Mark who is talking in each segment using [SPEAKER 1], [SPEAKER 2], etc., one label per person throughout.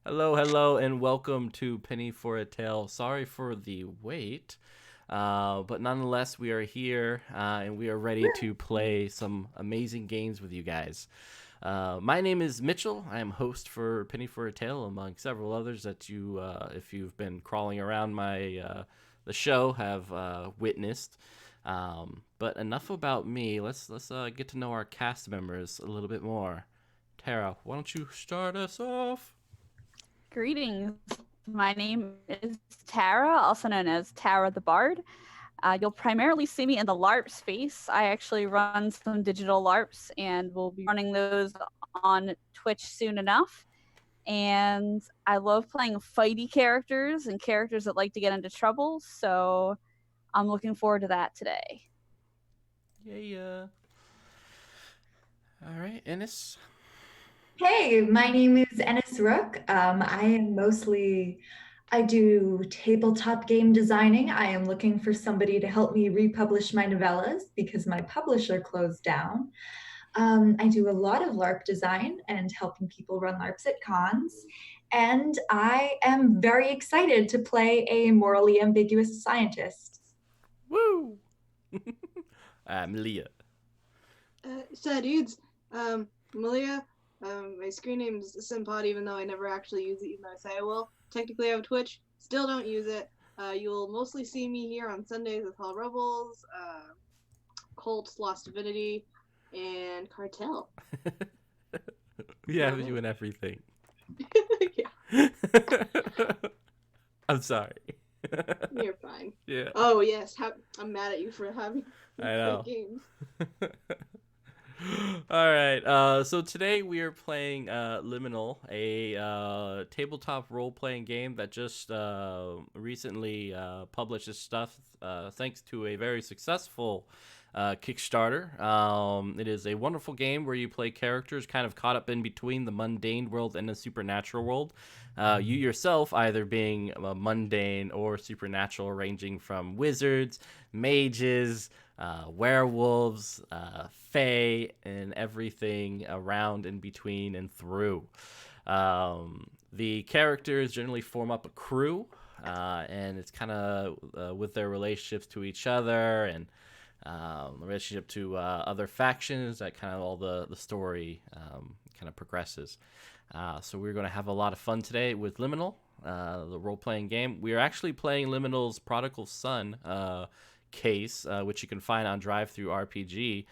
[SPEAKER 1] Hello, and welcome to Penny for a Tale. Sorry for the wait, but nonetheless, we are here and we are ready to play some amazing games with you guys. My name is Mitchell. I am host for Penny for a Tale, among several others that you, if you've been crawling around the show, have witnessed. But enough about me. Let's get to know our cast members a little bit more. Tara, why don't you start us off?
[SPEAKER 2] Greetings. My name is Tara, also known as Tara the Bard. You'll primarily see me in the LARP space. I actually run some digital LARPs and will be running those on Twitch soon enough. And I love playing fighty characters and characters that like to get into trouble. So I'm looking forward to that today.
[SPEAKER 1] Yeah. All right, Ennis.
[SPEAKER 3] Hey, my name is Ennis Rook. I do tabletop game designing. I am looking for somebody to help me republish my novellas because my publisher closed down. I do a lot of LARP design and helping people run LARPs at cons. And I am very excited to play a morally ambiguous scientist.
[SPEAKER 1] Woo! I'm Leah.
[SPEAKER 4] So dudes, Malia, my screen name's Simpod, even though I never actually use it, even though I say I will. Technically I have Twitch, still don't use it. You'll mostly see me here on Sundays with Hall Rebels, Colts, Lost Divinity, and Cartel.
[SPEAKER 1] We have you in everything.
[SPEAKER 4] Yeah,
[SPEAKER 1] I'm sorry.
[SPEAKER 4] you're fine.
[SPEAKER 1] Yeah.
[SPEAKER 4] Oh yes, I'm mad at you for having
[SPEAKER 1] I know.
[SPEAKER 4] games.
[SPEAKER 1] All right. So today we are playing Liminal, a tabletop role-playing game that just recently published its stuff thanks to a very successful Kickstarter. It is a wonderful game where you play characters kind of caught up in between the mundane world and the supernatural world. You yourself either being mundane or supernatural, ranging from wizards, mages, werewolves, fae, and everything around, in between, and through. The characters generally form up a crew, and it's kind of with their relationships to each other and relationship to other factions that kind of all the story kind of progresses. So we're going to have a lot of fun today with Liminal, the role-playing game. We are actually playing Liminal's Prodigal Son case, which you can find on Drive-Thru RPG.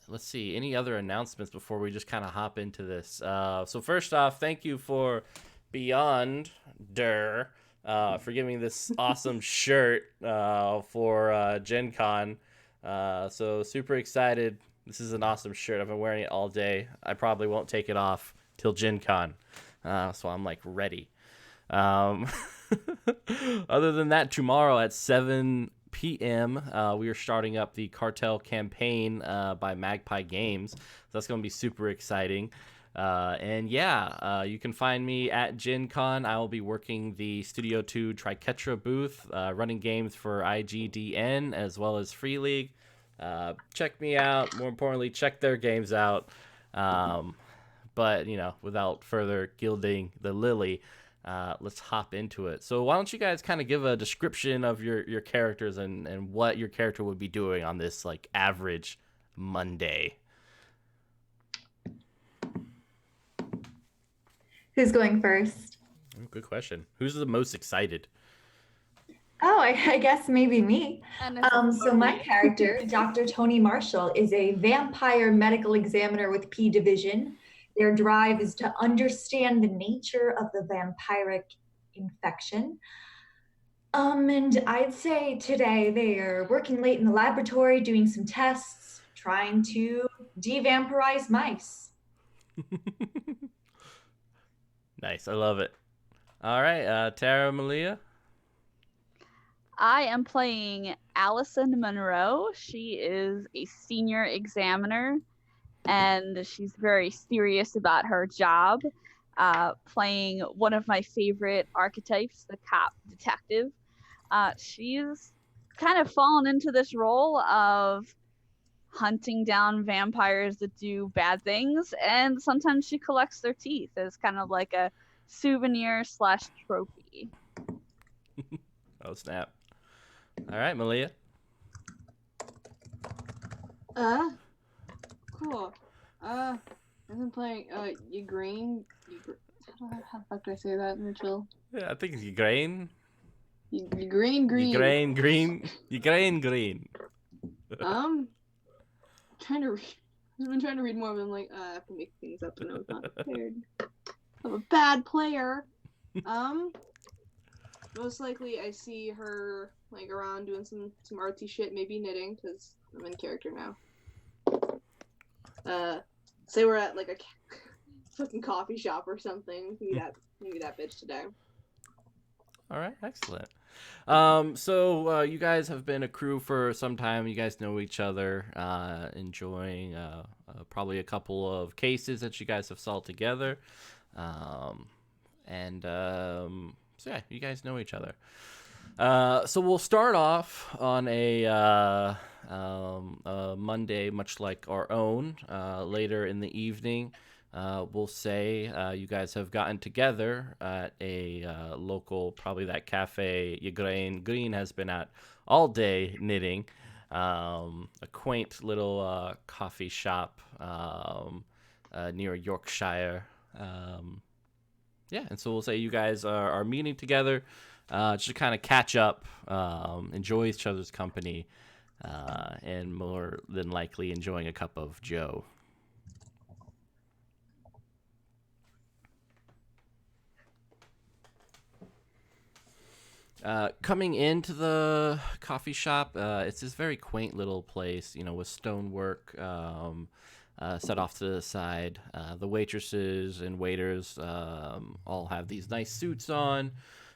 [SPEAKER 1] Let's see, any other announcements before we just kind of hop into this? So first off, thank you for Beyond Der for giving this awesome shirt for Gen Con. So super excited. This is an awesome shirt. I've been wearing it all day. I probably won't take it off till Gen Con. So I'm like ready. Other than that, tomorrow at 7 p.m., we are starting up the Cartel campaign by Magpie Games. So that's going to be super exciting. And yeah, you can find me at Gen Con. I will be working the Studio 2 Triquetra booth, running games for IGDN as well as Free League. Check me out. More importantly, check their games out. But, without further gilding the lily, let's hop into it. So why don't you guys kind of give a description of your characters and what your character would be doing on this like average Monday?
[SPEAKER 3] Who's going first?
[SPEAKER 1] Good question. Who's the most excited?
[SPEAKER 3] Oh, I guess maybe me. So my
[SPEAKER 2] Okay.
[SPEAKER 3] character, Dr. Tony Marshall, is a vampire medical examiner with P Division. Their drive is to understand the nature of the vampiric infection. And I'd say today they are working late in the laboratory, doing some tests, trying to devampirize mice.
[SPEAKER 1] Nice. I love it. All right. Tara, Malia.
[SPEAKER 2] I am playing Allison Monroe. She is a senior examiner and she's very serious about her job, playing one of my favorite archetypes, the cop detective. She's kind of fallen into this role of hunting down vampires that do bad things, and sometimes she collects their teeth as kind of like a souvenir / trophy.
[SPEAKER 1] Oh snap! All right, Malia.
[SPEAKER 4] Cool. I've been playing, how the fuck do I say that, Mitchell?
[SPEAKER 1] Yeah, I think it's grain.
[SPEAKER 4] Green.
[SPEAKER 1] Green. Green.
[SPEAKER 4] Trying to read. I've been trying to read more, but I'm like, I have to make things up, and I was not prepared. I'm a bad player. Most likely I see her like around doing some artsy shit, maybe knitting, because I'm in character now. Say we're at like a fucking coffee shop or something. Maybe that bitch today.
[SPEAKER 1] All right, excellent. So you guys have been a crew for some time. You guys know each other, enjoying probably a couple of cases that you guys have solved together. So yeah, you guys know each other. So we'll start off on a Monday, much like our own. Later in the evening, we'll say you guys have gotten together at a local, probably that cafe Green has been at all day knitting. A quaint little coffee shop near Yorkshire. Yeah, and so we'll say you guys are meeting together just to kind of catch up, enjoy each other's company, and more than likely enjoying a cup of Joe. Coming into the coffee shop, it's this very quaint little place, with stonework set off to the side. The waitresses and waiters all have these nice suits on.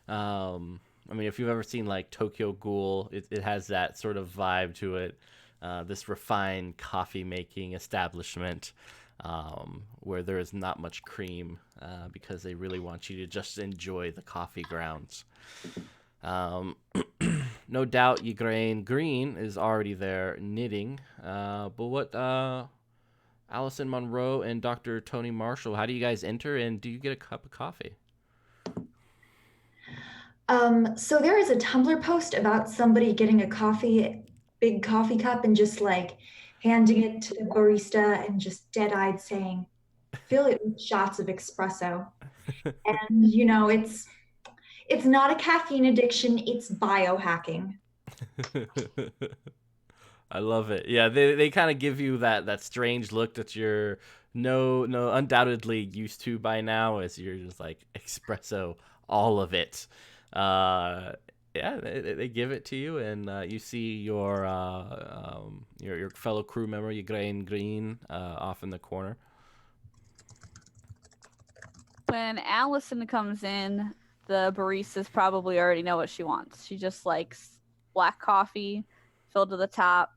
[SPEAKER 1] I mean, if you've ever seen like Tokyo Ghoul, it has that sort of vibe to it. This refined coffee making establishment where there is not much cream because they really want you to just enjoy the coffee grounds. No doubt Ygraine Green is already there knitting. But what Allison Monroe and Dr. Tony Marshall, how do you guys enter, and do you get a cup of coffee?
[SPEAKER 3] So there is a Tumblr post about somebody getting a big coffee cup and just like handing it to the barista and just dead-eyed saying, fill it with shots of espresso. And it's not a caffeine addiction, it's biohacking.
[SPEAKER 1] I love it. Yeah, they kind of give you that strange look that you're no undoubtedly used to by now, as you're just like espresso, all of it. Yeah, they give it to you, and you see your fellow crew member, Ygraine Green, off in the corner.
[SPEAKER 2] When Allison comes in, the baristas probably already know what she wants. She just likes black coffee, filled to the top.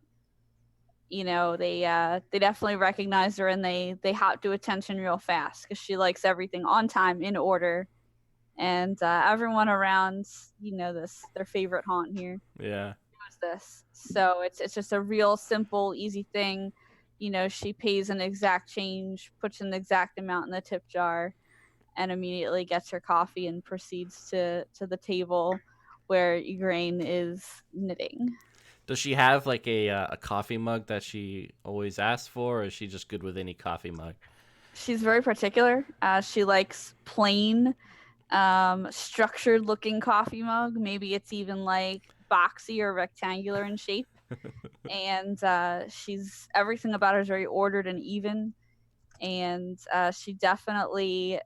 [SPEAKER 2] They definitely recognize her, and they hop to attention real fast because she likes everything on time, in order. And everyone around, their favorite haunt here.
[SPEAKER 1] Yeah.
[SPEAKER 2] Knows this. So it's just a real simple, easy thing. She pays an exact change, puts an exact amount in the tip jar, and immediately gets her coffee and proceeds to the table where Ygraine is knitting.
[SPEAKER 1] Does she have like a coffee mug that she always asks for, or is she just good with any coffee mug?
[SPEAKER 2] She's very particular. She likes plain, structured looking coffee mug. Maybe it's even like boxy or rectangular in shape. And everything about her is very ordered and even. And she definitely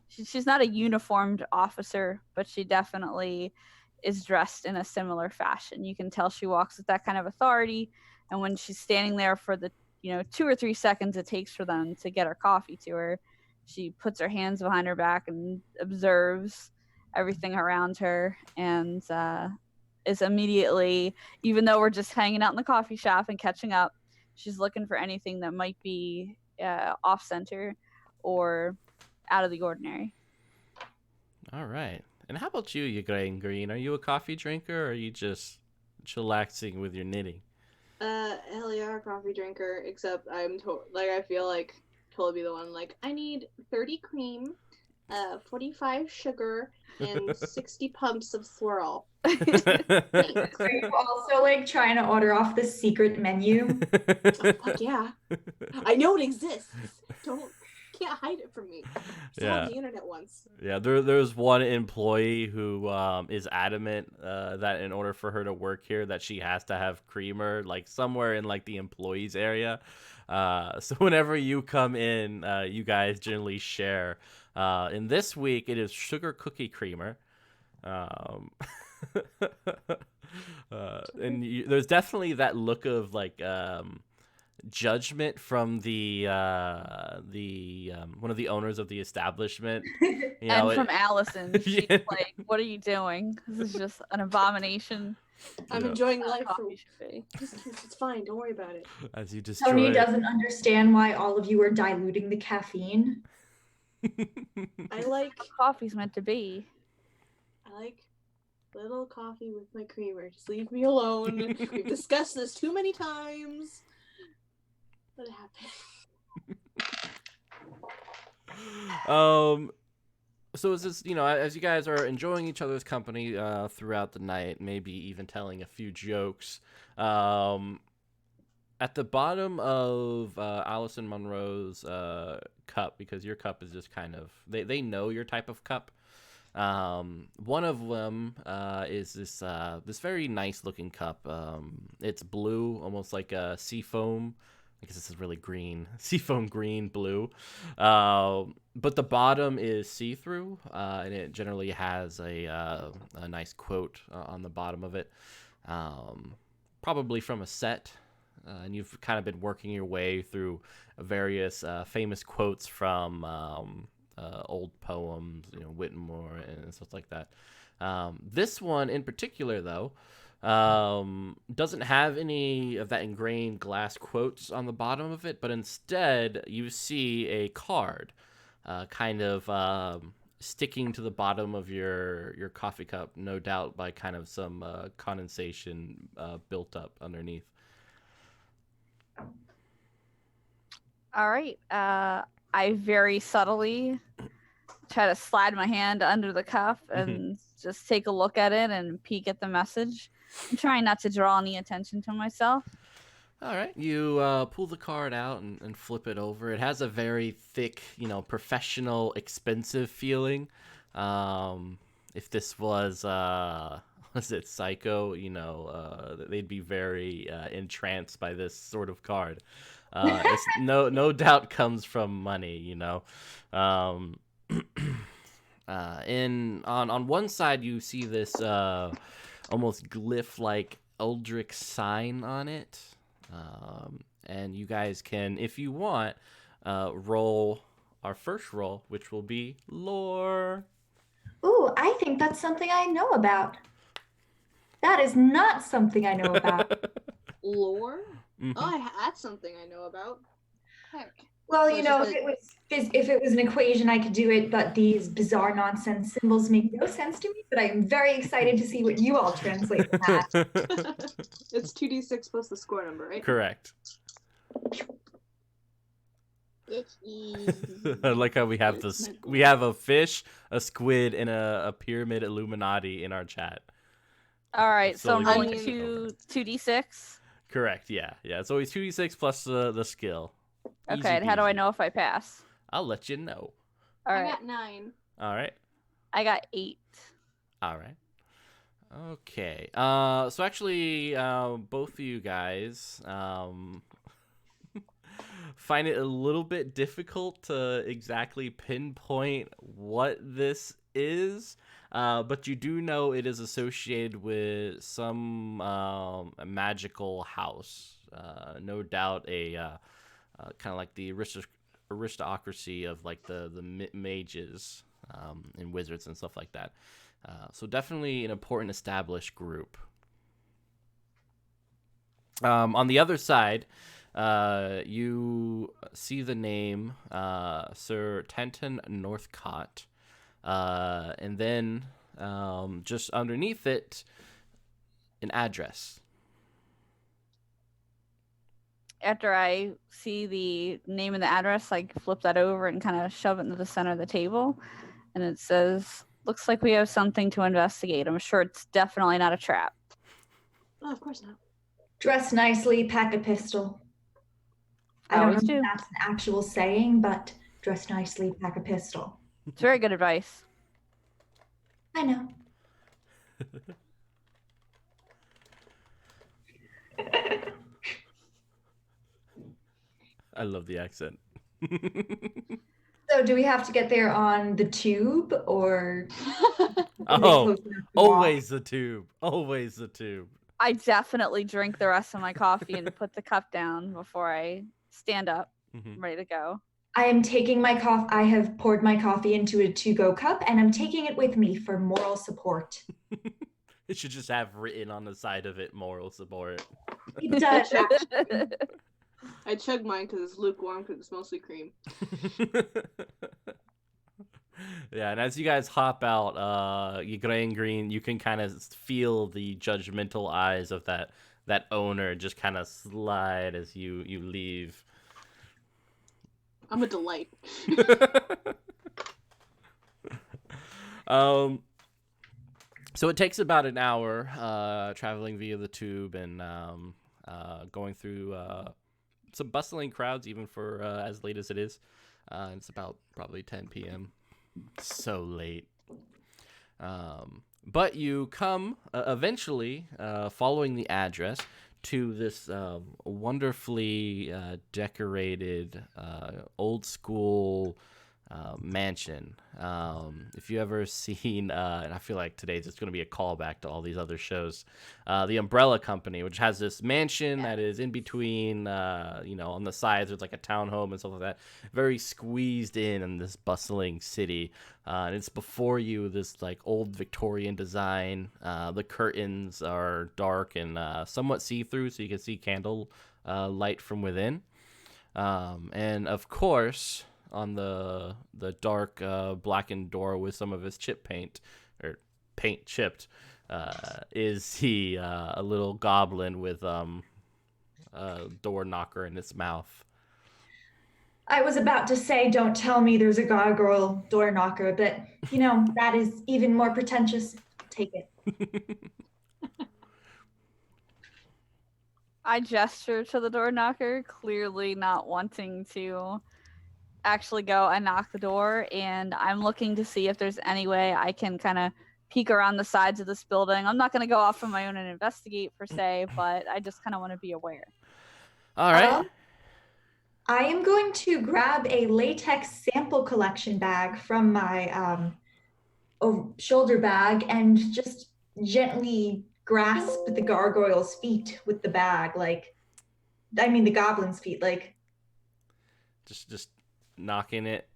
[SPEAKER 2] she's not a uniformed officer, but she definitely is dressed in a similar fashion. You can tell she walks with that kind of authority, and when she's standing there for the 2 or 3 seconds it takes for them to get her coffee to her, she puts her hands behind her back and observes everything around her, and is immediately, even though we're just hanging out in the coffee shop and catching up, she's looking for anything that might be off center or out of the ordinary.
[SPEAKER 1] All right. And how about you, Ygraine Green? Are you a coffee drinker, or are you just chillaxing with your knitting?
[SPEAKER 4] Hell yeah, a coffee drinker. Except I feel like totally be the one. Like, I need 30 cream, 45 sugar, and 60 pumps of swirl.
[SPEAKER 3] Are you also like trying to order off the secret menu?
[SPEAKER 4] Fuck yeah, I know it exists. Can't hide it from me. I saw it on the internet once.
[SPEAKER 1] Yeah, there's one employee who is adamant that in order for her to work here that she has to have creamer like somewhere in like the employees area. So whenever you come in, you guys generally share. In this week, it is sugar cookie creamer. And there's definitely that look of like judgment from the one of the owners of the establishment. You know,
[SPEAKER 2] And from Allison, she's
[SPEAKER 1] Yeah.
[SPEAKER 2] like, "What are you doing? This is just an abomination."
[SPEAKER 4] I'm
[SPEAKER 1] Yeah.
[SPEAKER 4] enjoying
[SPEAKER 2] How
[SPEAKER 4] life.
[SPEAKER 2] coffee should be.
[SPEAKER 4] It's fine. Don't worry about it.
[SPEAKER 1] As you
[SPEAKER 3] Tony
[SPEAKER 1] destroy.
[SPEAKER 3] doesn't understand why all of you are diluting the caffeine.
[SPEAKER 4] I like
[SPEAKER 2] Coffee's meant to be.
[SPEAKER 4] little coffee with my creamer. Just leave me alone. We've discussed this too many times. Let it happen.
[SPEAKER 1] So it's just, you know, as you guys are enjoying each other's company throughout the night, maybe even telling a few jokes, at the bottom of Allison Monroe's cup, because your cup is just kind of, they know your type of cup. One of them is this very nice looking cup. It's blue, almost like a seafoam. I guess this is really green, seafoam green, blue. But the bottom is see-through, and it generally has a nice quote on the bottom of it, probably from a set. And you've kind of been working your way through various famous quotes from old poems, you know, Whitmore and stuff like that. This one in particular, though, doesn't have any of that ingrained glass quotes on the bottom of it, but instead you see a card kind of sticking to the bottom of your coffee cup, no doubt by kind of some condensation built up underneath.
[SPEAKER 2] All right. I very subtly try to slide my hand under the cup and just take a look at it and peek at the message. I'm trying not to draw any attention to myself.
[SPEAKER 1] All right, you pull the card out and flip it over. It has a very thick, you know, professional, expensive feeling. If this was it Psycho, you know, they'd be very entranced by this sort of card. It's no doubt comes from money, you know. On one side you see this almost glyph-like Eldritch sign on it, and you guys can, if you want, roll our first roll, which will be lore.
[SPEAKER 3] Ooh, I think that's something I know about. That is not something I know about.
[SPEAKER 4] Lore?
[SPEAKER 1] Mhm.
[SPEAKER 4] Oh, that's something I know about. Heck.
[SPEAKER 3] Well,
[SPEAKER 4] So
[SPEAKER 3] you
[SPEAKER 4] it's
[SPEAKER 3] know,
[SPEAKER 4] just
[SPEAKER 3] if it was an equation, I could do it, but these bizarre nonsense symbols make no sense to me. But I'm very excited to see what you all translate from that.
[SPEAKER 4] It's 2d6 plus the score number, right?
[SPEAKER 1] Correct. I like how we have this. We have a fish, a squid, and a pyramid Illuminati in our chat.
[SPEAKER 2] All right. So I'm
[SPEAKER 1] Slowly
[SPEAKER 2] rolling
[SPEAKER 4] going
[SPEAKER 2] two d6.
[SPEAKER 1] Correct. Yeah. It's always 2d6 plus the skill. Easy
[SPEAKER 2] Okay. And how do I
[SPEAKER 1] peasy.
[SPEAKER 2] know if I pass?
[SPEAKER 1] I'll let you know.
[SPEAKER 2] All
[SPEAKER 4] I
[SPEAKER 2] right.
[SPEAKER 4] got 9.
[SPEAKER 1] All right.
[SPEAKER 2] I got 8.
[SPEAKER 1] All right. Okay. So actually, both of you guys find it a little bit difficult to exactly pinpoint what this is, but you do know it is associated with some magical house. No doubt a kind of like the aristocracy of like the mages and wizards and stuff like that. So definitely an important established group. On the other side, you see the name Sir Tenton Northcott, and then just underneath it, an address.
[SPEAKER 2] after I see the name and the address, I flip that over and kind of shove it into the center of the table. And it says, looks like we have something to investigate. I'm sure it's definitely not a trap.
[SPEAKER 4] Oh, of course not.
[SPEAKER 3] Dress nicely, pack a pistol. I don't know
[SPEAKER 2] Always
[SPEAKER 3] if
[SPEAKER 2] do.
[SPEAKER 3] that's an actual saying, but dress nicely, pack a pistol.
[SPEAKER 2] It's very good advice.
[SPEAKER 3] I know.
[SPEAKER 1] I love the accent.
[SPEAKER 3] So do we have to get there on the tube or is it
[SPEAKER 1] Oh,
[SPEAKER 3] close enough to walk?
[SPEAKER 1] always the tube. Always the tube.
[SPEAKER 2] I definitely drink the rest of my coffee and put the cup down before I stand up,
[SPEAKER 1] Mhm.
[SPEAKER 2] ready to go.
[SPEAKER 3] I am taking my coffee. I have poured my coffee into a to-go cup and I'm taking it with me for moral support.
[SPEAKER 1] It should just have written on the side of it moral support.
[SPEAKER 3] It does actually.
[SPEAKER 4] I chug mine because it's lukewarm because it's mostly cream.
[SPEAKER 1] Yeah, and as you guys hop out, you green, you can kind of feel the judgmental eyes of that owner just kind of slide as you leave.
[SPEAKER 4] I'm a delight.
[SPEAKER 1] So it takes about an hour traveling via the tube and going through some bustling crowds, even for as late as it is. It's about probably 10 p.m. So late. But you come eventually, following the address, to this wonderfully decorated old school mansion. If you ever seen, and I feel like today's just going to be a callback to all these other shows, the Umbrella Company, which has this mansion that is in between, on the sides there's like a townhome and stuff like that, very squeezed in this bustling city. And it's before you, this like old Victorian design. The curtains are dark and somewhat see-through, so you can see candle light from within. And of course, on the dark blackened door with some of his chip paint, or paint chipped, is he a little goblin with a door knocker in its mouth.
[SPEAKER 3] I was about to say, don't tell me there's a gargoyle door knocker, but that is even more pretentious. Take it.
[SPEAKER 2] I gesture to the door knocker, clearly not wanting to actually go and knock the door, and I'm looking to see if there's any way I can kind of peek around the sides of this building. I'm not going to go off on my own and investigate per se, but I just kind of want to be aware.
[SPEAKER 1] All right.
[SPEAKER 3] I am going to grab a latex sample collection bag from my shoulder bag and just gently grasp the gargoyle's feet with the bag, the goblin's feet,
[SPEAKER 1] Just knocking it.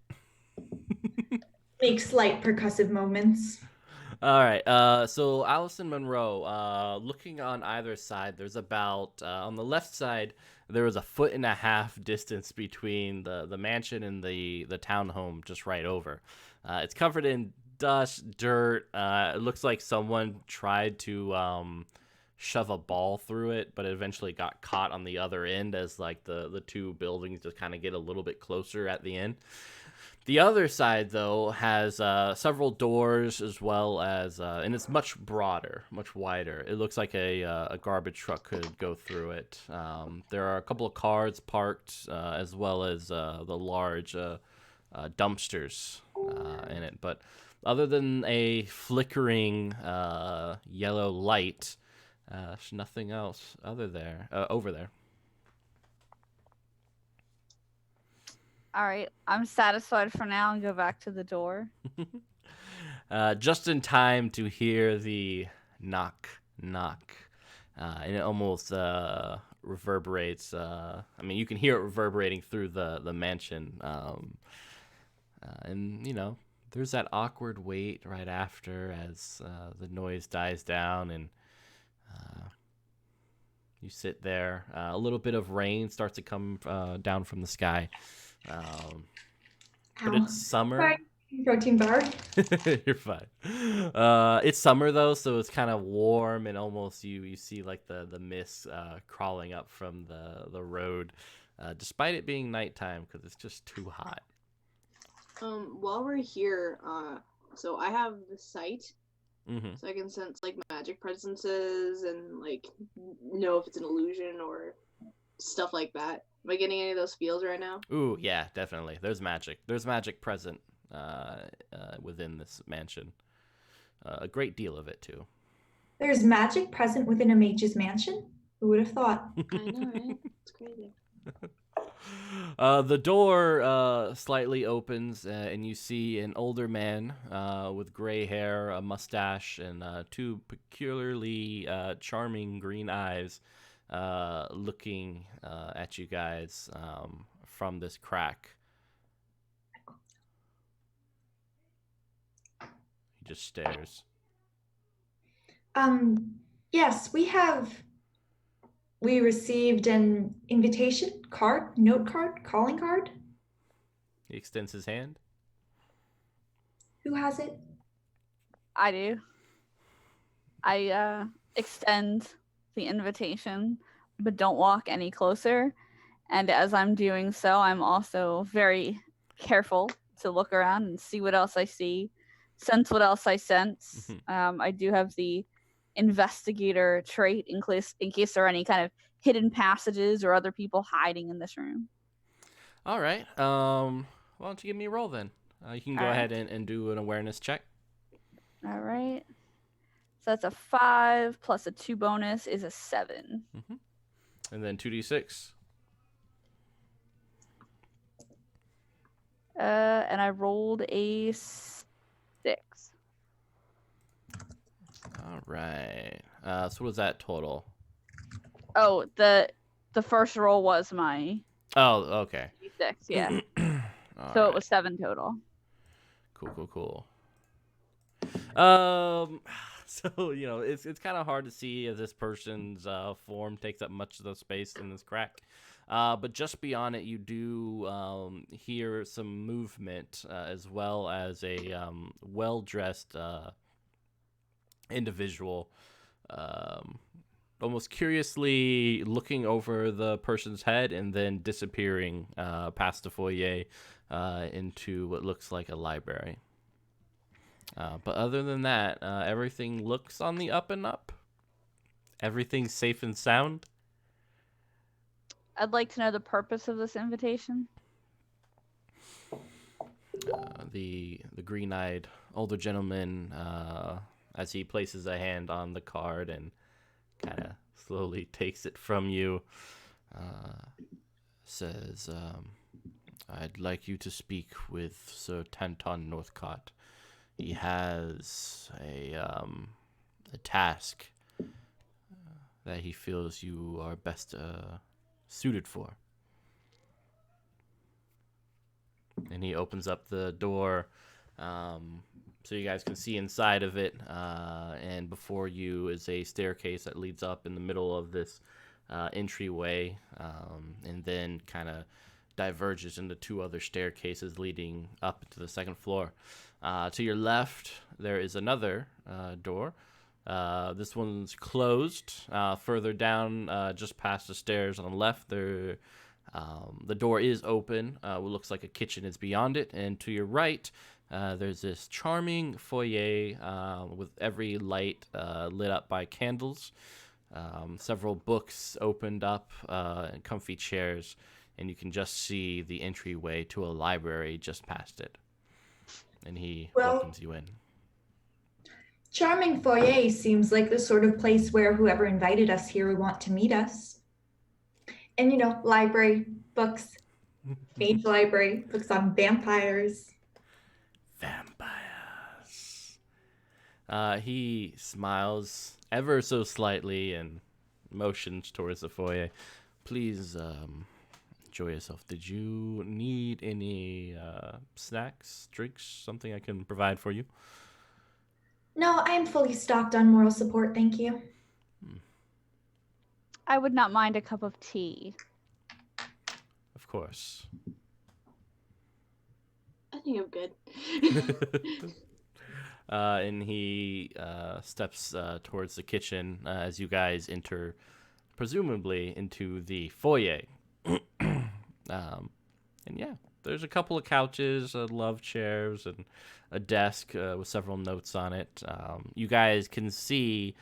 [SPEAKER 3] make slight percussive moments.
[SPEAKER 1] All right. So Allison Monroe, looking on either side, there's about on the left side there was 1.5 foot distance between the mansion and the townhome just right over. It's covered in dust, dirt. It looks like someone tried to shove a ball through it, but it eventually got caught on the other end as like the two buildings just kind of get a little bit closer at the end. The other side, though, has several doors as well as, and it's much broader, much wider. It looks like a garbage truck could go through it. There are a couple of cars parked, as well as the large dumpsters in it. But other than a flickering yellow light, there's nothing else over there.
[SPEAKER 2] All right, I'm satisfied for now and go back to the door.
[SPEAKER 1] Just in time to hear the knock, knock. And it almost reverberates. You can hear it reverberating through the mansion. And, there's that awkward wait right after as the noise dies down and you sit there. A little bit of rain starts to come down from the sky. But it's summer.
[SPEAKER 3] Sorry. Protein bar.
[SPEAKER 1] You're fine. It's summer though, so it's kind of warm and almost you see like the mist crawling up from the road, despite it being nighttime because it's just too hot.
[SPEAKER 4] While we're here, so I have the sight,
[SPEAKER 1] Mm-hmm.
[SPEAKER 4] so I can sense like magic presences and like know if it's an illusion or stuff like that. Am I getting any of those feels right now?
[SPEAKER 1] Ooh, yeah, definitely. There's magic. There's magic present within this mansion. A great deal of it too.
[SPEAKER 3] There's magic present within a mage's mansion? Who would have thought?
[SPEAKER 4] I know, right? It's crazy.
[SPEAKER 1] The door slightly opens, and you see an older man with gray hair, a mustache, and two peculiarly charming green eyes looking at you guys from this crack. He just stares.
[SPEAKER 3] Yes, we received an invitation card, note card, calling card.
[SPEAKER 1] He extends his hand.
[SPEAKER 3] Who has it?
[SPEAKER 2] I do. I extend the invitation, but don't walk any closer. And as I'm doing so, I'm also very careful to look around and see what else I see, sense what else I sense. I do have the investigator trait in case there are any kind of hidden passages or other people hiding in this room.
[SPEAKER 1] All right. Why don't you give me a roll then? You can go
[SPEAKER 2] All right.
[SPEAKER 1] ahead and do an awareness check.
[SPEAKER 2] All right. So that's a 5 plus a 2 bonus is a 7.
[SPEAKER 1] And then 2d6.
[SPEAKER 2] And I rolled a 6.
[SPEAKER 1] All right. So what was that total?
[SPEAKER 2] Oh, the first roll was my
[SPEAKER 1] Oh, okay.
[SPEAKER 2] d6, yeah.
[SPEAKER 1] All
[SPEAKER 2] So
[SPEAKER 1] right.
[SPEAKER 2] it was 7 total.
[SPEAKER 1] Cool. So it's kind of hard to see as this person's form takes up much of the space in this crack. But just beyond it, you do hear some movement as well as a well-dressed individual, almost curiously looking over the person's head and then disappearing past the foyer into what looks like a library. But other than that, everything looks on the up and up. Everything's safe and sound.
[SPEAKER 2] I'd like to know the purpose of this invitation.
[SPEAKER 1] The green-eyed older gentleman, as he places a hand on the card and kind of slowly takes it from you, says, I'd like you to speak with Sir Tanton Northcott. He has a task that he feels you are best suited for. And he opens up the door so you guys can see inside of it. And before you is a staircase that leads up in the middle of this entryway, and then kind of diverges into two other staircases leading up to the second floor. To your left, there is another door. This one's closed. Further down, just past the stairs on the left, the door is open. What looks like a kitchen is beyond it. And to your right, there's this charming foyer with every light lit up by candles. Several books opened up and comfy chairs. And you can just see the entryway to a library just past it. And he welcomes you in.
[SPEAKER 3] Charming foyer seems like the sort of place where whoever invited us here would want to meet us. And, library, books, mage library, books on vampires.
[SPEAKER 1] Vampires. He smiles ever so slightly and motions towards the foyer. Please, enjoy yourself. Did you need any snacks, drinks, something I can provide for you?
[SPEAKER 3] No, I am fully stocked on moral support, thank you.
[SPEAKER 2] I would not mind a cup of tea.
[SPEAKER 1] Of course.
[SPEAKER 4] think I'm good.
[SPEAKER 1] And he steps towards the kitchen as you guys enter, presumably, into the foyer. And yeah, there's a couple of couches, love chairs, and a desk with several notes on it. You guys can see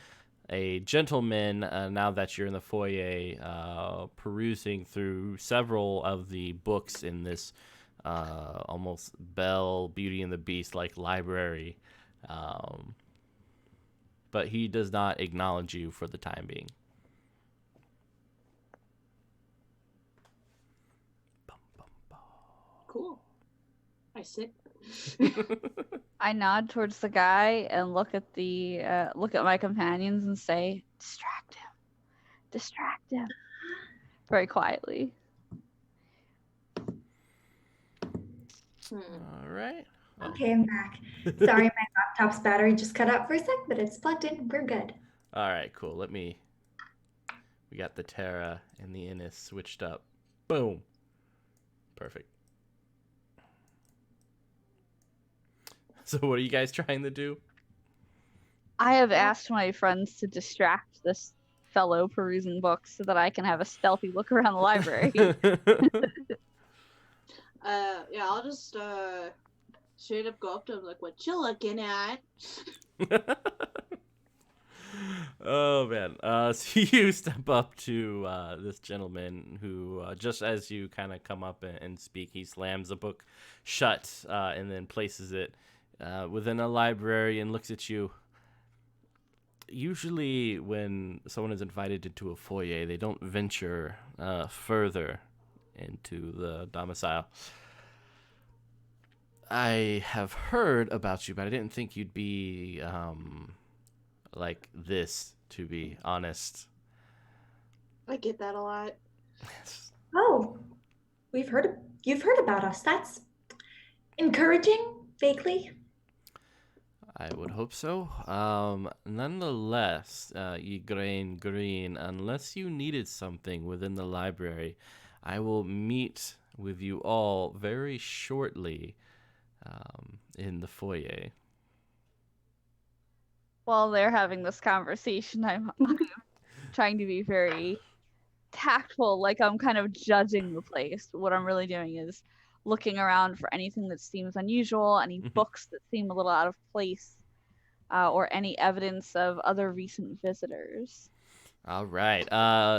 [SPEAKER 1] a gentleman, now that you're in the foyer, perusing through several of the books in this almost Belle, Beauty and the Beast like library. But he does not acknowledge you for the time being.
[SPEAKER 4] Cool. I sit.
[SPEAKER 2] I nod towards the guy and look at my companions and say, distract him, very quietly.
[SPEAKER 1] All right.
[SPEAKER 3] Okay, I'm back. Sorry, my laptop's battery just cut out for a sec, but it's plugged in. We're good.
[SPEAKER 1] All right, cool. We got the Terra and the Innis switched up. Boom. Perfect. So what are you guys trying to do?
[SPEAKER 2] I have asked my friends to distract this fellow perusing books so that I can have a stealthy look around the library.
[SPEAKER 4] Yeah, I'll just straight up go up to him like, "What you looking at?"
[SPEAKER 1] Oh man. So you step up to this gentleman who, just as you kind of come up and speak, he slams the book shut and then places it within a library and looks at you. Usually when someone is invited into a foyer, they don't venture further into the domicile. I have heard about you, but I didn't think you'd be like this, to be honest.
[SPEAKER 4] I get that a lot.
[SPEAKER 3] Oh, you've heard about us. That's encouraging, vaguely.
[SPEAKER 1] I would hope so. Nonetheless, Green, unless you needed something within the library, I will meet with you all very shortly in the foyer.
[SPEAKER 2] While they're having this conversation, I'm trying to be very tactful, like I'm kind of judging the place. What I'm really doing is looking around for anything that seems unusual, any books that seem a little out of place, or any evidence of other recent visitors.
[SPEAKER 1] All right.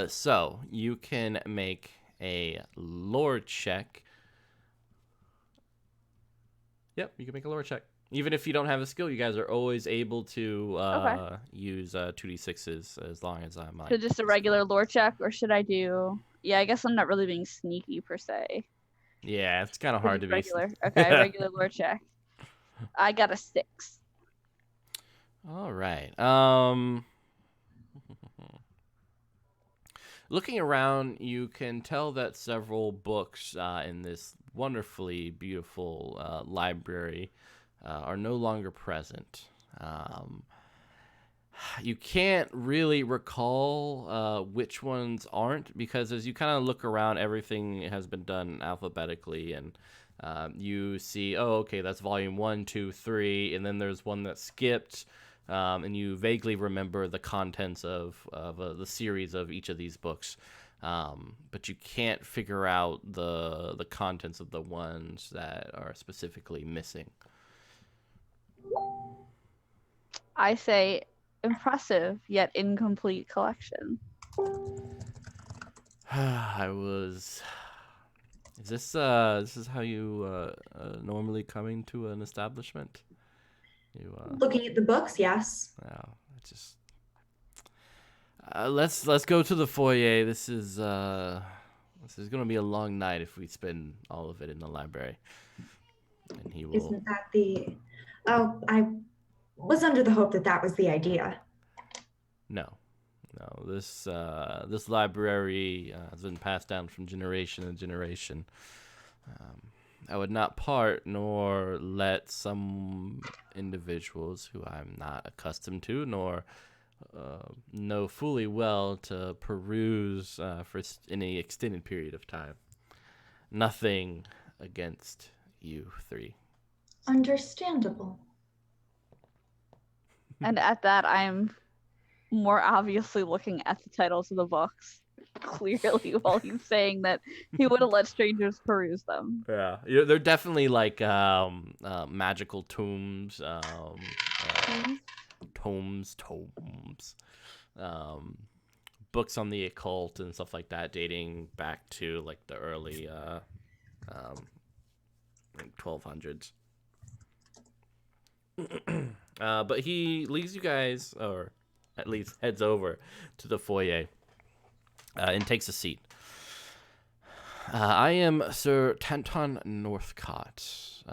[SPEAKER 1] So you can make a lore check. Yep, you can make a lore check. Even if you don't have a skill, you guys are always able to use 2d6s as long as I'm like.
[SPEAKER 2] So just a regular lore check, or should I do? Yeah, I guess I'm not really being sneaky per se.
[SPEAKER 1] Yeah, it's kind of hard to be
[SPEAKER 2] regular. Okay, regular lore check. I got a 6.
[SPEAKER 1] All right. Looking around, you can tell that several books in this wonderfully beautiful library are no longer present. You can't really recall which ones aren't, because as you kind of look around, everything has been done alphabetically, and you see, oh, okay, that's volume 1, 2, 3, and then there's one that skipped, and you vaguely remember the contents of the series of each of these books, but you can't figure out the contents of the ones that are specifically missing.
[SPEAKER 2] I say impressive yet incomplete collection.
[SPEAKER 1] Is this how you normally coming to an establishment? You
[SPEAKER 3] Looking at the books, yes.
[SPEAKER 1] Wow, just let's go to the foyer. This is gonna be a long night if we spend all of it in the library. And he will.
[SPEAKER 3] Isn't that the? Oh, I was under the hope that that was the idea.
[SPEAKER 1] No. This library has been passed down from generation to generation. I would not part nor let some individuals who I'm not accustomed to nor know fully well to peruse for any extended period of time. Nothing against you three.
[SPEAKER 3] Understandable.
[SPEAKER 2] And at that, I'm more obviously looking at the titles of the books clearly while he's saying that he wouldn't let strangers peruse them.
[SPEAKER 1] Yeah, they're definitely like magical tombs, tomes, um, books on the occult and stuff like that, dating back to like the early 1200s. But he leads you guys, or at least heads over to the foyer and takes a seat. I am Sir Tanton Northcott,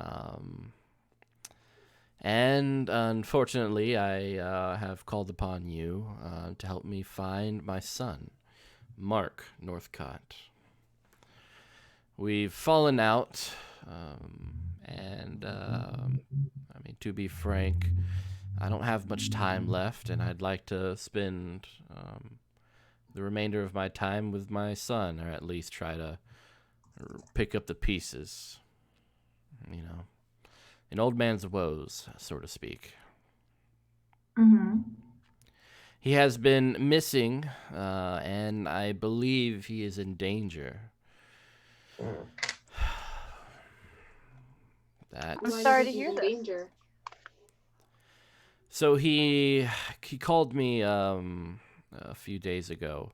[SPEAKER 1] and unfortunately, I have called upon you to help me find my son, Mark Northcott. We've fallen out, and I mean, to be frank, I don't have much time left, and I'd like to spend the remainder of my time with my son, or at least try to pick up the pieces. You know, an old man's woes, so to speak.
[SPEAKER 3] Mm-hmm.
[SPEAKER 1] He has been missing, and I believe he is in danger. That.
[SPEAKER 2] I'm
[SPEAKER 4] Why do you
[SPEAKER 2] sorry
[SPEAKER 4] think
[SPEAKER 2] to
[SPEAKER 4] he's
[SPEAKER 2] hear
[SPEAKER 4] in
[SPEAKER 2] this.
[SPEAKER 4] danger?
[SPEAKER 1] So he called me a few days ago.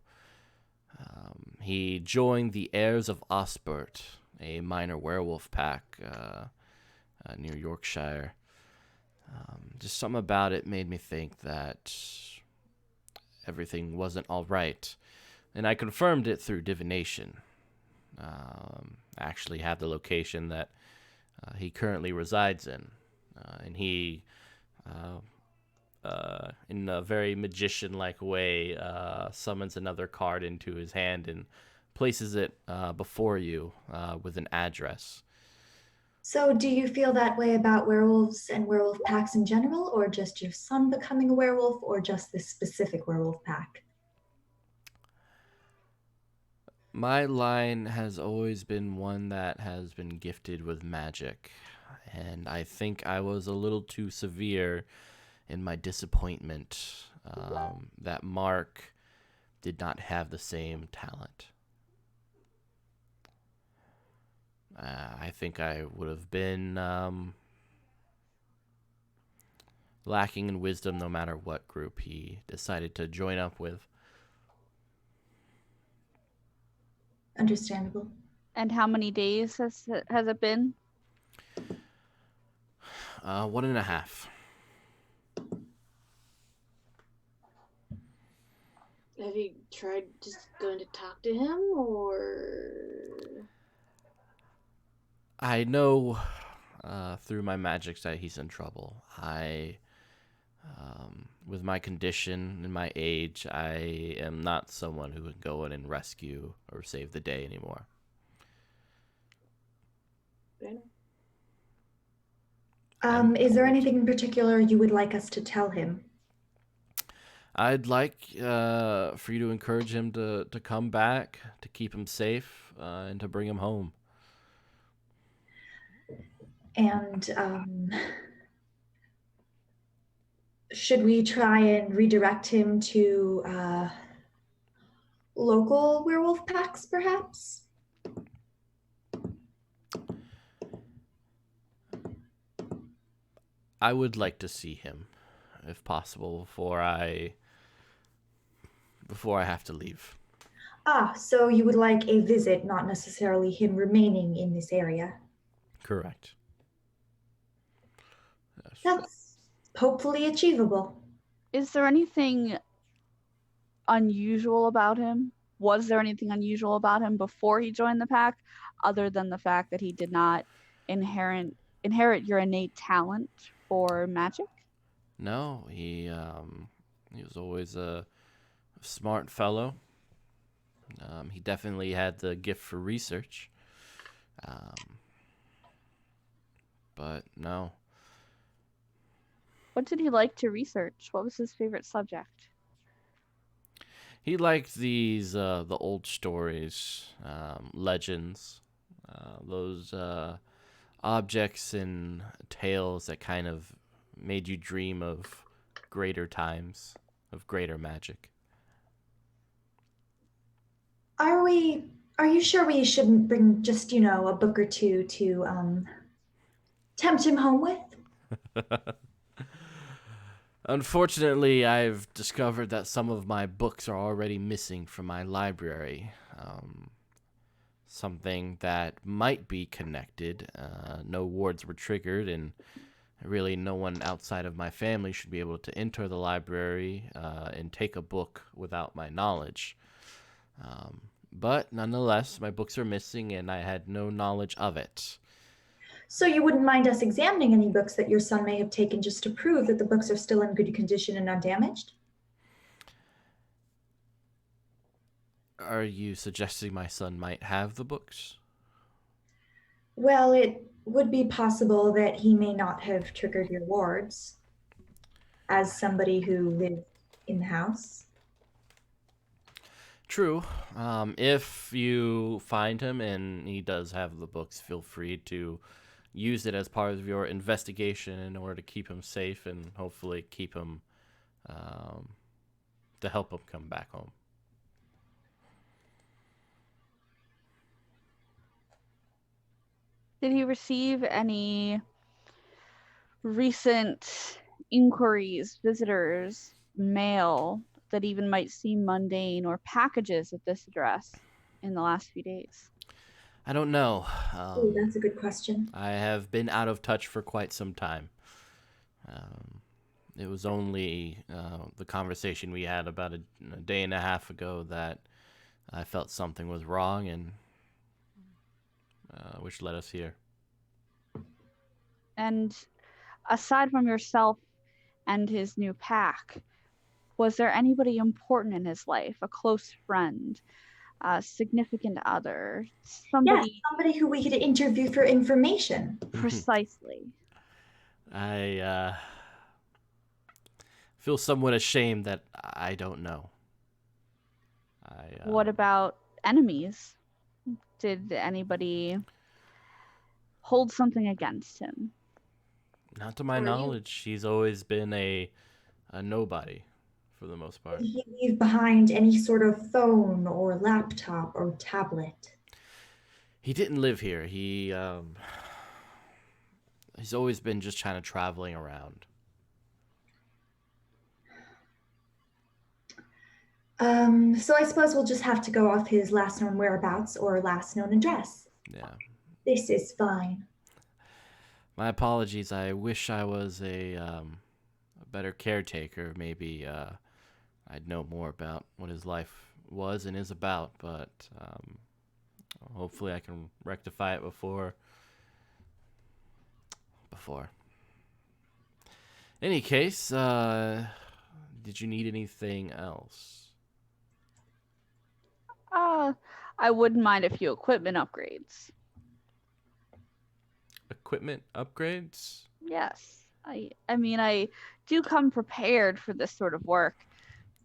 [SPEAKER 1] He joined the Heirs of Osbert, a minor werewolf pack near Yorkshire. Just something about it made me think that everything wasn't all right, and I confirmed it through divination. I actually have the location that he currently resides in, and he, in a very magician-like way, summons another card into his hand and places it before you with an address.
[SPEAKER 3] So, do you feel that way about werewolves and werewolf packs in general, or just your son becoming a werewolf, or just this specific werewolf pack?
[SPEAKER 1] My line has always been one that has been gifted with magic, and I think I was a little too severe in my disappointment that Mark did not have the same talent. I think I would have been lacking in wisdom no matter what group he decided to join up with.
[SPEAKER 3] Understandable.
[SPEAKER 2] And how many days has it been?
[SPEAKER 1] 1.5.
[SPEAKER 4] Have you tried just going to talk to him, or?
[SPEAKER 1] I know through my magic that he's in trouble. With my condition and my age, I am not someone who can go in and rescue or save the day anymore.
[SPEAKER 3] Is there anything in particular you would like us to tell him?
[SPEAKER 1] I'd like for you to encourage him to come back, to keep him safe, and to bring him home.
[SPEAKER 3] And should we try and redirect him to local werewolf packs, perhaps?
[SPEAKER 1] I would like to see him, if possible, before I have to leave.
[SPEAKER 3] Ah, so you would like a visit, not necessarily him remaining in this area.
[SPEAKER 1] Correct. Yes.
[SPEAKER 3] That's hopefully achievable.
[SPEAKER 2] Is there anything unusual about him? Was there anything unusual about him before he joined the pack, other than the fact that he did not inherit your innate talent for magic?
[SPEAKER 1] No, he was always a smart fellow. He definitely had the gift for research. But no.
[SPEAKER 2] What did he like to research? What was his favorite subject?
[SPEAKER 1] He liked these the old stories, legends, those objects and tales that kind of made you dream of greater times, of greater magic.
[SPEAKER 3] Are you sure we shouldn't bring just, a book or two to tempt him home with?
[SPEAKER 1] Unfortunately, I've discovered that some of my books are already missing from my library. Something that might be connected. No wards were triggered, and really no one outside of my family should be able to enter the library and take a book without my knowledge. But nonetheless, my books are missing, and I had no knowledge of it.
[SPEAKER 3] So you wouldn't mind us examining any books that your son may have taken just to prove that the books are still in good condition and undamaged?
[SPEAKER 1] Are you suggesting my son might have the books?
[SPEAKER 3] Well, it would be possible that he may not have triggered your wards as somebody who lived in the house.
[SPEAKER 1] True. If you find him and he does have the books, feel free to use it as part of your investigation in order to keep him safe and hopefully keep him to help him come back home.
[SPEAKER 2] Did he receive any recent inquiries, visitors, mail that even might seem mundane, or packages at this address in the last few days?
[SPEAKER 1] I don't know.
[SPEAKER 3] Oh, that's a good question.
[SPEAKER 1] I have been out of touch for quite some time. It was only the conversation we had about a day and a half ago that I felt something was wrong, and which led us here.
[SPEAKER 2] And aside from yourself and his new pack, was there anybody important in his life, a close friend, a significant other, somebody?
[SPEAKER 3] Yes, somebody who we could interview for information.
[SPEAKER 2] Precisely.
[SPEAKER 1] I feel somewhat ashamed that I don't know.
[SPEAKER 2] What about enemies? Did anybody hold something against him?
[SPEAKER 1] Not to my knowledge. He's always been a nobody for the most part.
[SPEAKER 3] Did he leave behind any sort of phone or laptop or tablet?
[SPEAKER 1] He didn't live here. He's always been just kind of traveling around.
[SPEAKER 3] So I suppose we'll just have to go off his last known whereabouts or last known address.
[SPEAKER 1] Yeah.
[SPEAKER 3] This is fine.
[SPEAKER 1] My apologies. I wish I was a better caretaker. Maybe I'd know more about what his life was and is about, but hopefully I can rectify it before. Any case, did you need anything else?
[SPEAKER 2] I wouldn't mind a few equipment upgrades.
[SPEAKER 1] Equipment upgrades?
[SPEAKER 2] Yes. I mean, I do come prepared for this sort of work,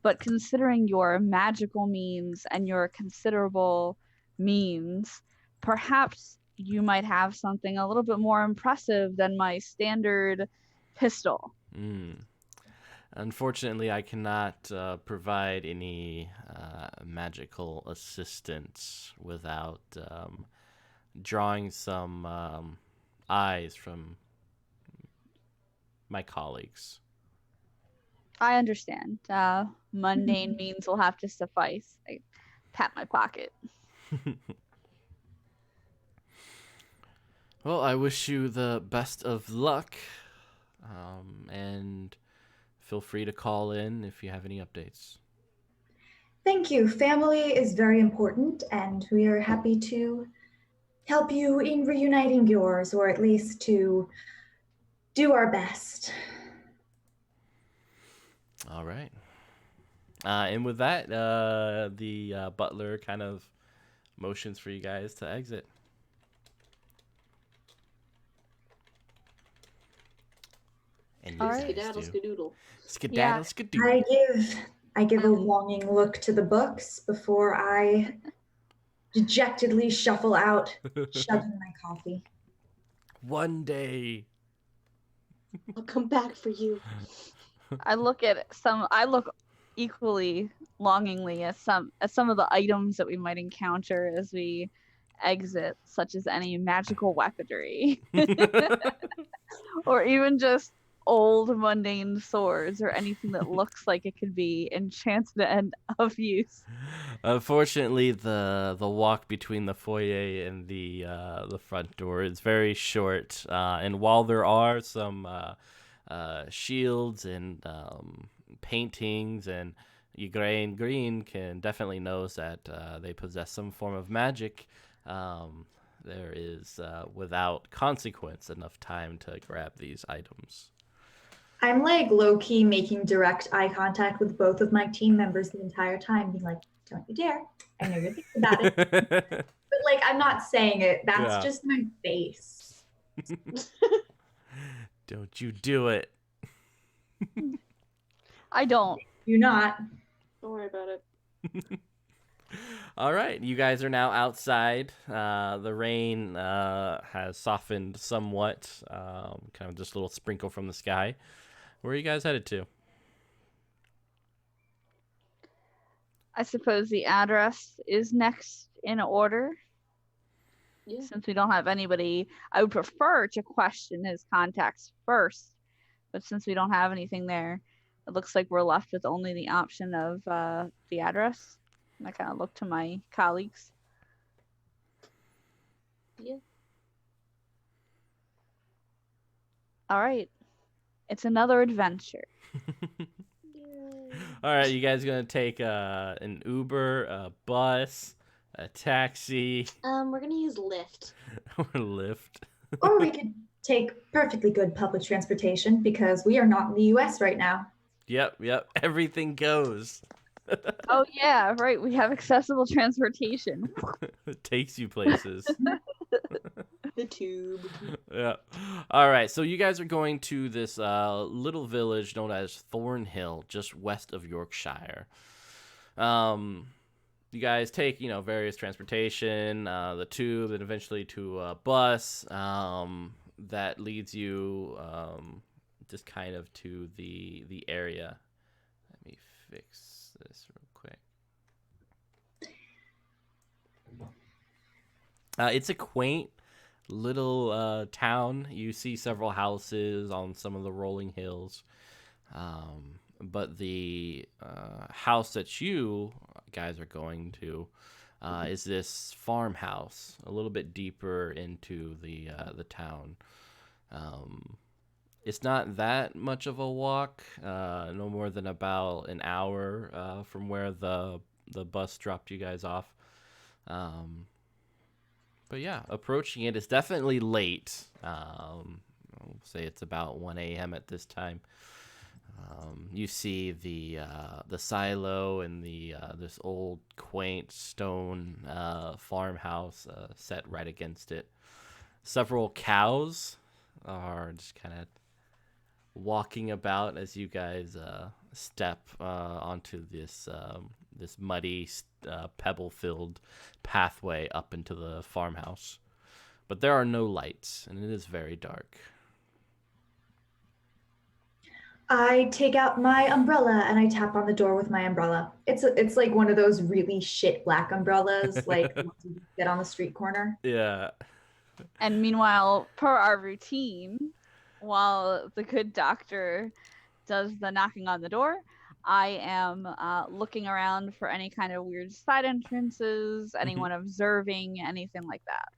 [SPEAKER 2] but considering your magical means and your considerable means, perhaps you might have something a little bit more impressive than my standard pistol.
[SPEAKER 1] Unfortunately, I cannot provide any magical assistance without drawing some eyes from my colleagues.
[SPEAKER 2] I understand. Mundane means will have to suffice. I pat my pocket.
[SPEAKER 1] Well, I wish you the best of luck, and feel free to call in if you have any updates.
[SPEAKER 3] Thank you. Family is very important, and we are happy to help you in reuniting yours, or at least to do our best.
[SPEAKER 1] All right. And with that, the butler kind of motions for you guys to exit. And you guys
[SPEAKER 4] Skedaddle,
[SPEAKER 1] do.
[SPEAKER 4] skedoodle.
[SPEAKER 1] Skedaddle, skedoodle.
[SPEAKER 3] I give a longing look to the books before I dejectedly shuffle out, chugging my coffee.
[SPEAKER 1] One day.
[SPEAKER 4] I'll come back for you.
[SPEAKER 2] I look equally longingly at some of the items that we might encounter as we exit, such as any magical weaponry, or even just old mundane swords or anything that looks like it could be enchanted and of use.
[SPEAKER 1] Unfortunately, the walk between the foyer and the front door is very short, and while there are some shields and paintings, and Ukraine Green can definitely knows that they possess some form of magic, there is without consequence enough time to grab these items.
[SPEAKER 3] I'm like low-key making direct eye contact with both of my team members the entire time, being like, don't you dare. I know you're thinking about it. But like, I'm not saying it. That's just my face.
[SPEAKER 1] Don't you do it.
[SPEAKER 2] I don't.
[SPEAKER 3] Do not.
[SPEAKER 4] Don't worry about it.
[SPEAKER 1] All right, you guys are now outside. The rain has softened somewhat, kind of just a little sprinkle from the sky. Where are you guys headed to?
[SPEAKER 2] I suppose the address is next in order.
[SPEAKER 4] Yeah.
[SPEAKER 2] Since we don't have anybody, I would prefer to question his contacts first. But since we don't have anything there, it looks like we're left with only the option of the address. And I kind of look to my colleagues.
[SPEAKER 4] Yeah.
[SPEAKER 2] All right. It's another adventure.
[SPEAKER 1] All right, you guys gonna take an Uber, a bus, a taxi,
[SPEAKER 4] We're gonna use Lyft.
[SPEAKER 1] or Lyft?
[SPEAKER 3] Or we could take perfectly good public transportation because we are not in the US right now.
[SPEAKER 1] Yep. Everything goes.
[SPEAKER 2] Oh, yeah, right. We have accessible transportation.
[SPEAKER 1] It takes you places.
[SPEAKER 4] The tube.
[SPEAKER 1] Yeah. All right. So you guys are going to this little village known as Thornhill, just west of Yorkshire. You guys take, various transportation, the tube, and eventually to a bus that leads you just kind of to the area. Let me fix this real quick. It's a quaint little town. You see several houses on some of the rolling hills, but the house that you guys are going to is this farmhouse a little bit deeper into the town. It's not that much of a walk, no more than about an hour from where the bus dropped you guys off. But yeah, approaching it is definitely late. I'll say it's about 1 a.m. at this time. You see the silo and the this old quaint stone farmhouse set right against it. Several cows are just kind of walking about as you guys step onto this this muddy, pebble-filled pathway up into the farmhouse. But there are no lights, and it is very dark.
[SPEAKER 3] I take out my umbrella and I tap on the door with my umbrella. It's like one of those really shit black umbrellas, like you get on the street corner.
[SPEAKER 1] Yeah.
[SPEAKER 2] And meanwhile, per our routine, while the good doctor does the knocking on the door, I am looking around for any kind of weird side entrances, anyone observing, anything like that.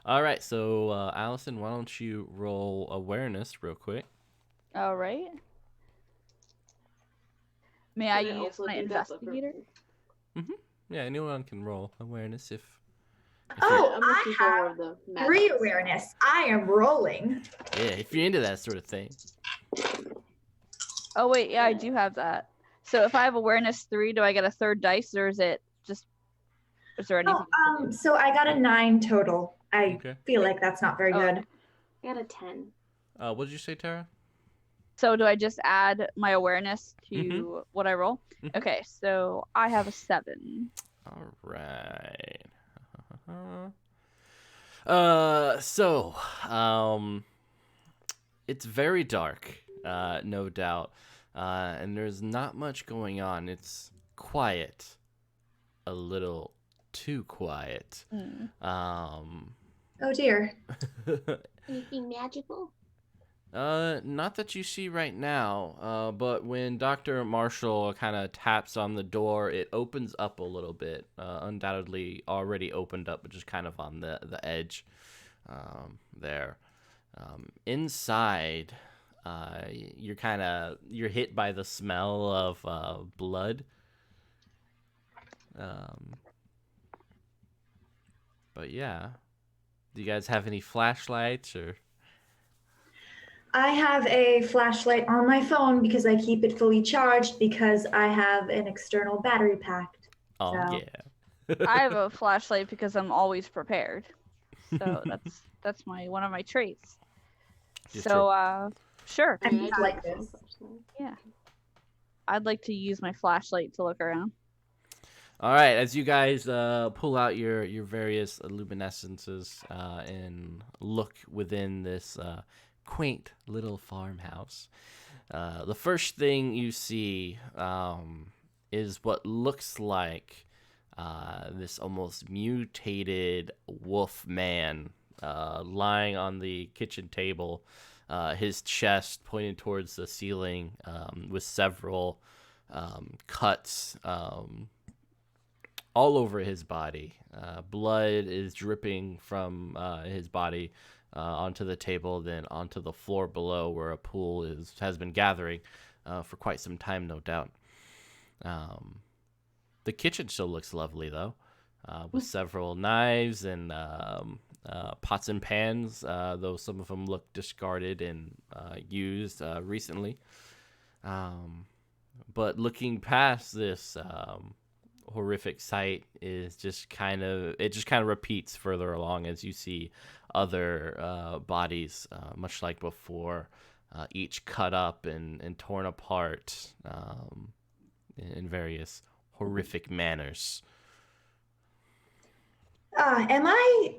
[SPEAKER 1] All right, so Allison, why don't you roll awareness real quick?
[SPEAKER 2] All right. May I use my investigator?
[SPEAKER 1] Yeah, anyone can roll awareness if
[SPEAKER 3] Oh,
[SPEAKER 4] I'm looking
[SPEAKER 3] I
[SPEAKER 4] for
[SPEAKER 3] have
[SPEAKER 4] the
[SPEAKER 3] 3 awareness. I am rolling.
[SPEAKER 1] yeah, if you're into that sort of thing.
[SPEAKER 2] Oh, wait, yeah, I do have that. So if I have awareness 3, do I get a third dice, or is there anything?
[SPEAKER 3] So I got a 9 total. I
[SPEAKER 1] Okay.
[SPEAKER 3] feel like that's not very good.
[SPEAKER 4] I got a 10.
[SPEAKER 1] What did you say, Tara?
[SPEAKER 2] So do I just add my awareness to what I roll? Okay, so I have a 7.
[SPEAKER 1] All right. So, it's very dark, no doubt, and there's not much going on. It's quiet, a little too quiet. Um,
[SPEAKER 3] Oh dear.
[SPEAKER 4] Anything magical?
[SPEAKER 1] Not that you see right now, but when Dr. Marshall kind of taps on the door, it opens up a little bit. Undoubtedly already opened up, but just kind of on the edge there. Inside, you're hit by the smell of blood. But yeah, do you guys have any flashlights or?
[SPEAKER 3] I have a flashlight on my phone because I keep it fully charged because I have an external battery pack.
[SPEAKER 1] Oh
[SPEAKER 3] So-
[SPEAKER 1] yeah.
[SPEAKER 2] I have a flashlight because I'm always prepared. So that's one of my traits.
[SPEAKER 1] Just
[SPEAKER 2] So sure.
[SPEAKER 3] I
[SPEAKER 4] Yeah, do
[SPEAKER 3] like
[SPEAKER 4] have a phone
[SPEAKER 3] this.
[SPEAKER 4] flashlight.
[SPEAKER 2] Yeah. I'd like to use my flashlight to look around.
[SPEAKER 1] All right, as you guys pull out your various luminescences and look within this quaint little farmhouse, the first thing you see is what looks like this almost mutated wolf man lying on the kitchen table, his chest pointed towards the ceiling with several cuts all over his body. Blood is dripping from his body onto the table, then onto the floor below, where a pool has been gathering for quite some time, no doubt. The kitchen still looks lovely, though, with several knives and pots and pans, though some of them look discarded and used recently. But looking past this horrific sight is just kind of repeats further along as you see other bodies, much like before, each cut up and torn apart in various horrific manners.
[SPEAKER 3] Am I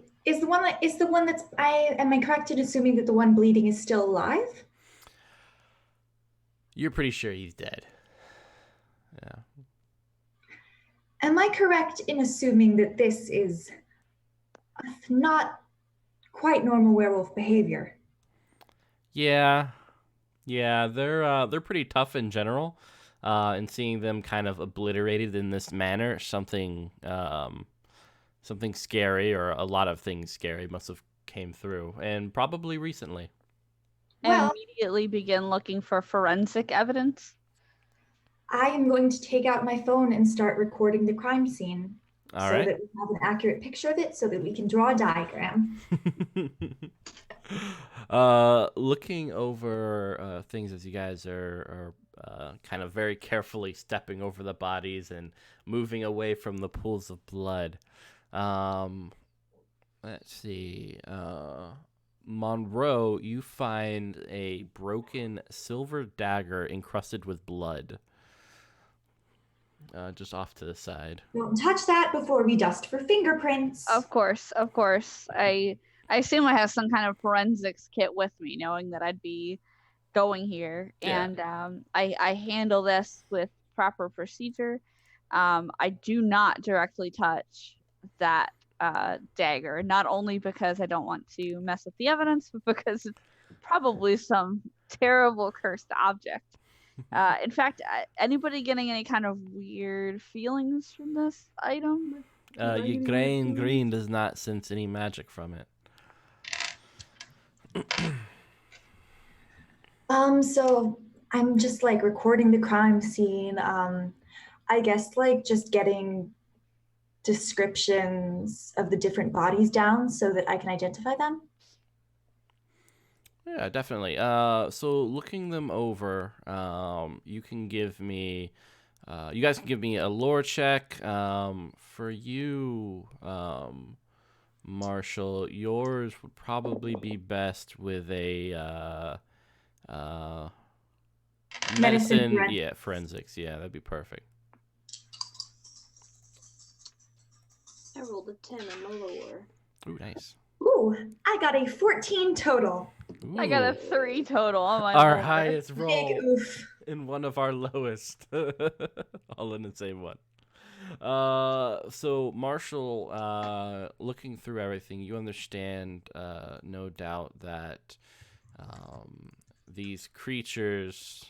[SPEAKER 3] correct in assuming that the one bleeding is still alive?
[SPEAKER 1] You're pretty sure he's dead. Yeah.
[SPEAKER 3] Am I correct in assuming that this is not quite normal werewolf behavior?
[SPEAKER 1] Yeah, they're pretty tough in general, and seeing them kind of obliterated in this manner, something scary, or a lot of things scary must have came through, and probably recently.
[SPEAKER 3] Well-
[SPEAKER 2] Immediately begin looking for forensic evidence.
[SPEAKER 3] I am going to take out my phone and start recording the crime scene
[SPEAKER 1] All
[SPEAKER 3] so
[SPEAKER 1] right.
[SPEAKER 3] that we have an accurate picture of it so that we can draw a diagram.
[SPEAKER 1] Looking over things as you guys are kind of very carefully stepping over the bodies and moving away from the pools of blood. Let's see. Monroe, you find a broken silver dagger encrusted with blood. Just off to the side.
[SPEAKER 3] Don't touch that before we dust for fingerprints.
[SPEAKER 2] Of course. I assume I have some kind of forensics kit with me, knowing that I'd be going here.
[SPEAKER 1] Yeah.
[SPEAKER 2] And I handle this with proper procedure. I do not directly touch that dagger, not only because I don't want to mess with the evidence, but because it's probably some terrible cursed object. In fact, anybody getting any kind of weird feelings from this item?
[SPEAKER 1] Green does not sense any magic from it.
[SPEAKER 3] So I'm just like recording the crime scene. I guess like just getting descriptions of the different bodies down so that I can identify them.
[SPEAKER 1] Yeah, definitely. So looking them over, you can give me, you guys can give me a lore check. For you, Marshall, yours would probably be best with a medicine.
[SPEAKER 3] forensics.
[SPEAKER 1] Yeah, forensics. Yeah, that'd be perfect.
[SPEAKER 4] I rolled a 10 on my lore.
[SPEAKER 1] Ooh, nice.
[SPEAKER 3] Ooh, Ooh, I got a 14 total.
[SPEAKER 2] I got a
[SPEAKER 1] Ooh,
[SPEAKER 2] 3 total on my
[SPEAKER 1] our
[SPEAKER 2] roll.
[SPEAKER 1] highest
[SPEAKER 3] Big
[SPEAKER 1] roll
[SPEAKER 3] oof.
[SPEAKER 1] and one of our lowest. All in the same one. So Marshall, looking through everything, you understand, no doubt that these creatures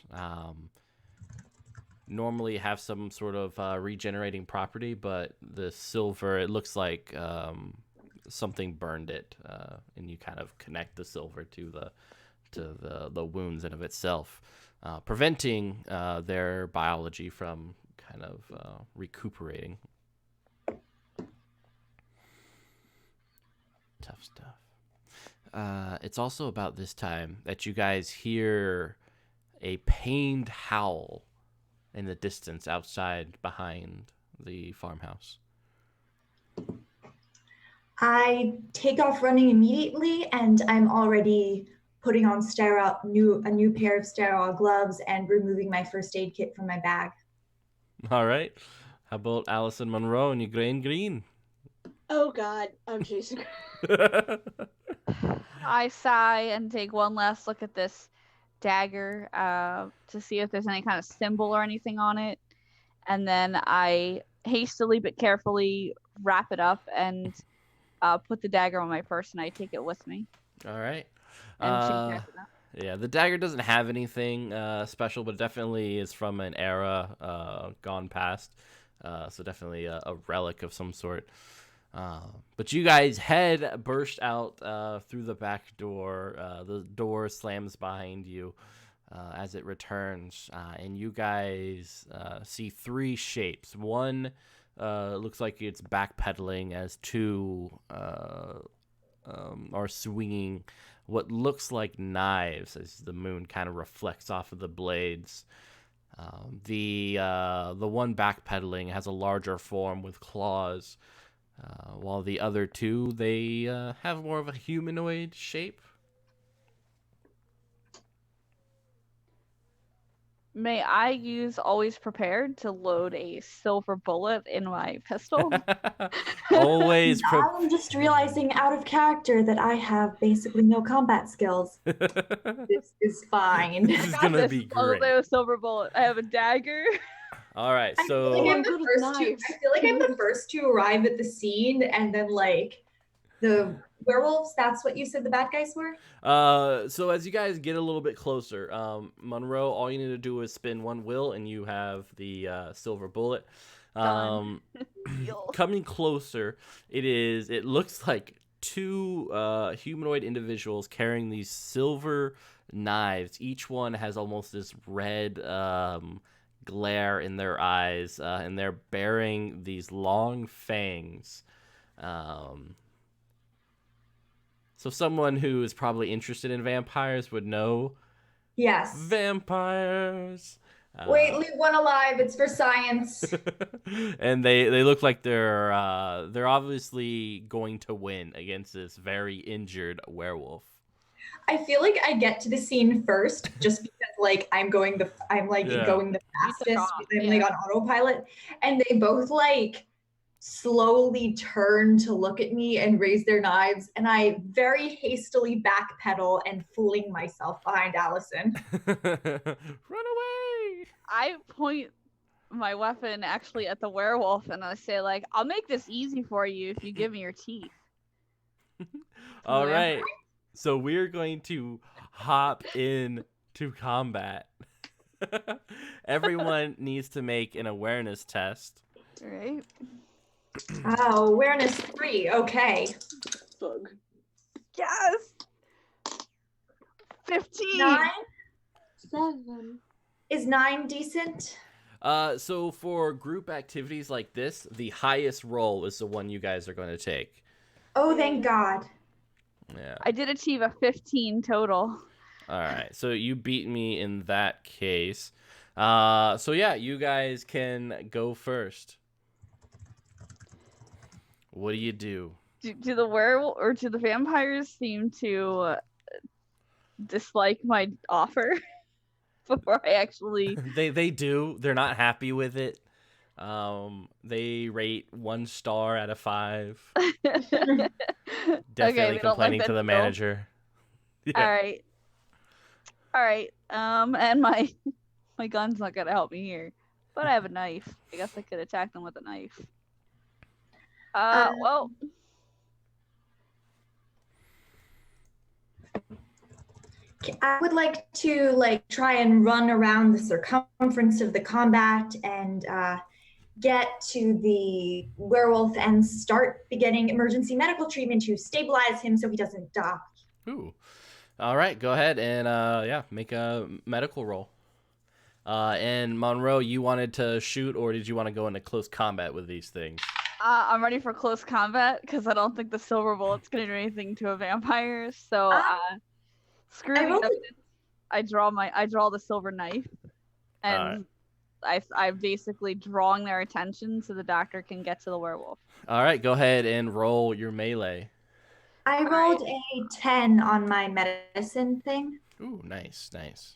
[SPEAKER 1] normally have some sort of regenerating property, but the silver, it looks like something burned it, and you kind of connect the silver to the wounds in of itself, preventing their biology from kind of recuperating. Tough stuff. It's also about this time that you guys hear a pained howl in the distance outside behind the farmhouse.
[SPEAKER 3] I take off running immediately, and I'm already putting on a new pair of sterile gloves and removing my first aid kit from my bag.
[SPEAKER 1] All right. How about Allison Monroe and your green?
[SPEAKER 4] Oh God, I'm chasing.
[SPEAKER 2] I sigh and take one last look at this dagger to see if there's any kind of symbol or anything on it. And then I hastily but carefully wrap it up and put the dagger on my purse, and I take it with me.
[SPEAKER 1] All right.
[SPEAKER 2] And she packs it up.
[SPEAKER 1] Yeah, the dagger doesn't have anything special, but it definitely is from an era gone past. So definitely a relic of some sort. But you guys burst out through the back door. The door slams behind you as it returns, and you guys see 3 shapes. One looks like it's backpedaling as 2 are swinging what looks like knives as the moon kind of reflects off of the blades. The one backpedaling has a larger form with claws. While the other 2, they have more of a humanoid shape.
[SPEAKER 2] May I use always prepared to load a silver bullet in my pistol?
[SPEAKER 1] Always.
[SPEAKER 3] I'm just realizing out of character that I have basically no combat skills. This is fine.
[SPEAKER 1] This is
[SPEAKER 2] Got
[SPEAKER 1] gonna
[SPEAKER 2] this.
[SPEAKER 1] be
[SPEAKER 2] As long as
[SPEAKER 1] great.
[SPEAKER 2] I have a silver bullet. I have a dagger.
[SPEAKER 1] All right,
[SPEAKER 3] I feel
[SPEAKER 1] so
[SPEAKER 3] like I'm
[SPEAKER 4] good
[SPEAKER 3] the
[SPEAKER 4] with
[SPEAKER 3] first to.
[SPEAKER 4] knives.
[SPEAKER 3] I feel like I'm the first to arrive at the scene, and then like the werewolves. That's what you said the bad guys were.
[SPEAKER 1] So as you guys get a little bit closer, Monroe, all you need to do is spin 1 will, and you have the silver bullet.
[SPEAKER 2] Done.
[SPEAKER 1] Coming closer, it looks like 2 humanoid individuals carrying these silver knives. Each one has almost this red glare in their eyes, and they're bearing these long fangs. So someone who is probably interested in vampires would know
[SPEAKER 3] Yes.
[SPEAKER 1] vampires.
[SPEAKER 3] Wait, leave one alive. It's for science.
[SPEAKER 1] And they look like they're obviously going to win against this very injured werewolf.
[SPEAKER 3] I feel like I get to the scene first, just because like I'm going the fastest.
[SPEAKER 2] off,
[SPEAKER 3] I'm like on autopilot, and they both like slowly turn to look at me and raise their knives, and I very hastily backpedal and fling myself behind Allison.
[SPEAKER 1] Run away!
[SPEAKER 2] I point my weapon actually at the werewolf, and I say, like, I'll make this easy for you if you give me your teeth.
[SPEAKER 1] All
[SPEAKER 2] Yeah.
[SPEAKER 1] right. So we're going to hop in to combat. Everyone needs to make an awareness test.
[SPEAKER 2] Right?
[SPEAKER 3] Oh, awareness 3. Okay.
[SPEAKER 4] Bug.
[SPEAKER 2] Yes! 15!
[SPEAKER 3] 9?
[SPEAKER 4] 7.
[SPEAKER 3] Is 9 decent?
[SPEAKER 1] So for group activities like this, the highest roll is the one you guys are going to take.
[SPEAKER 3] Oh, thank God.
[SPEAKER 1] Yeah.
[SPEAKER 2] I did achieve a 15 total.
[SPEAKER 1] All right. So you beat me in that case. So yeah, you guys can go first. What do you do?
[SPEAKER 2] Do the werewolf or do the vampires seem to dislike my offer before I actually?
[SPEAKER 1] They do. They're not happy with it. They rate 1 star out of 5.
[SPEAKER 2] Okay,
[SPEAKER 1] Definitely
[SPEAKER 2] they don't like
[SPEAKER 1] complaining
[SPEAKER 2] that
[SPEAKER 1] to the
[SPEAKER 2] deal.
[SPEAKER 1] manager.
[SPEAKER 2] All
[SPEAKER 1] Yeah.
[SPEAKER 2] right. All right. And my my gun's not gonna help me here, but I have a knife. I guess I could attack them with a knife. Well,
[SPEAKER 3] I would like to try and run around the circumference of the combat and get to the werewolf and start beginning emergency medical treatment to stabilize him so he doesn't die.
[SPEAKER 1] Ooh. All right, go ahead and yeah, make a medical roll. And Monroe, you wanted to shoot, or did you want to go into close combat with these things?
[SPEAKER 2] I'm ready for close combat because I don't think the silver bullet's gonna do anything to a vampire. So, screw
[SPEAKER 3] I
[SPEAKER 2] the
[SPEAKER 3] rolled
[SPEAKER 2] evidence. I draw the silver knife, and I'm basically drawing their attention so the doctor can get to the werewolf.
[SPEAKER 1] All right, go ahead and roll your melee.
[SPEAKER 3] I rolled a 10 on my medicine thing.
[SPEAKER 1] Ooh, nice, nice.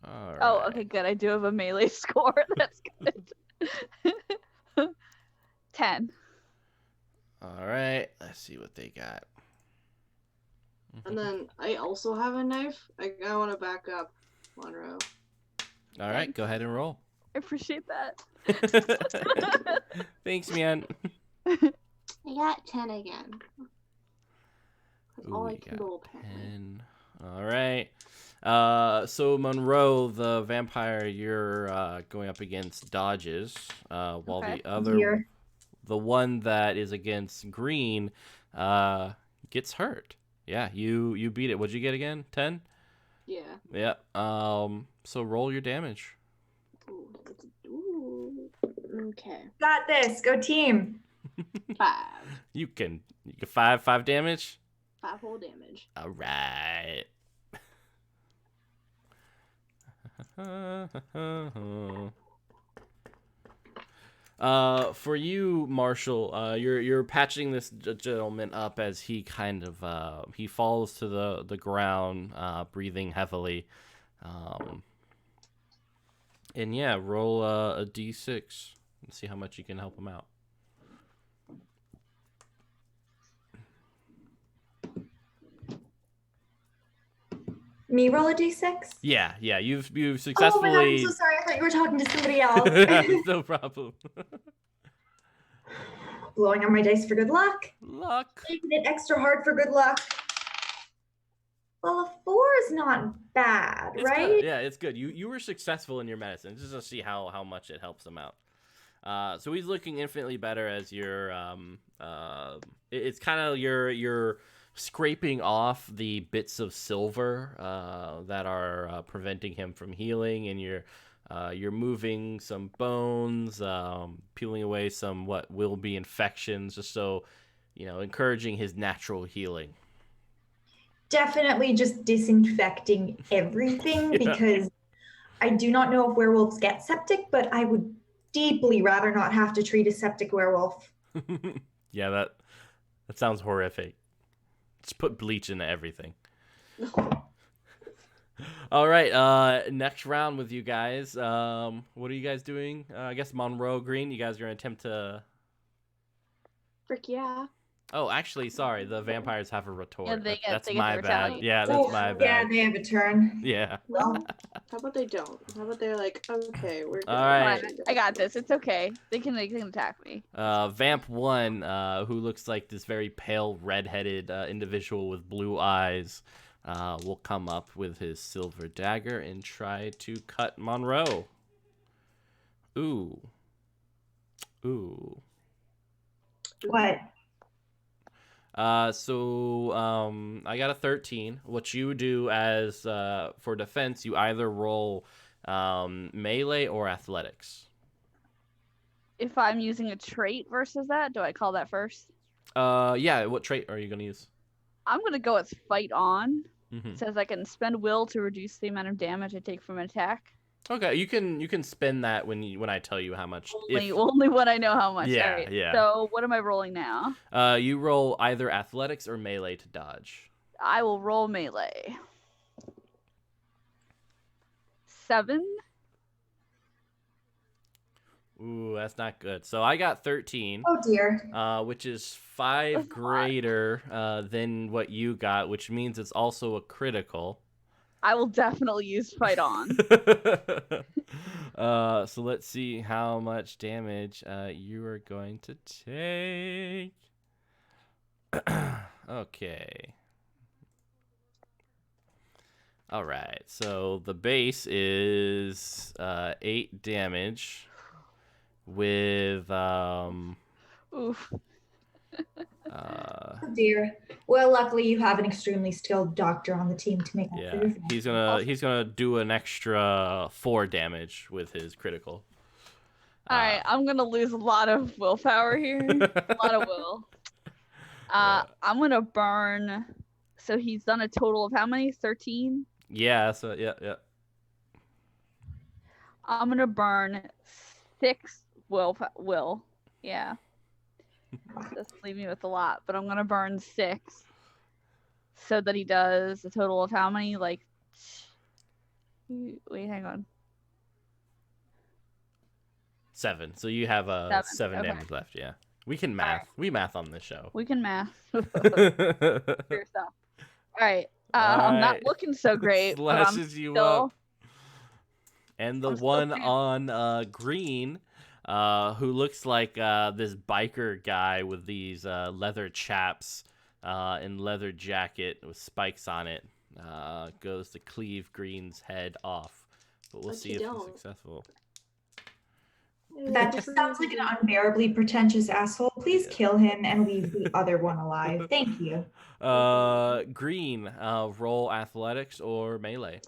[SPEAKER 1] All right.
[SPEAKER 2] Oh, okay, good. I do have a melee score. That's good. 10.
[SPEAKER 1] All right, let's see what they got.
[SPEAKER 4] And then I also have a knife. I want to back up, Monroe.
[SPEAKER 1] All right, go ahead and roll.
[SPEAKER 2] I appreciate that.
[SPEAKER 1] Thanks, man.
[SPEAKER 4] I got 10 again.
[SPEAKER 1] Ooh,
[SPEAKER 4] All I
[SPEAKER 1] you
[SPEAKER 4] can
[SPEAKER 1] got
[SPEAKER 4] roll apparently.
[SPEAKER 1] 10. All right. So Monroe, the vampire, you're going up against dodges, while
[SPEAKER 2] Okay.
[SPEAKER 1] the other, the one that is against green, gets hurt. Yeah, you beat it. What'd you get again? 10?
[SPEAKER 4] Yeah.
[SPEAKER 1] Yeah. So roll your damage.
[SPEAKER 4] Ooh. Okay.
[SPEAKER 3] Got this. Go team.
[SPEAKER 4] 5.
[SPEAKER 1] You can five damage.
[SPEAKER 4] 5 whole damage.
[SPEAKER 1] All right. For you, Marshall, you're patching this gentleman up as he kind of he falls to the ground, breathing heavily. And yeah, roll a d6 and see how much you can help him out.
[SPEAKER 3] Me roll a d6?
[SPEAKER 1] Yeah, you've
[SPEAKER 3] Oh my god, I'm
[SPEAKER 1] successfully.
[SPEAKER 3] so sorry. I thought you were talking to somebody else.
[SPEAKER 1] No problem.
[SPEAKER 3] Blowing on my dice for good luck.
[SPEAKER 1] Luck.
[SPEAKER 3] Making it extra hard for good luck. Well, a 4 is not bad,
[SPEAKER 1] It's
[SPEAKER 3] right?
[SPEAKER 1] good. Yeah, it's good. You were successful in your medicine, just to see how much it helps him out. So he's looking infinitely better as you're. It's kind of you're scraping off the bits of silver that are preventing him from healing, and you're moving some bones, peeling away some what will be infections, just so encouraging his natural healing.
[SPEAKER 3] Definitely just disinfecting everything because I do not know if werewolves get septic, but I would deeply rather not have to treat a septic werewolf.
[SPEAKER 1] Yeah, that sounds horrific. Just put bleach into everything. All right, next round with you guys. What are you guys doing? I guess Monroe Green, you guys are going to attempt to...
[SPEAKER 4] Frick yeah.
[SPEAKER 1] Oh, actually, sorry. The vampires have a retort.
[SPEAKER 2] Yeah, they
[SPEAKER 1] That's
[SPEAKER 2] get
[SPEAKER 1] my
[SPEAKER 2] to
[SPEAKER 1] bad.
[SPEAKER 2] retaliate.
[SPEAKER 1] Yeah, that's my
[SPEAKER 3] Yeah,
[SPEAKER 1] bad.
[SPEAKER 3] they have a turn.
[SPEAKER 1] Yeah.
[SPEAKER 3] Well,
[SPEAKER 4] How about they don't? How about they're like, okay, we're good.
[SPEAKER 1] All right.
[SPEAKER 2] Fine, I got this. It's okay. They can attack me.
[SPEAKER 1] Vamp 1, who looks like this very pale, red-headed individual with blue eyes, will come up with his silver dagger and try to cut Monroe. Ooh.
[SPEAKER 3] what?
[SPEAKER 1] So I got a 13. What you do as for defense, you either roll melee or athletics.
[SPEAKER 2] If I'm using a trait versus that, do I call that first?
[SPEAKER 1] Yeah. What trait are you gonna use?
[SPEAKER 2] I'm gonna go with fight on.
[SPEAKER 1] Mm-hmm.
[SPEAKER 2] It says I can spend will to reduce the amount of damage I take from an attack.
[SPEAKER 1] Okay, you can spend that when I tell you how much.
[SPEAKER 2] Only when I know how much.
[SPEAKER 1] Yeah,
[SPEAKER 2] All right.
[SPEAKER 1] yeah.
[SPEAKER 2] So what am I rolling now?
[SPEAKER 1] You roll either athletics or melee to dodge.
[SPEAKER 2] I will roll melee. 7.
[SPEAKER 1] Ooh. that's not good. So I got 13,
[SPEAKER 3] Oh dear.
[SPEAKER 1] which is 5
[SPEAKER 2] That's a lot.
[SPEAKER 1] greater than what you got, which means it's also a critical.
[SPEAKER 2] I will definitely use fight on.
[SPEAKER 1] So let's see how much damage you are going to take. Okay. All right. So the base is 8 damage with
[SPEAKER 2] Oof.
[SPEAKER 1] uh
[SPEAKER 3] Oh dear. Well, luckily you have an extremely skilled doctor on the team to make up for
[SPEAKER 1] yeah,
[SPEAKER 3] your
[SPEAKER 1] he's gonna do an extra 4 damage with his critical.
[SPEAKER 2] All right, I'm gonna lose a lot of willpower here. A lot of will. I'm gonna burn. So he's done a total of how many? 13.
[SPEAKER 1] Yeah. So yeah.
[SPEAKER 2] I'm gonna burn 6 will. Yeah. Just leave me with a lot, but I'm gonna burn 6. So that he does a total of how many? Like, wait, hang on.
[SPEAKER 1] 7. So you have 7
[SPEAKER 2] okay.
[SPEAKER 1] damage left. Yeah. We can math.
[SPEAKER 2] Alright.
[SPEAKER 1] We math on this show.
[SPEAKER 2] We can math. Fair stuff. All right.
[SPEAKER 1] All
[SPEAKER 2] I'm not
[SPEAKER 1] right.
[SPEAKER 2] looking so great, but I'm
[SPEAKER 1] Slashes you
[SPEAKER 2] still.
[SPEAKER 1] up. And the
[SPEAKER 2] I'm still
[SPEAKER 1] one
[SPEAKER 2] pretty-
[SPEAKER 1] on green, who looks like this biker guy with these leather chaps and leather jacket with spikes on it, goes to cleave Green's head off. But we'll
[SPEAKER 4] But
[SPEAKER 1] see
[SPEAKER 4] you
[SPEAKER 1] if he's
[SPEAKER 4] don't.
[SPEAKER 1] successful.
[SPEAKER 3] That just sounds like an unbearably pretentious asshole. Please
[SPEAKER 1] Yeah.
[SPEAKER 3] kill him and leave the other one alive. Thank you.
[SPEAKER 1] Green, roll athletics or melee.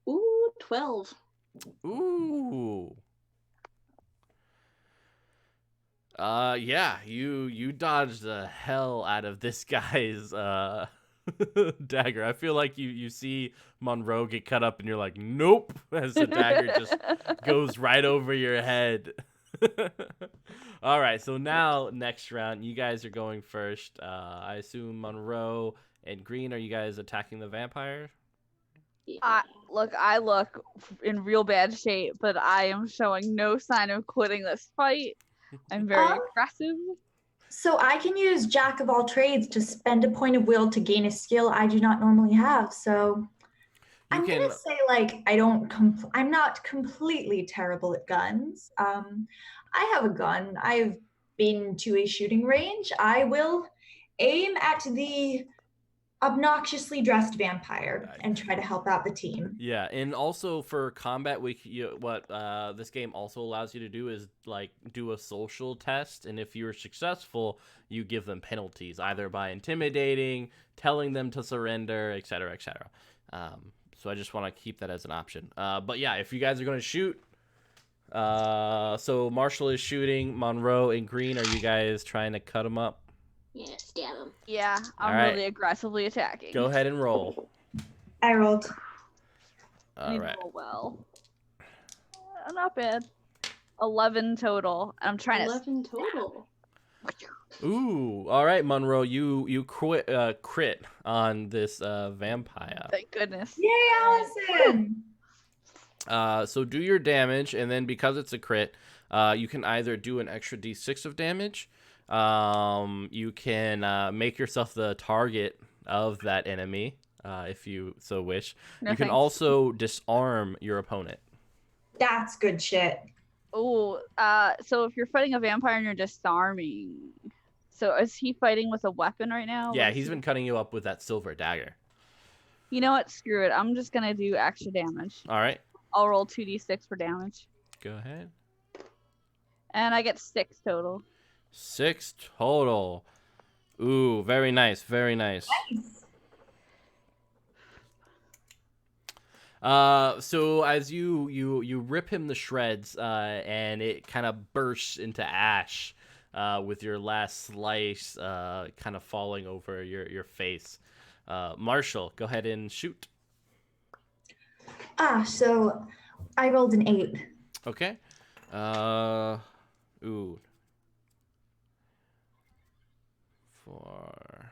[SPEAKER 4] Ooh, 12.
[SPEAKER 1] Ooh. Yeah, you dodged the hell out of this guy's dagger. I feel like you see Monroe get cut up and you're like, nope, as the dagger just goes right over your head. All right, so now next round, you guys are going first. I assume Monroe and Green, are you guys attacking the vampire?
[SPEAKER 4] Yeah.
[SPEAKER 2] I look in real bad shape, but I am showing no sign of quitting this fight. I'm very aggressive.
[SPEAKER 3] So I can use Jack of all trades to spend a point of will to gain a skill I do not normally have. So I'm gonna say like I'm not completely terrible at guns. I have a gun. I've been to a shooting range. I will aim at the obnoxiously dressed vampire and try to help out the team.
[SPEAKER 1] Yeah, and also for combat, what this game also allows you to do is like do a social test, and if you're successful, you give them penalties either by intimidating, telling them to surrender, etc., etc. So I just want to keep that as an option. But yeah, if you guys are going to shoot, so Marshall is shooting, Monroe and Green, are you guys trying to cut them up?
[SPEAKER 4] Yeah, stab him.
[SPEAKER 2] Yeah, I'm
[SPEAKER 1] All right.
[SPEAKER 2] really aggressively attacking.
[SPEAKER 1] Go ahead and roll.
[SPEAKER 3] I rolled.
[SPEAKER 1] All right.
[SPEAKER 2] Roll well. Not bad. 11 total. I'm trying
[SPEAKER 4] 11 total.
[SPEAKER 1] Ooh, all right, Monroe, you crit on this vampire.
[SPEAKER 2] Thank goodness.
[SPEAKER 3] Yay, Allison!
[SPEAKER 1] So do your damage, and then because it's a crit, you can either do an extra d6 of damage. You can make yourself the target of that enemy, if you so wish.
[SPEAKER 2] No,
[SPEAKER 1] you can
[SPEAKER 2] thanks.
[SPEAKER 1] also disarm your opponent.
[SPEAKER 3] That's good shit.
[SPEAKER 2] Oh, so if you're fighting a vampire and you're disarming, so is he fighting with a weapon right now?
[SPEAKER 1] Yeah, he's been cutting you up with that silver dagger.
[SPEAKER 2] You know what? Screw it. I'm just gonna do extra damage.
[SPEAKER 1] All right,
[SPEAKER 2] I'll roll 2d6 for damage,
[SPEAKER 1] go ahead.
[SPEAKER 2] and I get 6 total.
[SPEAKER 1] 6 total. Ooh, very nice, very nice. So as you rip him to shreds, and it kind of bursts into ash, with your last slice, kind of falling over your face. Marshall, go ahead and shoot.
[SPEAKER 3] So I rolled an 8.
[SPEAKER 1] Okay. Ooh. 4.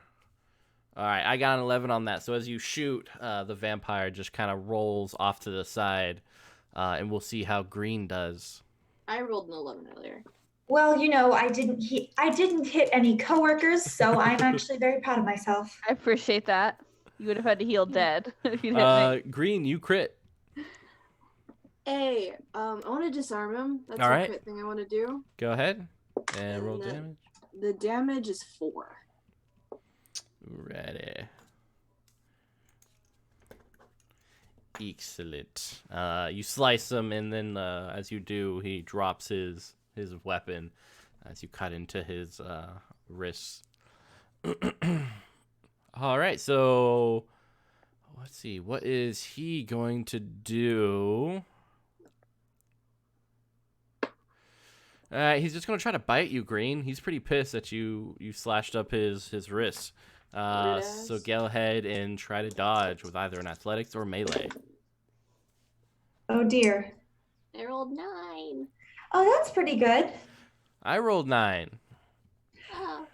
[SPEAKER 1] All right, I got an 11 on that. So as you shoot, the vampire just kind of rolls off to the side, and we'll see how Green does.
[SPEAKER 4] I rolled an 11 earlier.
[SPEAKER 3] Well, I didn't hit any coworkers, so I'm actually very proud of myself.
[SPEAKER 2] I appreciate that. You would have had to heal dead if you'd hit me.
[SPEAKER 1] Green, you crit.
[SPEAKER 4] Hey, I want to disarm him. That's
[SPEAKER 1] All
[SPEAKER 4] a
[SPEAKER 1] right.
[SPEAKER 4] crit thing I want to do.
[SPEAKER 1] Go ahead and
[SPEAKER 4] And
[SPEAKER 1] roll
[SPEAKER 4] the-
[SPEAKER 1] damage.
[SPEAKER 4] The damage is 4.
[SPEAKER 1] Ready. Excellent. You slice him, and then as you do, he drops his weapon as you cut into his wrists. All right, so let's see. What is he going to do? He's just going to try to bite you, Green. He's pretty pissed that you slashed up his wrists. So go ahead and try to dodge with either an athletics or melee.
[SPEAKER 3] Oh dear.
[SPEAKER 4] I rolled 9.
[SPEAKER 3] Oh, that's pretty good.
[SPEAKER 1] I rolled 9.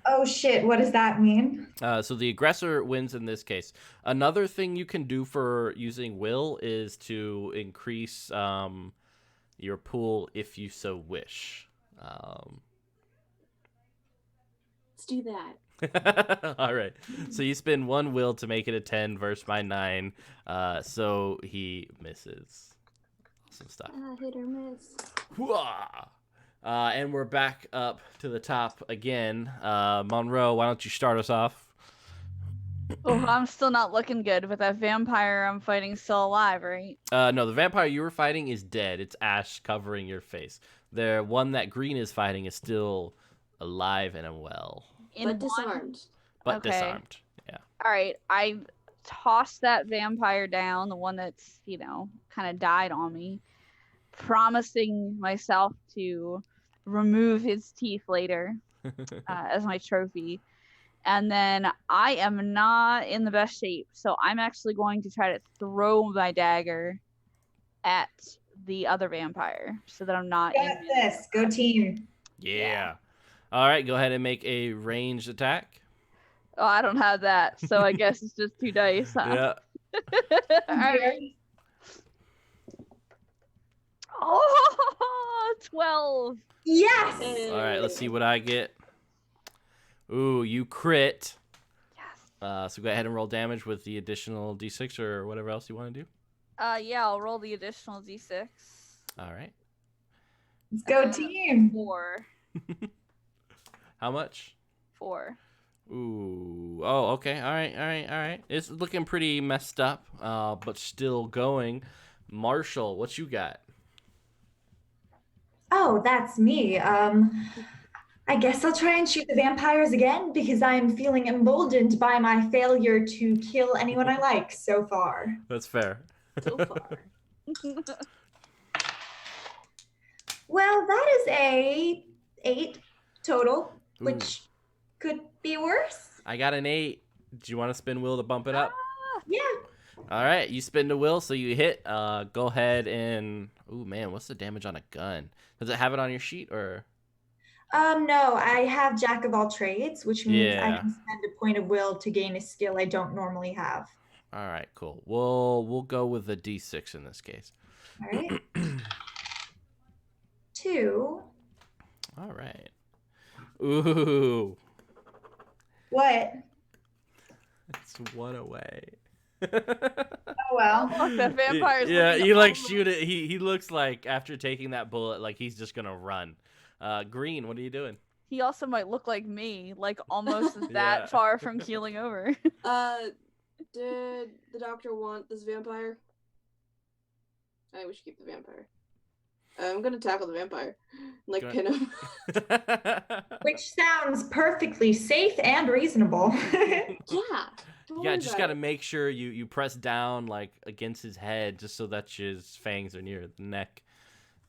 [SPEAKER 3] Oh shit, what does that mean?
[SPEAKER 1] So the aggressor wins in this case. Another thing you can do for using will is to increase your pool if you so wish.
[SPEAKER 4] Let's do that.
[SPEAKER 1] All right. So you spend 1 will to make it a 10 versus my 9. So he misses. Awesome stuff.
[SPEAKER 4] Hit or miss.
[SPEAKER 1] Hooah! And we're back up to the top again. Monroe, why don't you start us off?
[SPEAKER 2] Oh, I'm still not looking good, but that vampire I'm fighting still alive, right?
[SPEAKER 1] No, the vampire you were fighting is dead. It's ash covering your face. The one that Green is fighting is still alive and well,
[SPEAKER 4] But disarmed.
[SPEAKER 1] but
[SPEAKER 2] Okay.
[SPEAKER 1] disarmed. Yeah.
[SPEAKER 2] All right, I tossed that vampire down, the one that's, kind of died on me, promising myself to remove his teeth later as my trophy. And then I am not in the best shape, so I'm actually going to try to throw my dagger at the other vampire so that I'm not
[SPEAKER 3] Got this. Go team.
[SPEAKER 1] Yeah. All right, go ahead and make a ranged attack.
[SPEAKER 2] Oh, I don't have that, so I guess it's just 2 dice. Huh?
[SPEAKER 1] Yeah.
[SPEAKER 2] All right. Oh, 12.
[SPEAKER 3] Yes.
[SPEAKER 1] All right, let's see what I get. Ooh, you crit.
[SPEAKER 2] Yes.
[SPEAKER 1] So go ahead and roll damage with the additional d6 or whatever else you want to do.
[SPEAKER 2] Yeah, I'll roll the additional d6.
[SPEAKER 1] All right.
[SPEAKER 3] Let's go team.
[SPEAKER 2] 4.
[SPEAKER 1] How much?
[SPEAKER 2] 4.
[SPEAKER 1] Ooh. Oh, okay. All right. It's looking pretty messed up, but still going. Marshall, what you got?
[SPEAKER 3] Oh, that's me. I guess I'll try and shoot the vampires again because I'm feeling emboldened by my failure to kill anyone I like so far.
[SPEAKER 1] That's fair.
[SPEAKER 4] So far.
[SPEAKER 3] Well, that is a 8 total,
[SPEAKER 1] Ooh.
[SPEAKER 3] which could be worse.
[SPEAKER 1] I got an 8. Do you want to spin will to bump it up?
[SPEAKER 3] Yeah.
[SPEAKER 1] All right, you spin the will, so you hit. Go ahead and... Ooh, man, what's the damage on a gun? Does it have it on your sheet, or...
[SPEAKER 3] No, I have Jack of all trades, which means I
[SPEAKER 1] Yeah.
[SPEAKER 3] can spend a point of will to gain a skill I don't normally have.
[SPEAKER 1] All right, cool. We'll go with the d6 in this case.
[SPEAKER 3] All right. 2.
[SPEAKER 1] All right. Ooh,
[SPEAKER 3] What?
[SPEAKER 1] it's 1 away.
[SPEAKER 3] Oh well.
[SPEAKER 2] Look, that vampire's
[SPEAKER 1] Yeah,
[SPEAKER 2] looking
[SPEAKER 1] you like
[SPEAKER 2] all-
[SPEAKER 1] shoot it. He looks like after taking that bullet, like he's just gonna run. Green, what are you doing?
[SPEAKER 2] He also might look like me, like almost that
[SPEAKER 1] Yeah.
[SPEAKER 2] far from keeling over.
[SPEAKER 4] Did the doctor want this vampire? I think we should keep the vampire. I'm gonna tackle the vampire. Like,
[SPEAKER 1] Go
[SPEAKER 4] pin him.
[SPEAKER 3] Which sounds perfectly safe and reasonable.
[SPEAKER 4] Yeah. Don't
[SPEAKER 1] Yeah,
[SPEAKER 4] worry
[SPEAKER 1] just
[SPEAKER 4] about
[SPEAKER 1] gotta
[SPEAKER 4] it.
[SPEAKER 1] make sure you press down like against his head, just so that his fangs are near the neck.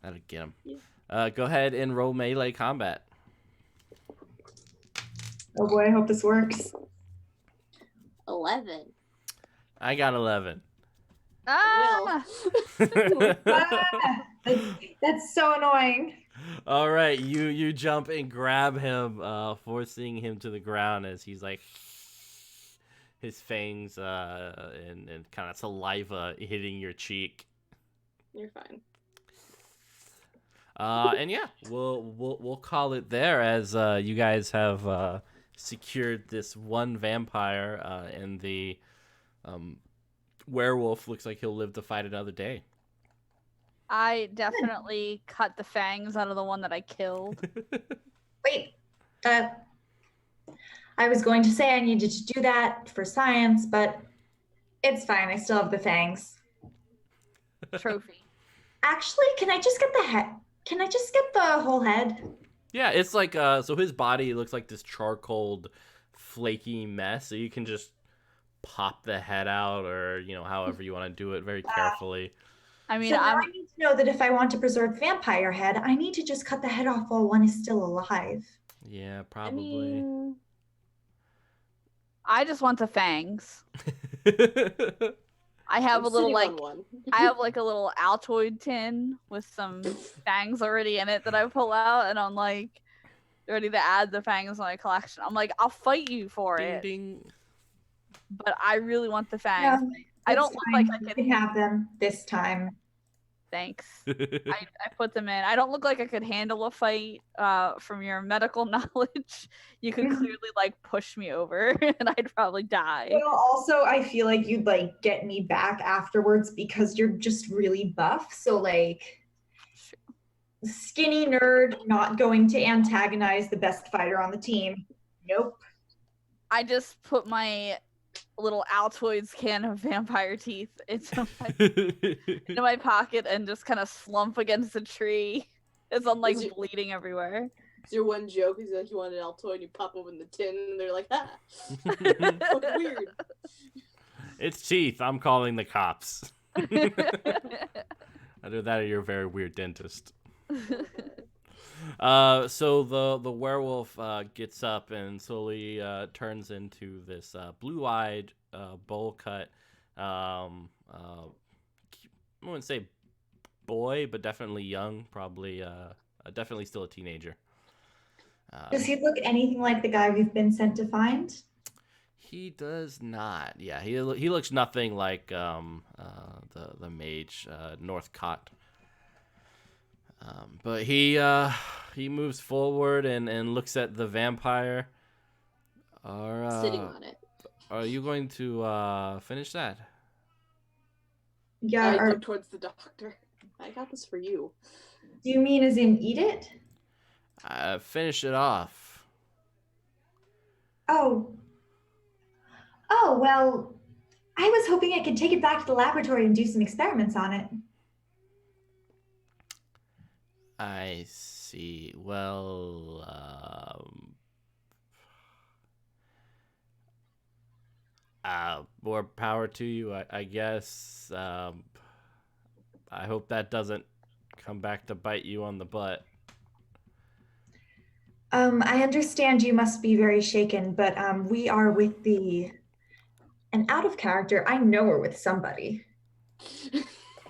[SPEAKER 1] That'll get him.
[SPEAKER 4] Yeah.
[SPEAKER 1] Go ahead and roll melee combat.
[SPEAKER 3] Oh boy, I hope this works.
[SPEAKER 4] 11.
[SPEAKER 1] I got 11.
[SPEAKER 2] Ah!
[SPEAKER 3] Ah, that's so annoying.
[SPEAKER 1] All right, you jump and grab him, forcing him to the ground as he's like his fangs and kind of saliva hitting your cheek.
[SPEAKER 4] You're fine.
[SPEAKER 1] And yeah, we'll call it there as you guys have secured this one vampire, and the werewolf looks like he'll live to fight another day.
[SPEAKER 2] I definitely cut the fangs out of the one that I killed.
[SPEAKER 3] Wait, I was going to say I needed to do that for science, but it's fine. I still have the fangs.
[SPEAKER 2] Trophy.
[SPEAKER 3] Actually, can I just get the head? Can I just get the whole head?
[SPEAKER 1] Yeah, it's like so his body looks like this charcoaled, flaky mess. So you can just pop the head out, or however you want to do it, very carefully.
[SPEAKER 2] I mean,
[SPEAKER 3] So now I need to know that if I want to preserve vampire head, I need to just cut the head off while one is still alive.
[SPEAKER 1] Yeah, probably.
[SPEAKER 2] I just want the fangs. I have
[SPEAKER 4] I'm
[SPEAKER 2] a little
[SPEAKER 4] sitting on one.
[SPEAKER 2] I have like a little Altoid tin with some fangs already in it that I pull out, and I'm like ready to add the fangs to my collection. I'm like, I'll fight you for
[SPEAKER 1] Ding
[SPEAKER 2] it,
[SPEAKER 1] ding.
[SPEAKER 2] but I really want the fangs.
[SPEAKER 3] No,
[SPEAKER 2] I don't
[SPEAKER 3] it's
[SPEAKER 2] look
[SPEAKER 3] fine.
[SPEAKER 2] like I
[SPEAKER 3] You
[SPEAKER 2] could.
[SPEAKER 3] can have them this time.
[SPEAKER 2] Thanks. I put them in. I don't look like I could handle a fight. From your medical knowledge, you could clearly like push me over, and I'd probably die.
[SPEAKER 3] Well, also, I feel like you'd like get me back afterwards because you're just really buff. So like, skinny nerd not going to antagonize the best fighter on the team. Nope.
[SPEAKER 2] I just put my little Altoids can of vampire teeth into my pocket and just kind of slump against a tree as I'm like bleeding everywhere.
[SPEAKER 4] It's your one joke is like you want an Altoid and you pop open the tin and they're like, ah. Weird.
[SPEAKER 1] It's teeth. I'm calling the cops. Either that or you're a very weird dentist. So the werewolf gets up and slowly turns into this blue-eyed, bowl-cut, I wouldn't say boy, but definitely young, probably definitely still a teenager.
[SPEAKER 3] Does he look anything like the guy we've been sent to find?
[SPEAKER 1] He does not. Yeah, he looks nothing like the mage Northcott. But he moves forward and looks at the vampire.
[SPEAKER 4] Sitting on it.
[SPEAKER 1] Are you going to finish that?
[SPEAKER 3] Yeah.
[SPEAKER 4] I look towards the doctor. I got this for you.
[SPEAKER 3] Do you mean as in eat it?
[SPEAKER 1] Finish it off.
[SPEAKER 3] Oh. Oh, well, I was hoping I could take it back to the laboratory and do some experiments on it.
[SPEAKER 1] I see. Well, more power to you, I guess. I hope that doesn't come back to bite you on the butt.
[SPEAKER 3] I understand you must be very shaken, but we are with and out of character, I know we're with somebody.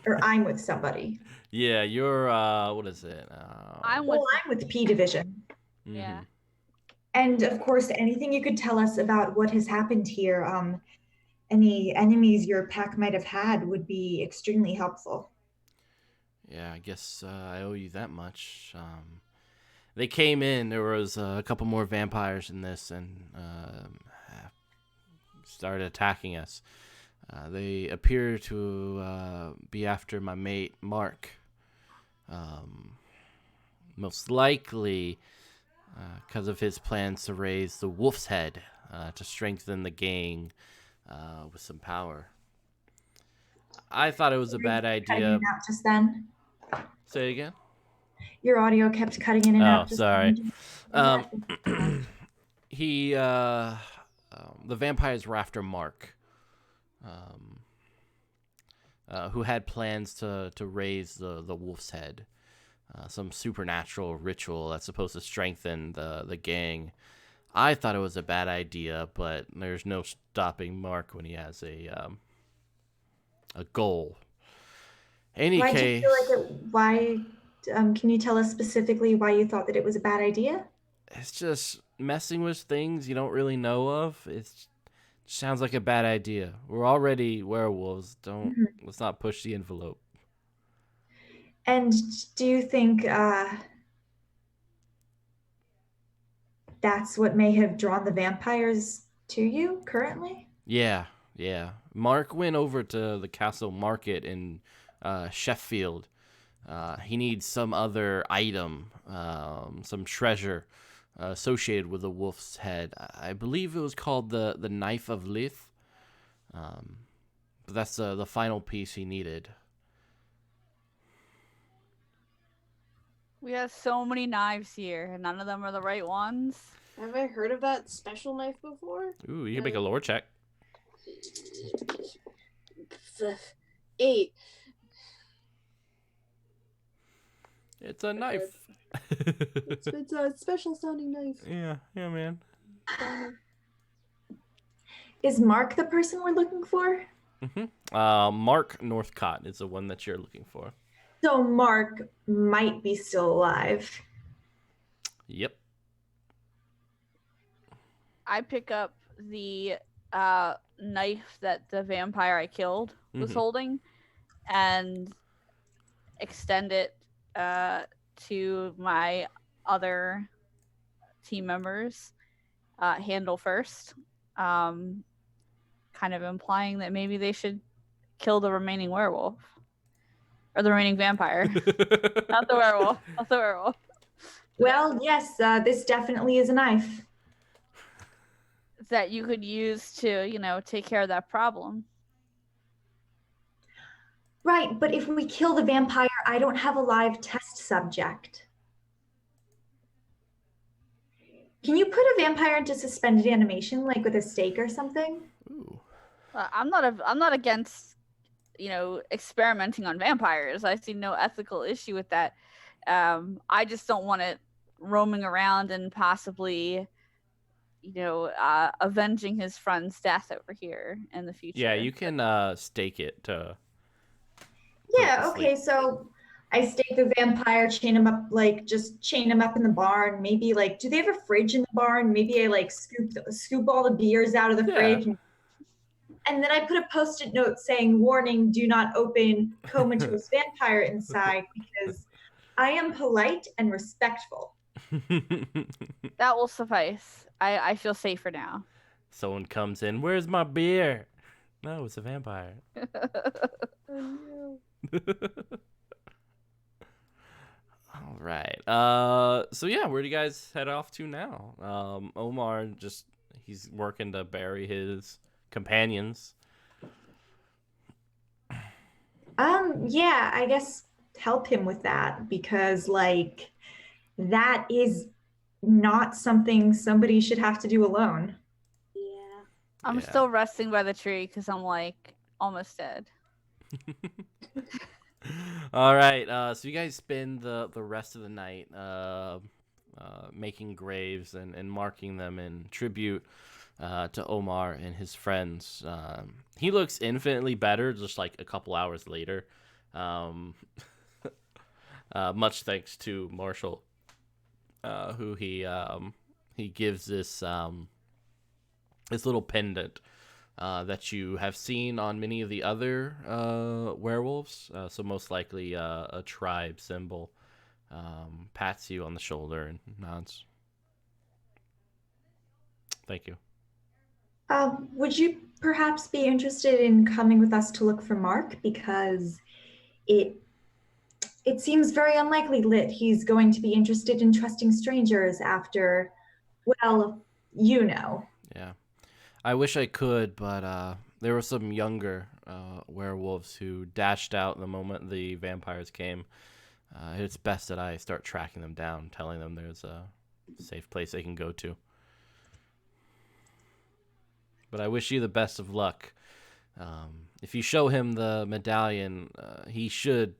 [SPEAKER 3] Or I'm with somebody.
[SPEAKER 1] Yeah, you're, what is it?
[SPEAKER 2] I'm
[SPEAKER 3] Well, I'm with P Division.
[SPEAKER 2] Yeah.
[SPEAKER 3] And of course, anything you could tell us about what has happened here, any enemies your pack might have had would be extremely helpful.
[SPEAKER 1] Yeah, I guess I owe you that much. They came in, there was a couple more vampires in this, and started attacking us. They appear to be after my mate, Mark. Most likely because of his plans to raise the wolf's head to strengthen the gang with some power. I thought it was a bad idea.
[SPEAKER 3] Cutting in and out just then.
[SPEAKER 1] Say it again?
[SPEAKER 3] Your audio kept cutting in and out. Just
[SPEAKER 1] sorry.
[SPEAKER 3] then.
[SPEAKER 1] The vampires were after Mark, who had plans to raise the wolf's head, some supernatural ritual that's supposed to strengthen the gang. I thought it was a bad idea, but there's no stopping Mark when he has a goal. Any
[SPEAKER 3] Why
[SPEAKER 1] case,
[SPEAKER 3] do you feel like it? Why? Can you tell us specifically why you thought that it was a bad idea?
[SPEAKER 1] it's just messing with things you don't really know of. It sounds like a bad idea. We're already werewolves. Let's not push the envelope.
[SPEAKER 3] And do you think that's what may have drawn the vampires to you currently?
[SPEAKER 1] Yeah, yeah. Mark went over to the castle market in Sheffield. He needs some other item, some treasure associated with the wolf's head. I believe it was called the Knife of Lith. But that's the final piece he needed.
[SPEAKER 2] We have so many knives here, and none of them are the right ones.
[SPEAKER 4] Have I heard of that special knife before?
[SPEAKER 1] Ooh, you can make a lore check.
[SPEAKER 4] 8.
[SPEAKER 1] It's a knife.
[SPEAKER 4] It's a special sounding knife.
[SPEAKER 1] Yeah, man.
[SPEAKER 3] Is Mark the person we're looking for?
[SPEAKER 1] Mark Northcott is the one that you're looking for.
[SPEAKER 3] So Mark might be still alive.
[SPEAKER 1] Yep.
[SPEAKER 2] I pick up the knife that the vampire I killed was holding and extend it to my other team members. Handle first. Kind of implying that maybe they should kill the remaining werewolf. Or the remaining vampire. Not the werewolf. Not the werewolf.
[SPEAKER 3] Well, yes, this definitely is a knife.
[SPEAKER 2] That you could use to, take care of that problem.
[SPEAKER 3] Right, but if we kill the vampire, I don't have a live test subject. Can you put a vampire into suspended animation, like with a stake or something?
[SPEAKER 1] Ooh.
[SPEAKER 2] I'm not against experimenting on vampires. I see no ethical issue with that. I just don't want it roaming around and possibly avenging his friend's death over here in the future.
[SPEAKER 1] Yeah, you can stake it to.
[SPEAKER 3] Yeah, okay, so I stake the vampire, chain him up, just chain him up in the barn. Maybe do they have a fridge in the barn? Maybe I scoop all the beers out of the fridge. And then I put a Post-it note saying, "Warning, do not open comatose vampire inside," because I am polite and respectful.
[SPEAKER 2] That will suffice. I feel safer now.
[SPEAKER 1] Someone comes in, "Where's my beer?" No, it's a vampire.
[SPEAKER 4] Oh, no.
[SPEAKER 1] All right. So yeah, where do you guys head off to now? Omar he's working to bury his companions.
[SPEAKER 3] Yeah, I guess help him with that, because that is not something somebody should have to do alone.
[SPEAKER 4] Yeah.
[SPEAKER 2] I'm still resting by the tree because I'm almost dead.
[SPEAKER 1] All right. So you guys spend the rest of the night making graves and marking them in tribute to Omar and his friends. He looks infinitely better just a couple hours later. Much thanks to Marshall, who he gives this little pendant that you have seen on many of the other werewolves. So most likely a tribe symbol. Pats you on the shoulder and nods. Thank you.
[SPEAKER 3] Would you perhaps be interested in coming with us to look for Mark? Because it seems very unlikely that he's going to be interested in trusting strangers after, well,
[SPEAKER 1] Yeah. I wish I could, but there were some younger werewolves who dashed out the moment the vampires came. It's best that I start tracking them down, telling them there's a safe place they can go to. But I wish you the best of luck. If you show him the medallion, he should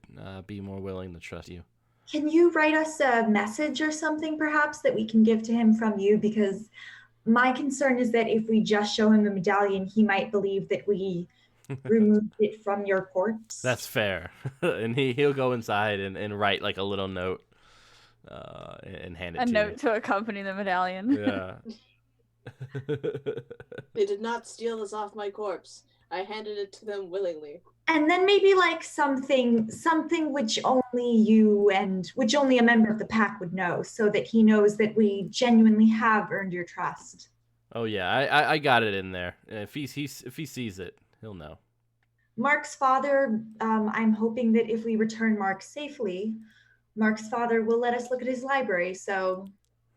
[SPEAKER 1] be more willing to trust you.
[SPEAKER 3] Can you write us a message or something, perhaps, that we can give to him from you? Because my concern is that if we just show him the medallion, he might believe that we removed it from your corpse.
[SPEAKER 1] That's fair. And he'll go inside and write a little note and hand it to you.
[SPEAKER 2] A note to accompany the medallion.
[SPEAKER 1] Yeah.
[SPEAKER 4] They did not steal this off my corpse. I handed it to them willingly.
[SPEAKER 3] And then maybe like something which only you and which only a member of the pack would know, so that he knows that we genuinely have earned your trust.
[SPEAKER 1] Oh yeah, I got it in there. If he sees it, he'll know.
[SPEAKER 3] Mark's father, I'm hoping that if we return Mark safely, Mark's father will let us look at his library. So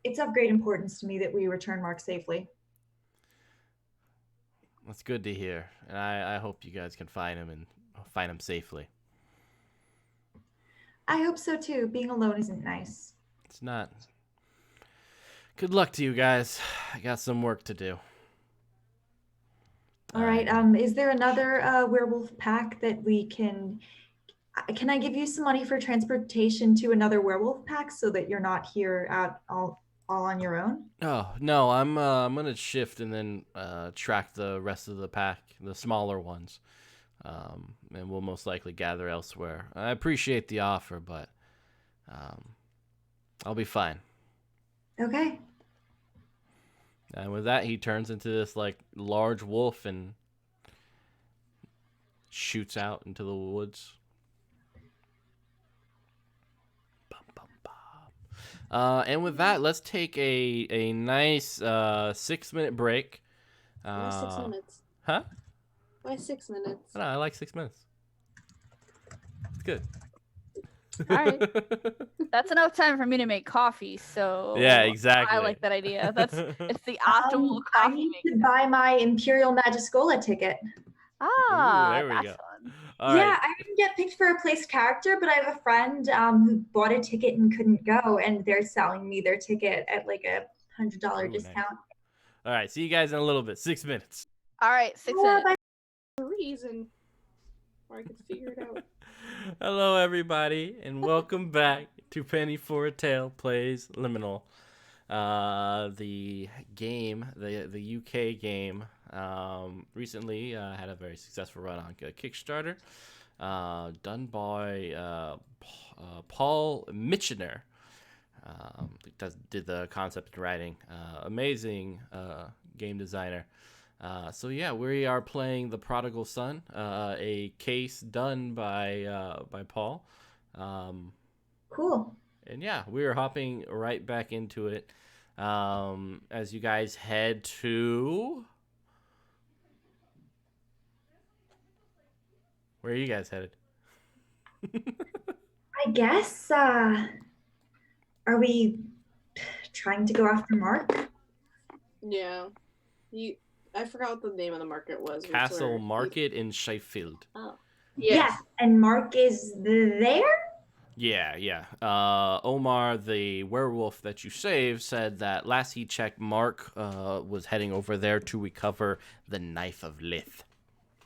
[SPEAKER 3] it's of great importance to me that we return Mark safely.
[SPEAKER 1] That's good to hear, and I hope you guys can find him and find him safely.
[SPEAKER 3] I hope so too. Being alone isn't nice.
[SPEAKER 1] It's not. Good luck to you guys. I got some work to do.
[SPEAKER 3] All right. Is there another werewolf pack that we can? Can I give you some money for transportation to another werewolf pack so that you're not here at all on your own?
[SPEAKER 1] Oh no, I'm gonna shift and then track the rest of the pack, the smaller ones, and we'll most likely gather elsewhere. I appreciate the offer, but I'll be fine.
[SPEAKER 3] Okay.
[SPEAKER 1] And with that, he turns into this like large wolf and shoots out into the woods. Bum, bum, bum. And with that, let's take a nice 6-minute break.
[SPEAKER 4] Why 6 minutes?
[SPEAKER 1] Huh?
[SPEAKER 4] Why 6 minutes?
[SPEAKER 1] I don't know, I like 6 minutes. It's good.
[SPEAKER 2] All right. That's enough time for me to make coffee, so
[SPEAKER 1] Yeah, exactly.
[SPEAKER 2] I like that idea. It's the optimal
[SPEAKER 3] I
[SPEAKER 2] coffee
[SPEAKER 3] need
[SPEAKER 2] maker.
[SPEAKER 3] to buy my Imperial Magiscola ticket.
[SPEAKER 2] Ah,
[SPEAKER 1] there we
[SPEAKER 2] that's
[SPEAKER 1] go.
[SPEAKER 2] fun.
[SPEAKER 1] All
[SPEAKER 3] Yeah,
[SPEAKER 1] right.
[SPEAKER 3] I didn't get picked for a placed character, but I have a friend who bought a ticket and couldn't go, and they're selling me their ticket at like a $100
[SPEAKER 1] Ooh,
[SPEAKER 3] discount.
[SPEAKER 1] nice. All right, see you guys in a little bit. 6 minutes.
[SPEAKER 2] All right, 6
[SPEAKER 3] Oh,
[SPEAKER 2] minutes.
[SPEAKER 3] bye.
[SPEAKER 4] A reason. Or I could figure it out.
[SPEAKER 1] Hello, everybody, and welcome back to Penny for a Tale Plays Liminal. The game, the UK game, recently had a very successful run on Kickstarter, done by Paul Mitchener. Did the concept and writing. Amazing game designer. So yeah, we are playing The Prodigal Son, a case done by Paul.
[SPEAKER 3] Cool.
[SPEAKER 1] And yeah, we are hopping right back into it as you guys head to... Where are you guys headed?
[SPEAKER 3] I guess, are we trying to go after Mark?
[SPEAKER 4] Yeah. I forgot what the name of the market was.
[SPEAKER 1] Castle Market in Sheffield.
[SPEAKER 4] Oh.
[SPEAKER 3] Yes. And Mark is there?
[SPEAKER 1] Yeah. Omar, the werewolf that you saved, said that last he checked, Mark was heading over there to recover the Knife of Lith.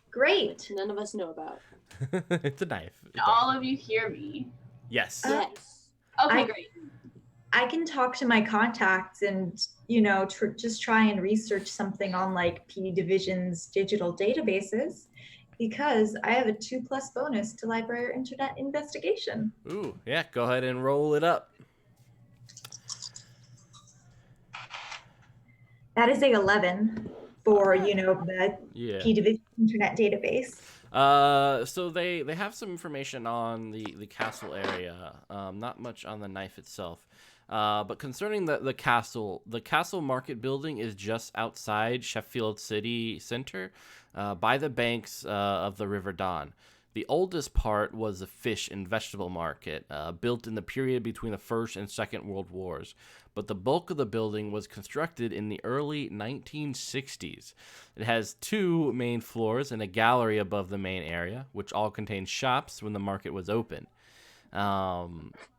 [SPEAKER 3] Great.
[SPEAKER 4] None of us know about.
[SPEAKER 1] It's a knife.
[SPEAKER 5] Can all of you hear me?
[SPEAKER 1] Yes.
[SPEAKER 4] Yes.
[SPEAKER 5] Okay,
[SPEAKER 3] I-
[SPEAKER 5] great.
[SPEAKER 3] I can talk to my contacts and, just try and research something on like P Division's digital databases, because I have a 2+ bonus to library or internet investigation.
[SPEAKER 1] Ooh, yeah, go ahead and roll it up.
[SPEAKER 3] That is a 11 for, the
[SPEAKER 1] Yeah.
[SPEAKER 3] P Division internet database.
[SPEAKER 1] So they have some information on the castle area. Not much on the knife itself. But concerning the castle market building is just outside Sheffield City Center, by the banks of the River Don. The oldest part was a fish and vegetable market, built in the period between the First and Second World Wars. But the bulk of the building was constructed in the early 1960s. It has 2 main floors and a gallery above the main area, which all contained shops when the market was open.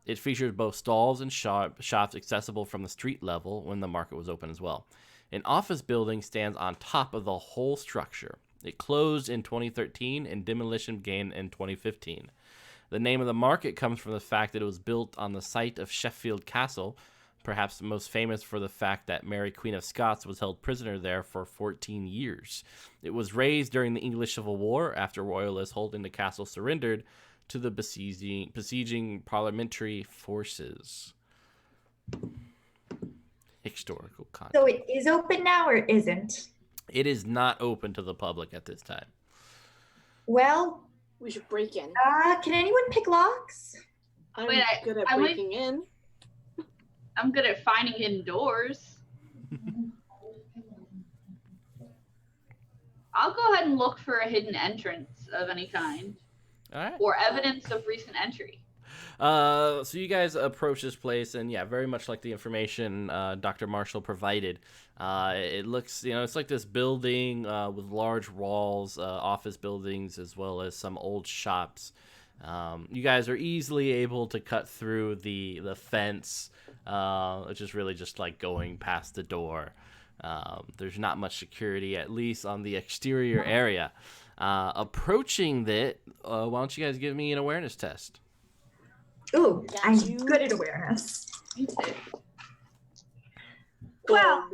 [SPEAKER 1] It features both stalls and shops accessible from the street level when the market was open as well. An office building stands on top of the whole structure. It closed in 2013 and demolition began in 2015. The name of the market comes from the fact that it was built on the site of Sheffield Castle, perhaps most famous for the fact that Mary Queen of Scots was held prisoner there for 14 years. It was razed during the English Civil War after royalists holding the castle surrendered to the besieging parliamentary forces. Historical context.
[SPEAKER 3] So it is open now or isn't?
[SPEAKER 1] It is not open to the public at this time.
[SPEAKER 3] Well,
[SPEAKER 4] We should break in.
[SPEAKER 3] can anyone pick locks?
[SPEAKER 4] I'm
[SPEAKER 5] Wait,
[SPEAKER 4] good at
[SPEAKER 5] I might-
[SPEAKER 4] breaking in.
[SPEAKER 5] I'm good at finding hidden doors. I'll go ahead and look for a hidden entrance of any kind
[SPEAKER 1] All right.
[SPEAKER 5] or evidence of recent entry.
[SPEAKER 1] So you guys approach this place, and yeah, very much like the information Dr. Marshall provided. It looks, it's like this building with large walls, office buildings, as well as some old shops. You guys are easily able to cut through the fence, which is really just like going past the door. There's not much security, at least on the exterior area. Approaching it, why don't you guys give me an awareness test?
[SPEAKER 3] Ooh,
[SPEAKER 4] Got
[SPEAKER 3] I'm
[SPEAKER 4] you.
[SPEAKER 3] good at awareness.
[SPEAKER 5] Me too.
[SPEAKER 3] Well,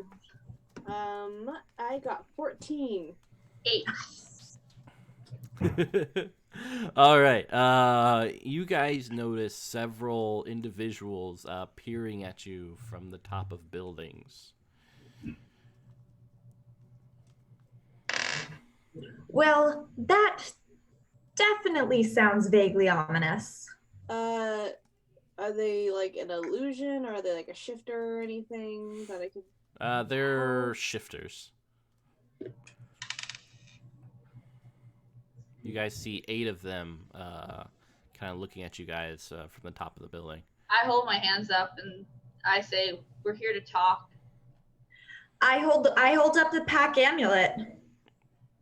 [SPEAKER 4] I got 14.
[SPEAKER 5] 8.
[SPEAKER 1] All right. You guys notice several individuals peering at you from the top of buildings.
[SPEAKER 3] well, that definitely sounds vaguely ominous.
[SPEAKER 4] Are they like an illusion, or are they like a shifter or anything that I could?
[SPEAKER 1] They're shifters. You guys see 8 of them kind of looking at you guys from the top of the building.
[SPEAKER 5] I hold my hands up and I say, "We're here to talk."
[SPEAKER 3] I hold up the pack amulet.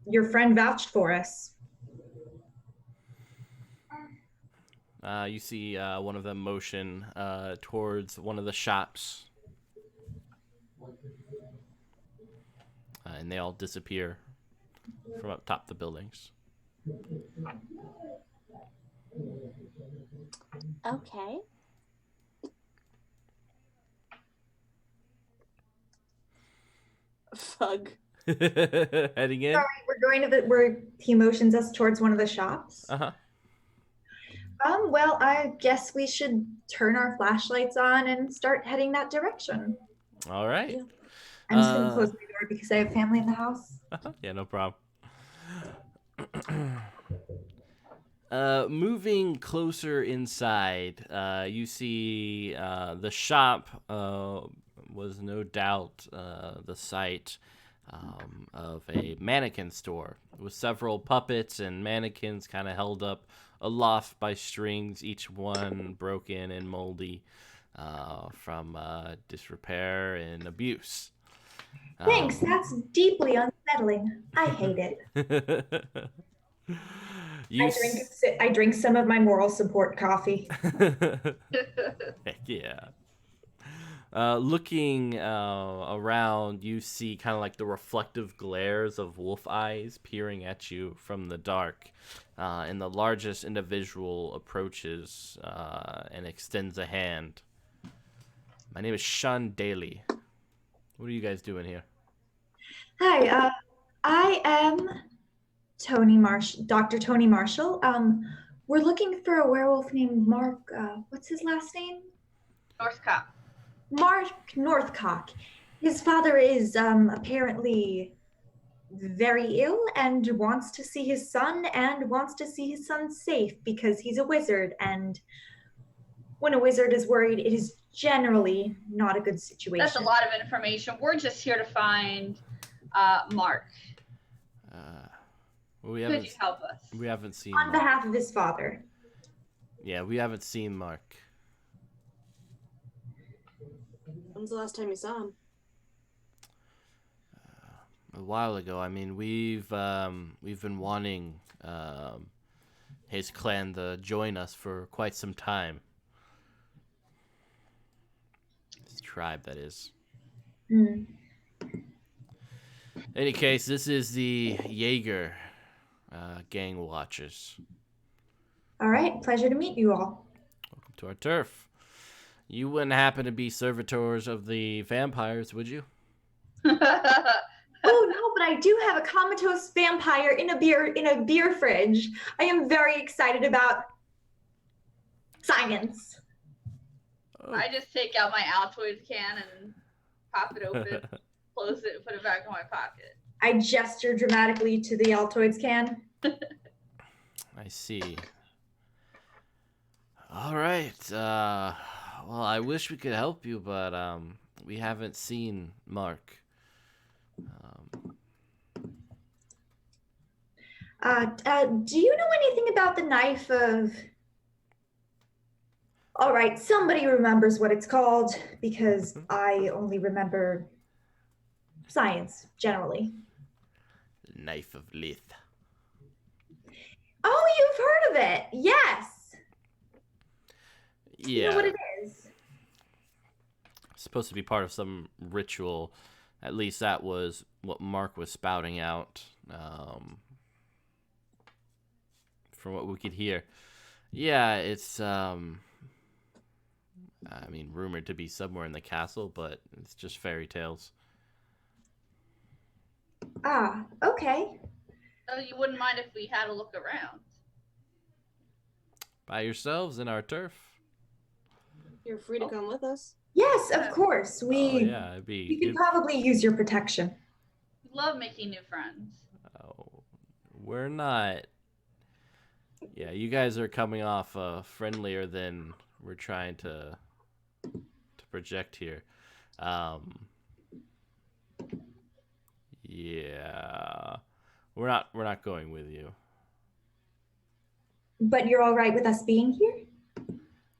[SPEAKER 3] Your friend vouched for us.
[SPEAKER 1] You see one of them motion towards one of the shops. And they all disappear from up top the buildings.
[SPEAKER 4] Okay. Fug.
[SPEAKER 1] Heading in?
[SPEAKER 3] Sorry, we're going to where he motions us towards one of the shops.
[SPEAKER 1] Uh-huh.
[SPEAKER 3] Well, I guess we should turn our flashlights on and start heading that direction.
[SPEAKER 1] All right.
[SPEAKER 4] Yeah.
[SPEAKER 3] I'm just gonna close my door because I have family in the house.
[SPEAKER 1] Yeah, no problem. Moving closer inside, you see the shop was no doubt the site of a mannequin store with several puppets and mannequins kind of held up aloft by strings, each one broken and moldy from disrepair and abuse.
[SPEAKER 3] Thanks, that's deeply unsettling. I hate it. I drink some of my moral support coffee.
[SPEAKER 1] Heck yeah. Looking around, you see kind of like the reflective glares of wolf eyes peering at you from the dark. And the largest individual approaches and extends a hand. My name is Sean Daly. What are you guys doing here?
[SPEAKER 3] Hi, I am Dr. Tony Marshall. We're looking for a werewolf named Mark, what's his last name?
[SPEAKER 5] Northcott.
[SPEAKER 3] Mark Northcock. His father is apparently very ill and wants to see his son safe because he's a wizard, and when a wizard is worried, it is generally not a good situation.
[SPEAKER 5] That's a lot of information. We're just here to find Mark.
[SPEAKER 1] We
[SPEAKER 5] Could you help us?
[SPEAKER 1] We haven't seen
[SPEAKER 3] On
[SPEAKER 1] Mark.
[SPEAKER 3] behalf of his father.
[SPEAKER 1] Yeah, we haven't seen Mark.
[SPEAKER 4] When's the last time you saw him?
[SPEAKER 1] A while ago. I mean, we've been wanting his clan to join us for quite some time. His tribe, that is.
[SPEAKER 3] Mm.
[SPEAKER 1] In any case, this is the Jaeger gang watchers.
[SPEAKER 3] All right, pleasure to meet you all.
[SPEAKER 1] Welcome to our turf. You wouldn't happen to be servitors of the vampires, would you?
[SPEAKER 3] Oh no, but I do have a comatose vampire in a beer fridge. I am very excited about science.
[SPEAKER 1] Oh.
[SPEAKER 5] I just take out my Altoids can and pop it open, close it, and put it back in my pocket.
[SPEAKER 3] I gesture dramatically to the Altoids can.
[SPEAKER 1] I see. All right. Well, I wish we could help you, but we haven't seen Mark.
[SPEAKER 3] Do you know anything about the knife of... All right, somebody remembers what it's called, because I only remember science, generally.
[SPEAKER 1] Knife of Lith.
[SPEAKER 3] Oh, you've heard of it! Yes!
[SPEAKER 1] Yeah.
[SPEAKER 3] You know what it is?
[SPEAKER 1] Supposed to be part of some ritual. At least that was what Mark was spouting out. From what we could hear. Yeah, it's rumored to be somewhere in the castle, but it's just fairy tales.
[SPEAKER 3] Ah, okay.
[SPEAKER 5] So you wouldn't mind if we had a look around?
[SPEAKER 1] By yourselves in our turf.
[SPEAKER 4] You're free to come with us.
[SPEAKER 3] Yes, of course.
[SPEAKER 1] Oh yeah, it'd be.
[SPEAKER 3] We could probably use your protection.
[SPEAKER 5] We love making new friends.
[SPEAKER 1] Oh, we're not. Yeah, you guys are coming off friendlier than we're trying to project here. Yeah, we're not going with you.
[SPEAKER 3] But you're all right with us being here?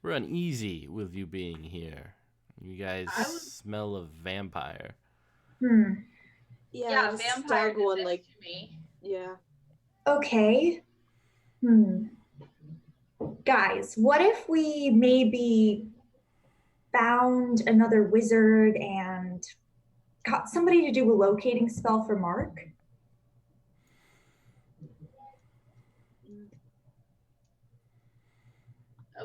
[SPEAKER 1] We're uneasy with you being here. You guys smell of vampire.
[SPEAKER 5] Yeah,
[SPEAKER 4] just
[SPEAKER 5] vampire
[SPEAKER 4] stag one,
[SPEAKER 5] did this
[SPEAKER 4] like,
[SPEAKER 5] to me.
[SPEAKER 4] yeah.
[SPEAKER 3] Okay. Guys, what if we maybe found another wizard and got somebody to do a locating spell for Mark?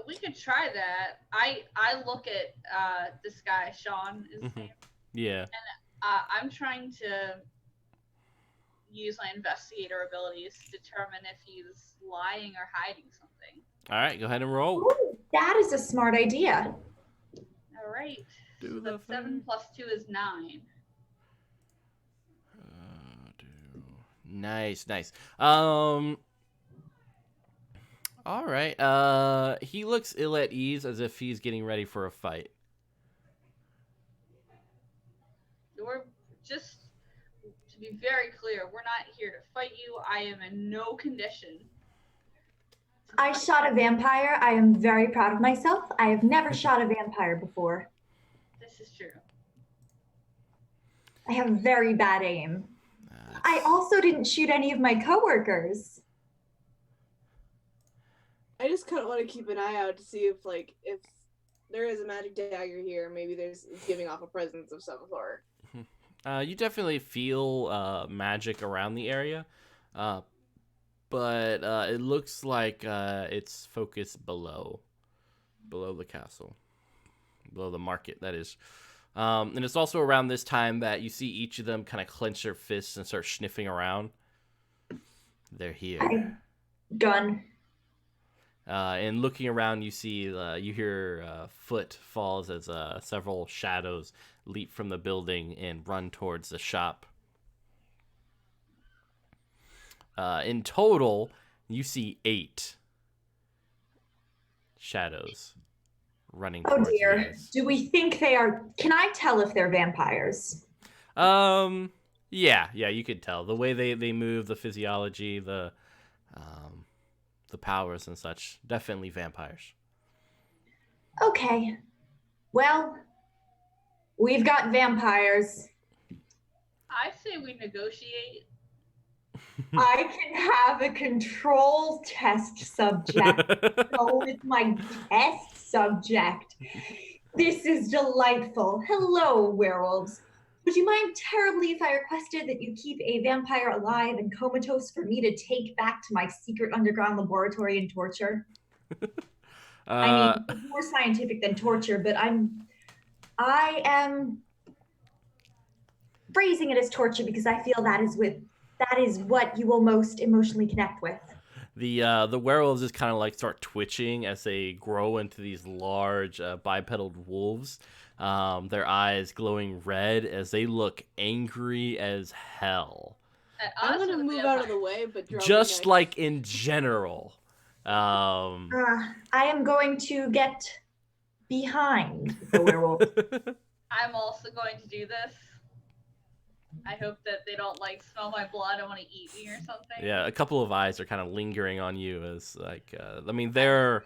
[SPEAKER 5] We could try that. I look at this guy, Sean is his name.
[SPEAKER 1] Yeah.
[SPEAKER 5] I'm trying to use my investigator abilities to determine if he's lying or hiding something.
[SPEAKER 1] All right, go ahead and roll.
[SPEAKER 3] Ooh, that is a smart idea.
[SPEAKER 5] All right.
[SPEAKER 1] Do
[SPEAKER 5] So
[SPEAKER 1] the
[SPEAKER 5] that's 7 plus 2 is 9.
[SPEAKER 1] Nice. All right. He looks ill at ease, as if he's getting ready for a fight.
[SPEAKER 5] We're just, to be very clear, we're not here to fight you. I am in no condition.
[SPEAKER 3] I shot a vampire. I am very proud of myself. I have never shot a vampire before.
[SPEAKER 5] This is true.
[SPEAKER 3] I have very bad aim. I also didn't shoot any of my coworkers.
[SPEAKER 4] I just kind of want to keep an eye out to see if there is a magic dagger here. Maybe it's giving off a presence of some sort.
[SPEAKER 1] You definitely feel magic around the area, but it looks like it's focused below the castle, below the market, that is. And it's also around this time that you see each of them kind of clench their fists and start sniffing around. They're here.
[SPEAKER 3] Gun.
[SPEAKER 1] And looking around, you see, you hear foot falls as several shadows leap from the building and run towards the shop. In total, you see 8 shadows running towards you
[SPEAKER 3] dear.
[SPEAKER 1] guys.
[SPEAKER 3] Do we think they are... Can I tell if they're vampires?
[SPEAKER 1] Yeah, you could tell. The way they move, the physiology, the powers and such. Definitely vampires.
[SPEAKER 3] Okay. Well, we've got vampires.
[SPEAKER 5] I say we negotiate.
[SPEAKER 3] I can have a control test subject. Go with my test subject. This is delightful. Hello, werewolves. Would you mind terribly if I requested that you keep a vampire alive and comatose for me to take back to my secret underground laboratory and torture? I mean, it's more scientific than torture, but I am phrasing it as torture because I feel that is what you will most emotionally connect with.
[SPEAKER 1] The werewolves just kind of like start twitching as they grow into these large bipedal wolves. Their eyes glowing red as they look angry as hell.
[SPEAKER 4] I'm gonna move out of the way, but drop
[SPEAKER 1] Just
[SPEAKER 4] the knife.
[SPEAKER 1] like in general,
[SPEAKER 3] I am going to get behind the werewolf.
[SPEAKER 5] I'm also going to do this. I hope that they don't like smell my blood and want to eat me or something.
[SPEAKER 1] Yeah, a couple of eyes are kind of lingering on you as like I mean they're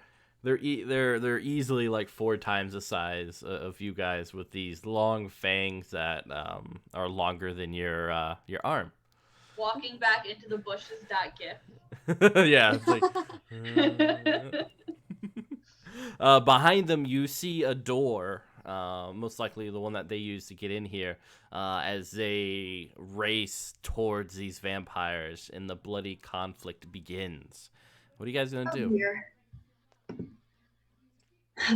[SPEAKER 1] easily like 4 times the size of you guys with these long fangs that are longer than your arm.
[SPEAKER 5] Walking back into the bushes. Gif.
[SPEAKER 1] Yeah. It's like, behind them, you see a door, most likely the one that they use to get in here, as they race towards these vampires and the bloody conflict begins. What are you guys going to do?
[SPEAKER 3] Dear.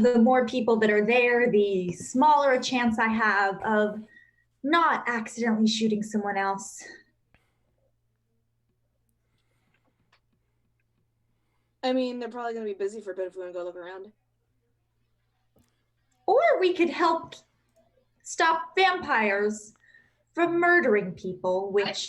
[SPEAKER 3] The more people that are there, the smaller a chance I have of not accidentally shooting someone else.
[SPEAKER 4] I mean, they're probably going to be busy for a bit if we want to go look around.
[SPEAKER 3] Or we could help stop vampires from murdering people, which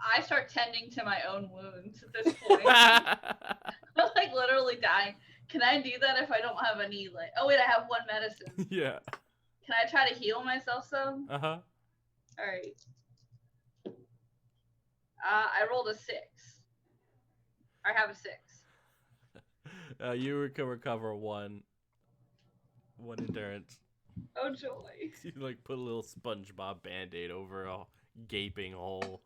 [SPEAKER 5] I start tending to my own wounds at this point. I'm like literally dying. Can I do that if I don't have any like? Oh wait, I have 1 medicine.
[SPEAKER 1] Yeah.
[SPEAKER 5] Can I try to heal myself some?
[SPEAKER 1] Uh-huh.
[SPEAKER 5] All right. I rolled a 6. I have a 6.
[SPEAKER 1] You can recover one endurance.
[SPEAKER 5] Oh joy.
[SPEAKER 1] You like put a little SpongeBob Band-Aid over a gaping hole.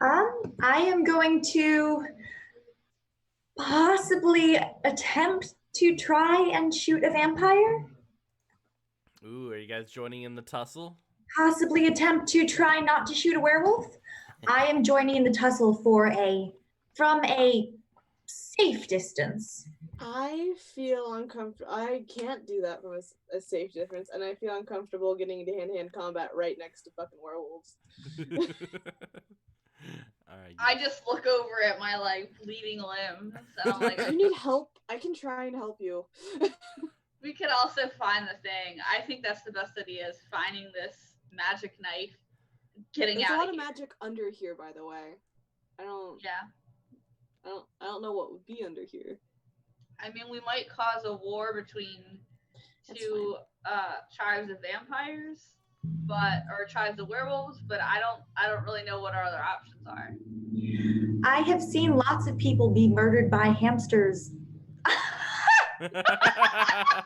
[SPEAKER 3] I am going to possibly attempt to try and shoot a vampire.
[SPEAKER 1] Ooh, are you guys joining in the tussle?
[SPEAKER 3] Possibly attempt to try not to shoot a werewolf. I am joining in the tussle from a safe distance.
[SPEAKER 4] I feel uncomfortable. I can't do that from a safe distance, and I feel uncomfortable getting into hand-to-hand combat right next to fucking werewolves.
[SPEAKER 1] All right.
[SPEAKER 5] I just look over at my like bleeding limbs and I'm like,
[SPEAKER 4] If you need help, I can try and help you.
[SPEAKER 5] we could also find the thing. I think that's the best idea is finding this magic knife, getting
[SPEAKER 4] There's
[SPEAKER 5] out
[SPEAKER 4] a lot
[SPEAKER 5] of
[SPEAKER 4] of
[SPEAKER 5] here.
[SPEAKER 4] magic under here, by the way. I don't know what would be under here.
[SPEAKER 5] I mean, we might cause a war between two tribes of vampires, or tribes of werewolves, but I don't really know what our other options are.
[SPEAKER 3] I have seen lots of people be murdered by hamsters. I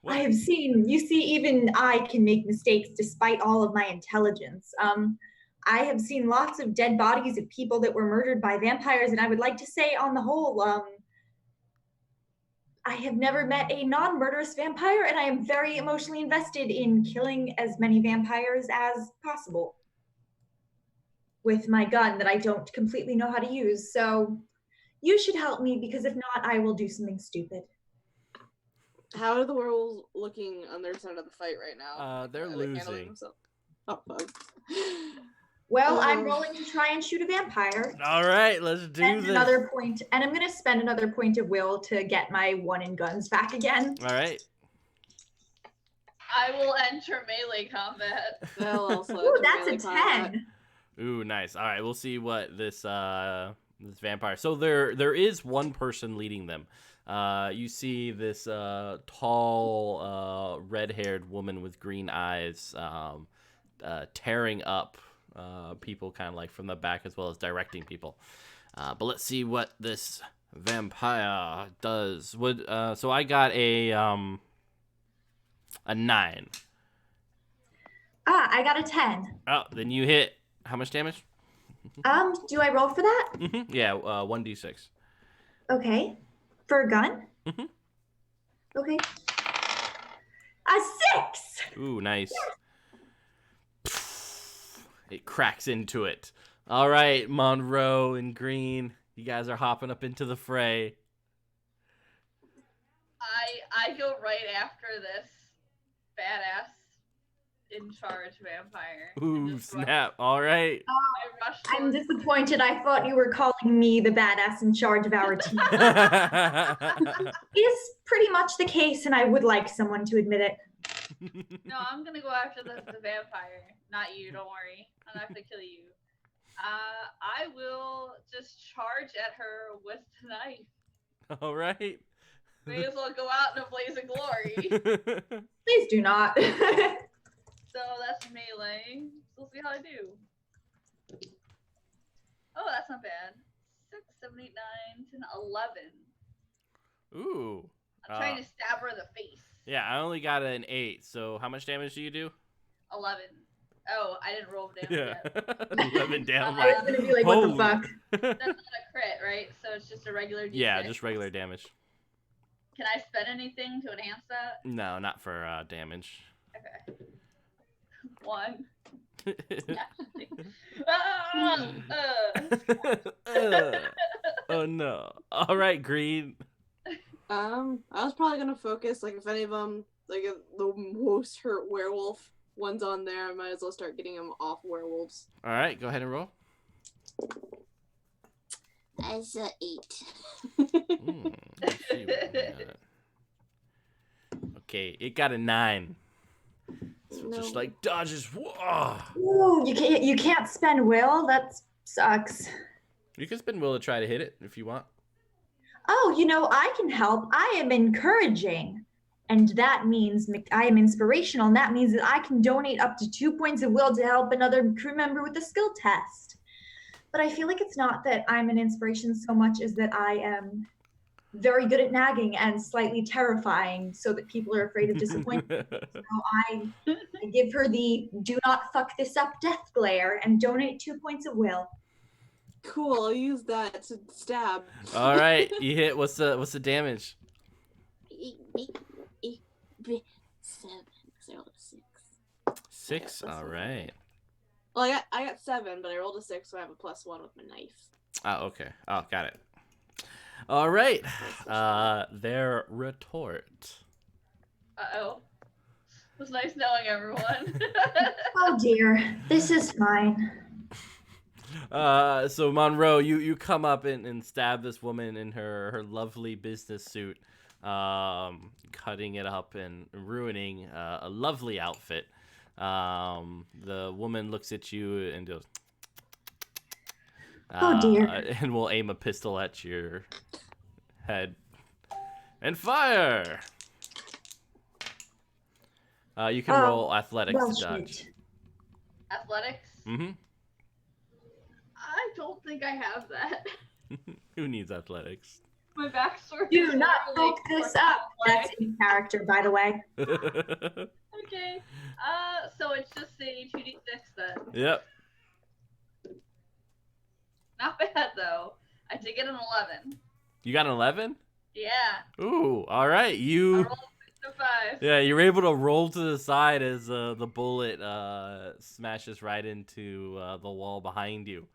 [SPEAKER 3] have seen, you see, even I can make mistakes despite all of my intelligence. I have seen lots of dead bodies of people that were murdered by vampires, and I would like to say, on the whole, I have never met a non-murderous vampire, and I am very emotionally invested in killing as many vampires as possible with my gun that I don't completely know how to use. So you should help me, because if not, I will do something stupid.
[SPEAKER 4] How are the werewolves looking on their side of the fight right now?
[SPEAKER 1] They're losing.
[SPEAKER 4] Oh, fuck.
[SPEAKER 3] Well, I'm rolling to try and shoot a vampire.
[SPEAKER 1] All right, let's do this.
[SPEAKER 3] Another point, and I'm going to spend another point of will to get my 1 in guns back again.
[SPEAKER 1] All right.
[SPEAKER 5] I will enter melee combat.
[SPEAKER 3] Ooh, that's a 10.
[SPEAKER 1] Ooh, nice. All right, we'll see what this this vampire. So there is one person leading them. You see this tall, red-haired woman with green eyes tearing up people kind of like from the back as well as directing people. But let's see what this vampire does. So I got a 9.
[SPEAKER 3] I got a 10.
[SPEAKER 1] Oh, then you hit. How much damage?
[SPEAKER 3] Do I roll for that?
[SPEAKER 1] Mm-hmm. Yeah, 1d6.
[SPEAKER 3] Okay. For a gun?
[SPEAKER 1] Mm-hmm.
[SPEAKER 3] Okay. A 6!
[SPEAKER 1] Ooh, nice. It cracks into it. All right, Monroe and Green, you guys are hopping up into the fray.
[SPEAKER 5] I go right after this badass in charge vampire.
[SPEAKER 1] Ooh, snap. All right.
[SPEAKER 5] I rush
[SPEAKER 3] I'm
[SPEAKER 5] towards-
[SPEAKER 3] disappointed. I thought you were calling me the badass in charge of our team. It is pretty much the case, and I would like someone to admit it.
[SPEAKER 5] No, I'm gonna go after the vampire, not you. Don't worry, I'm not gonna kill you. I I will just charge at her with the knife.
[SPEAKER 1] All right.
[SPEAKER 5] May as well go out in a blaze of glory.
[SPEAKER 3] Please do not.
[SPEAKER 5] So that's melee. So we'll see how I do. Oh, that's not bad. 6, 7, 8, 9, 10, 11.
[SPEAKER 1] Ooh.
[SPEAKER 5] I'm trying to stab her in the face.
[SPEAKER 1] Yeah, I only got an 8. So how much damage do you do?
[SPEAKER 5] 11. Oh, I didn't roll damage yet.
[SPEAKER 1] 11 down.
[SPEAKER 3] I was gonna be like, what the fuck?
[SPEAKER 5] That's not a crit, right? So it's just a regular D6.
[SPEAKER 1] Yeah, just regular damage.
[SPEAKER 5] Can I spend anything to enhance that?
[SPEAKER 1] No, not for damage.
[SPEAKER 5] Okay. 1. Ah,
[SPEAKER 1] Oh no. All right, Green.
[SPEAKER 4] I was probably gonna focus, like, if any of them, like, if the most hurt werewolf one's on there, I might as well start getting them off werewolves.
[SPEAKER 1] All right, go ahead and roll.
[SPEAKER 4] That's a 8.
[SPEAKER 1] Let's see what we got. Okay, it got a 9. So
[SPEAKER 4] No.
[SPEAKER 1] just like dodges. Whoa.
[SPEAKER 3] Ooh, you can't spend will. That sucks.
[SPEAKER 1] You can spin will to try to hit it if you want.
[SPEAKER 3] Oh, I can help. I am encouraging. And that means I am inspirational. And that means that I can donate up to 2 points of will to help another crew member with a skill test. But I feel like it's not that I'm an inspiration so much as that I am very good at nagging and slightly terrifying so that people are afraid of disappointment. So I give her the do not fuck this up death glare and donate 2 points of will.
[SPEAKER 4] Cool, I'll use that to stab.
[SPEAKER 1] All right, you hit. What's the damage?
[SPEAKER 4] 7, 6.
[SPEAKER 1] 6. All right.
[SPEAKER 4] Well, I got 7, but I rolled a 6, so I have a +1 with my knife.
[SPEAKER 1] Oh, okay. Oh, got it. All right. Their retort.
[SPEAKER 5] Uh-oh. It was nice knowing everyone.
[SPEAKER 3] Oh dear, this is fine.
[SPEAKER 1] So Monroe, you come up and stab this woman in her lovely business suit, cutting it up and ruining a lovely outfit. The woman looks at you and goes,
[SPEAKER 3] Oh dear.
[SPEAKER 1] and will aim a pistol at your head and fire. You can roll athletics
[SPEAKER 3] Well,
[SPEAKER 1] to dodge.
[SPEAKER 3] shit.
[SPEAKER 5] Athletics?
[SPEAKER 1] Mm-hmm.
[SPEAKER 5] I don't think I have that.
[SPEAKER 1] Who needs athletics?
[SPEAKER 5] My backstory
[SPEAKER 3] Do
[SPEAKER 5] is
[SPEAKER 3] not
[SPEAKER 5] literally
[SPEAKER 3] fuck this
[SPEAKER 5] for
[SPEAKER 3] up. That's
[SPEAKER 5] athletic.
[SPEAKER 3] in character, by the way.
[SPEAKER 5] Okay. So it's just a 2d6 then.
[SPEAKER 1] Yep.
[SPEAKER 5] Not bad though. I did get an 11.
[SPEAKER 1] You got an 11?
[SPEAKER 5] Yeah.
[SPEAKER 1] Ooh, all right.
[SPEAKER 5] I
[SPEAKER 1] You
[SPEAKER 5] rolled a 6 to 5.
[SPEAKER 1] Yeah, you're able to roll to the side as the bullet smashes right into the wall behind you.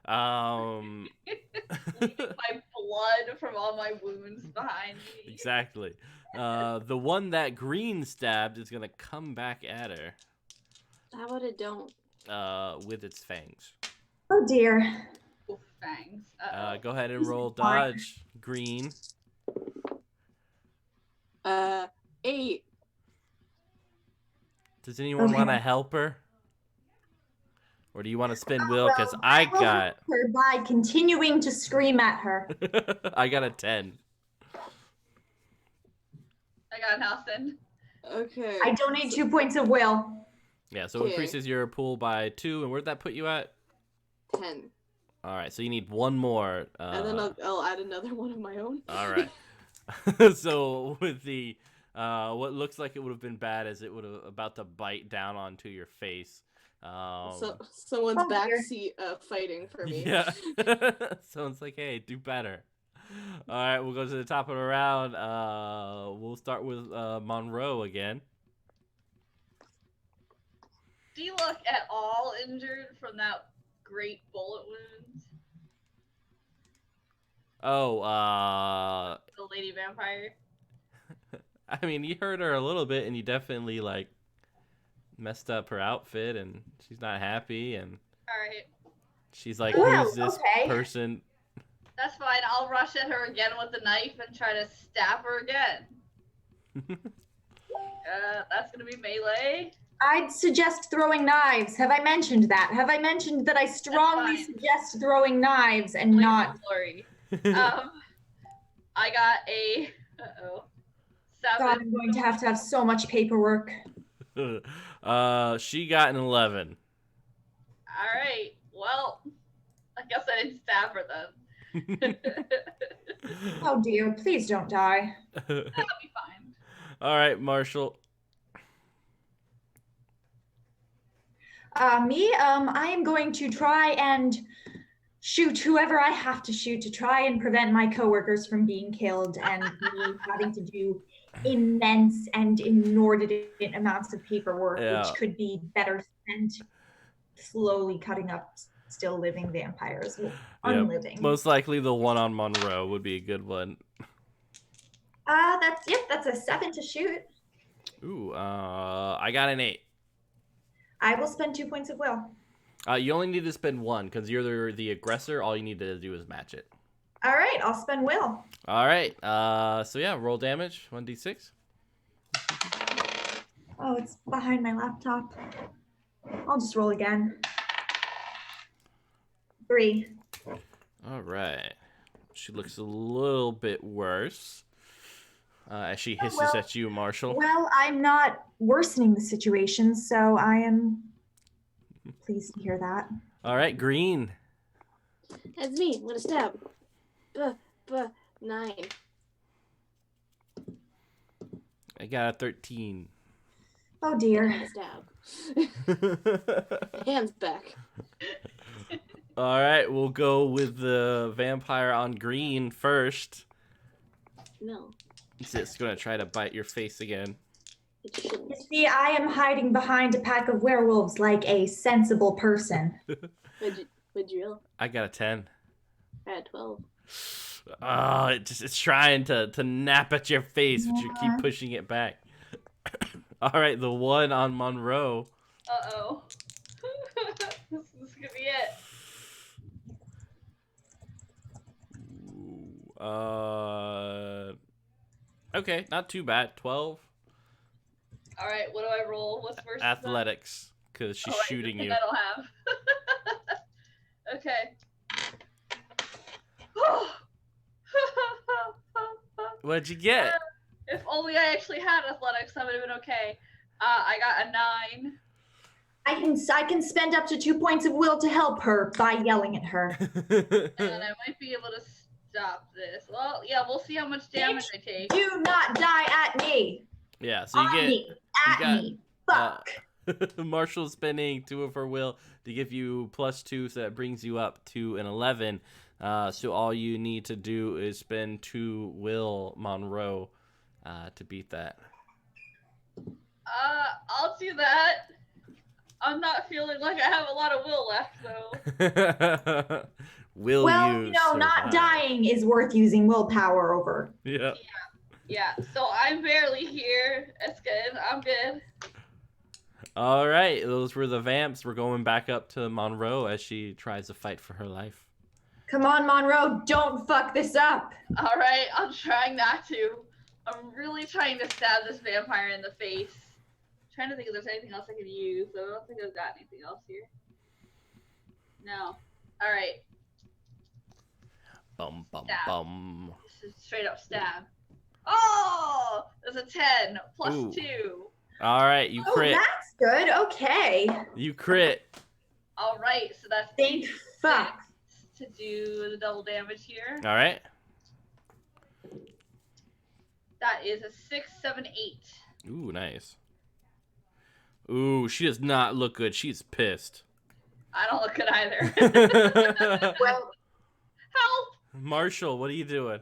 [SPEAKER 5] Bleeding my blood from all my wounds behind me.
[SPEAKER 1] Exactly. The one that Green stabbed is gonna come back at her
[SPEAKER 4] How about it don't?
[SPEAKER 1] with its fangs.
[SPEAKER 3] Oh dear.
[SPEAKER 5] Oof, fangs.
[SPEAKER 1] Go ahead and roll
[SPEAKER 3] Fine.
[SPEAKER 1] dodge, Green.
[SPEAKER 4] 8.
[SPEAKER 1] Does anyone
[SPEAKER 3] Okay.
[SPEAKER 1] want to help her? Or do you want to spin will? Because I
[SPEAKER 3] will
[SPEAKER 1] got
[SPEAKER 3] help her by continuing to scream at her.
[SPEAKER 1] I got a 10.
[SPEAKER 5] I got an Alston.
[SPEAKER 4] Okay.
[SPEAKER 3] I donate 2 points of will.
[SPEAKER 1] Yeah, so it
[SPEAKER 4] Okay.
[SPEAKER 1] increases your pool by 2, and where'd that put you at?
[SPEAKER 4] 10.
[SPEAKER 1] All right, so you need one more.
[SPEAKER 4] And then I'll add another one of my own.
[SPEAKER 1] All right. So with the what looks like it would have been bad as it would have about to bite down onto your face.
[SPEAKER 4] So someone's
[SPEAKER 3] Oh, dear.
[SPEAKER 4] backseat fighting for me.
[SPEAKER 1] Yeah. Someone's like, hey, do better. All right, we'll go to the top of the round. We'll start with Monroe again.
[SPEAKER 5] Do you look at all injured from that great bullet wound?
[SPEAKER 1] Oh,
[SPEAKER 5] The lady vampire?
[SPEAKER 1] I mean, you hurt her a little bit, and you definitely like messed up her outfit, and she's not happy, and
[SPEAKER 5] Alright.
[SPEAKER 1] she's like,
[SPEAKER 3] Well,
[SPEAKER 1] "Who's this
[SPEAKER 3] okay.
[SPEAKER 1] person?"
[SPEAKER 5] That's fine. I'll rush at her again with the knife and try to stab her again. That's gonna be melee.
[SPEAKER 3] I'd suggest throwing knives. Have I mentioned that? Have I mentioned that I strongly
[SPEAKER 5] fine.
[SPEAKER 3] suggest throwing knives and not...
[SPEAKER 5] Glory. I got a 7.
[SPEAKER 3] God, I'm going to have so much paperwork.
[SPEAKER 1] She got an 11.
[SPEAKER 5] All right. Well, I guess I didn't stab her then.
[SPEAKER 3] Oh dear, please don't die.
[SPEAKER 5] That'll be fine.
[SPEAKER 1] All right, Marshall.
[SPEAKER 3] I am going to try and shoot whoever I have to shoot to try and prevent my coworkers from being killed and me having to do immense and inordinate amounts of paperwork, which could be better spent slowly cutting up still living vampires. Unliving.
[SPEAKER 1] Most likely the one on Monroe would be a good one.
[SPEAKER 3] That's a 7 to shoot.
[SPEAKER 1] Ooh, I got an 8.
[SPEAKER 3] I will spend 2 points of will.
[SPEAKER 1] You only need to spend 1 because you're the aggressor. All you need to do is match it.
[SPEAKER 3] All right, I'll spend will.
[SPEAKER 1] All right. So yeah, roll damage. 1d6.
[SPEAKER 3] Oh, it's behind my laptop. I'll just roll again. 3.
[SPEAKER 1] All right. She looks a little bit worse as she hisses at you, Marshall.
[SPEAKER 3] Well, I'm not worsening the situation, so I am pleased to hear that.
[SPEAKER 1] All right, Green.
[SPEAKER 6] That's me. What a stab. 9.
[SPEAKER 1] I got a 13.
[SPEAKER 3] Oh dear.
[SPEAKER 6] Stab. Hands back.
[SPEAKER 1] All right, we'll go with the vampire on Green first.
[SPEAKER 6] No.
[SPEAKER 1] It's just gonna try to bite your face again.
[SPEAKER 6] It shouldn't.
[SPEAKER 3] You see, I am hiding behind a pack of werewolves like a sensible person.
[SPEAKER 6] Would you roll?
[SPEAKER 1] I got a 10.
[SPEAKER 6] I had 12.
[SPEAKER 1] Oh, it's trying to nap at your face, but you keep pushing it back. All right, the one on Monroe.
[SPEAKER 5] Uh-oh. This is gonna be it.
[SPEAKER 1] Okay, not too bad. 12.
[SPEAKER 5] All right, what do I roll? What's first?
[SPEAKER 1] Athletics, because she's shooting you.
[SPEAKER 5] I don't have. Okay.
[SPEAKER 1] What'd you get?
[SPEAKER 5] If only I actually had athletics, that would have been okay. I got a 9.
[SPEAKER 3] I can spend up to 2 points of will to help her by yelling at her.
[SPEAKER 5] And I might be able to stop this. Well, yeah, we'll see how much damage I take.
[SPEAKER 3] Do not die at me.
[SPEAKER 1] Yeah, so you
[SPEAKER 3] On
[SPEAKER 1] get
[SPEAKER 3] me. At me. Fuck.
[SPEAKER 1] Marshall spending 2 of her will to give you +2, so that brings you up to an 11. So all you need to do is spend 2 will, Monroe, to beat that.
[SPEAKER 5] I'll do that. I'm not feeling like I have a lot of will left, though.
[SPEAKER 3] Not dying is worth using willpower over.
[SPEAKER 1] Yeah.
[SPEAKER 5] Yeah, so I'm barely here. It's good. I'm good.
[SPEAKER 1] All right, those were the vamps. We're going back up to Monroe as she tries to fight for her life.
[SPEAKER 3] Come on, Monroe, don't fuck this up.
[SPEAKER 5] All right, I'm trying not to. I'm really trying to stab this vampire in the face. I'm trying to think if there's anything else I could use. I don't think I've got anything else here. No. All right.
[SPEAKER 1] Bum, bum,
[SPEAKER 5] Stab.
[SPEAKER 1] bum.
[SPEAKER 5] This is straight up stab. Oh! There's a 10 plus
[SPEAKER 1] Ooh.
[SPEAKER 5] 2.
[SPEAKER 1] All right, you crit.
[SPEAKER 3] Oh, that's good. Okay.
[SPEAKER 1] You crit.
[SPEAKER 5] All right, so that's
[SPEAKER 3] Thank fuck.
[SPEAKER 5] to do the double damage here.
[SPEAKER 1] All right.
[SPEAKER 5] That is a 6, 7, 8.
[SPEAKER 1] Ooh, nice. Ooh, she does not look good. She's pissed.
[SPEAKER 5] I don't look good either.
[SPEAKER 3] Well,
[SPEAKER 5] Help!
[SPEAKER 1] Marshall, what are you doing?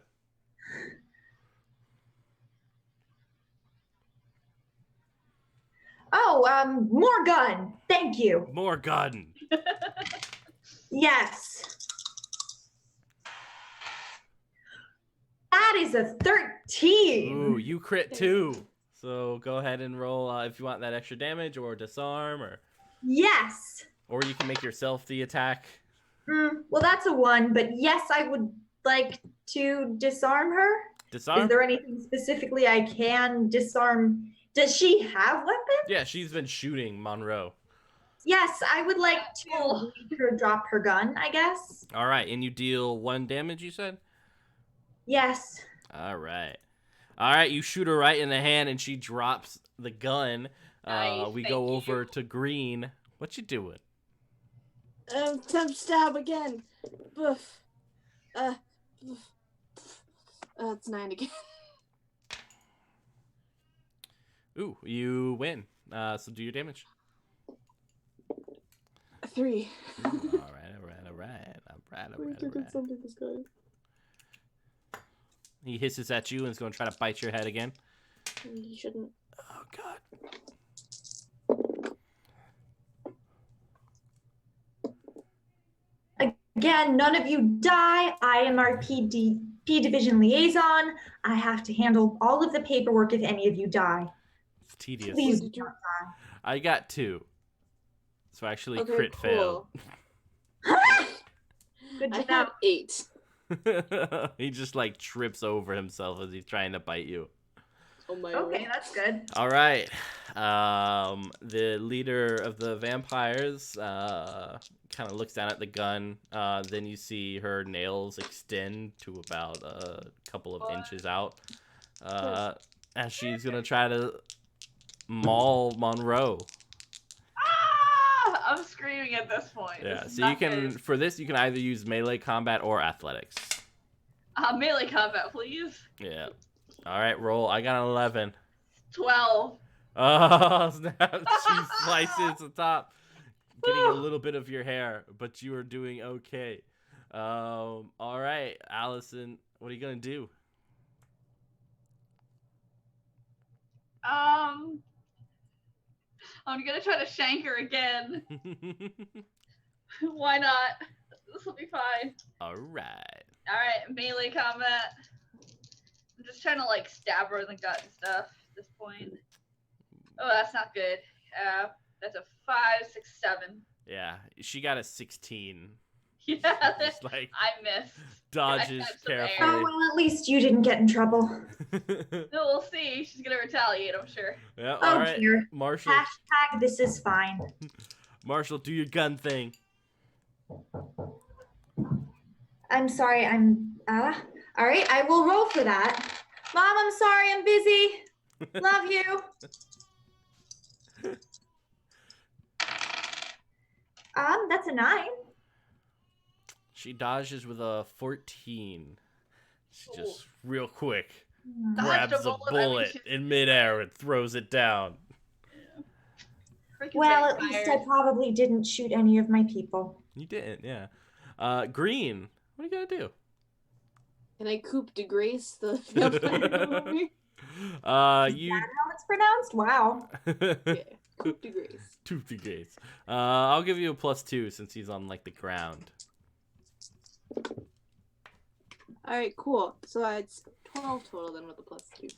[SPEAKER 3] more gun. Thank you.
[SPEAKER 1] More gun.
[SPEAKER 3] Yes. That is a 13.
[SPEAKER 1] Ooh, you crit too. So go ahead and roll if you want that extra damage or disarm,
[SPEAKER 3] Yes.
[SPEAKER 1] or you can make yourself the attack.
[SPEAKER 3] Well, that's a 1, but yes, I would like to disarm her.
[SPEAKER 1] Disarm.
[SPEAKER 3] Is there anything specifically I can disarm? Does she have weapons?
[SPEAKER 1] Yeah, she's been shooting Monroe.
[SPEAKER 3] Yes, I would like to make her drop her gun, I guess.
[SPEAKER 1] All right, and you deal 1 damage, you said?
[SPEAKER 3] Yes.
[SPEAKER 1] All right. All right, you shoot her right in the hand, and she drops the gun.
[SPEAKER 5] Nice,
[SPEAKER 1] We
[SPEAKER 5] thank
[SPEAKER 1] go over
[SPEAKER 5] you.
[SPEAKER 1] to Green. What you doing?
[SPEAKER 6] Attempt stab again. Boof. It's 9 again.
[SPEAKER 1] Ooh, you win. So do your damage.
[SPEAKER 6] 3.
[SPEAKER 1] All right.
[SPEAKER 6] Something this guy.
[SPEAKER 1] He hisses at you and is going to try to bite your head again.
[SPEAKER 6] You shouldn't.
[SPEAKER 1] Oh, God.
[SPEAKER 3] Again, none of you die. I am our P Division liaison. I have to handle all of the paperwork if any of you die.
[SPEAKER 1] It's tedious.
[SPEAKER 3] Please
[SPEAKER 6] Did
[SPEAKER 3] do
[SPEAKER 6] you-
[SPEAKER 3] not die.
[SPEAKER 1] I got 2. So actually
[SPEAKER 6] Okay,
[SPEAKER 1] crit
[SPEAKER 6] cool.
[SPEAKER 3] Good
[SPEAKER 6] I
[SPEAKER 3] to know.
[SPEAKER 6] had 8.
[SPEAKER 1] failed. He just like trips over himself as he's trying to bite you.
[SPEAKER 6] On my
[SPEAKER 3] Okay,
[SPEAKER 6] own.
[SPEAKER 3] that's good.
[SPEAKER 1] All right. The leader of the vampires kind of looks down at the gun. Then you see her nails extend to about a couple of inches out. And she's going to try to maul Monroe.
[SPEAKER 5] Ah! I'm screaming at this point.
[SPEAKER 1] Yeah,
[SPEAKER 5] This is
[SPEAKER 1] so you
[SPEAKER 5] not
[SPEAKER 1] can,
[SPEAKER 5] good.
[SPEAKER 1] for this, you can either use melee combat or athletics.
[SPEAKER 5] Melee combat, please.
[SPEAKER 1] Yeah. All right, roll. I got an 11.
[SPEAKER 5] 12.
[SPEAKER 1] Oh, snap. She slices the top, getting a little bit of your hair, but you are doing okay. All right, Allison, what are you going to do?
[SPEAKER 5] I'm gonna try to shank her again. Why not? This will be fine.
[SPEAKER 1] All right.
[SPEAKER 5] Alright, melee combat. I'm just trying to like stab her in the gut and stuff at this point. Oh, that's not good. That's a 5, 6, 7.
[SPEAKER 1] Yeah, she got a 16.
[SPEAKER 5] Yeah,
[SPEAKER 1] Just like
[SPEAKER 5] I missed.
[SPEAKER 1] dodges
[SPEAKER 5] I had some air.
[SPEAKER 3] Oh,
[SPEAKER 1] carefully.
[SPEAKER 3] well, at least you didn't get in trouble.
[SPEAKER 5] No, we'll see. She's gonna retaliate, I'm sure.
[SPEAKER 1] Yeah,
[SPEAKER 3] Oh,
[SPEAKER 1] all right.
[SPEAKER 3] dear.
[SPEAKER 1] Marshall,
[SPEAKER 3] Hashtag this is fine.
[SPEAKER 1] Marshall, do your gun thing.
[SPEAKER 3] I'm sorry, all right, I will roll for that. Mom, I'm sorry, I'm busy. Love you. That's a 9.
[SPEAKER 1] She dodges with a 14. She just real quick
[SPEAKER 5] Dodged
[SPEAKER 1] grabs
[SPEAKER 5] a
[SPEAKER 1] a
[SPEAKER 5] bullet, I mean,
[SPEAKER 1] bullet
[SPEAKER 5] she's-
[SPEAKER 1] in midair and throws it down.
[SPEAKER 5] Freaking
[SPEAKER 3] Well, at least I
[SPEAKER 5] vampires.
[SPEAKER 3] probably didn't shoot any of my people.
[SPEAKER 1] You didn't, yeah. Green, what are you gonna do?
[SPEAKER 6] Can I coup de grace the vampire movie?
[SPEAKER 1] You
[SPEAKER 3] How it's pronounced? Wow.
[SPEAKER 6] Yeah, coup de grace.
[SPEAKER 1] 2 degrees. I'll give you a +2 since he's on like the ground.
[SPEAKER 6] Alright, cool. So it's 12 total then with the +2.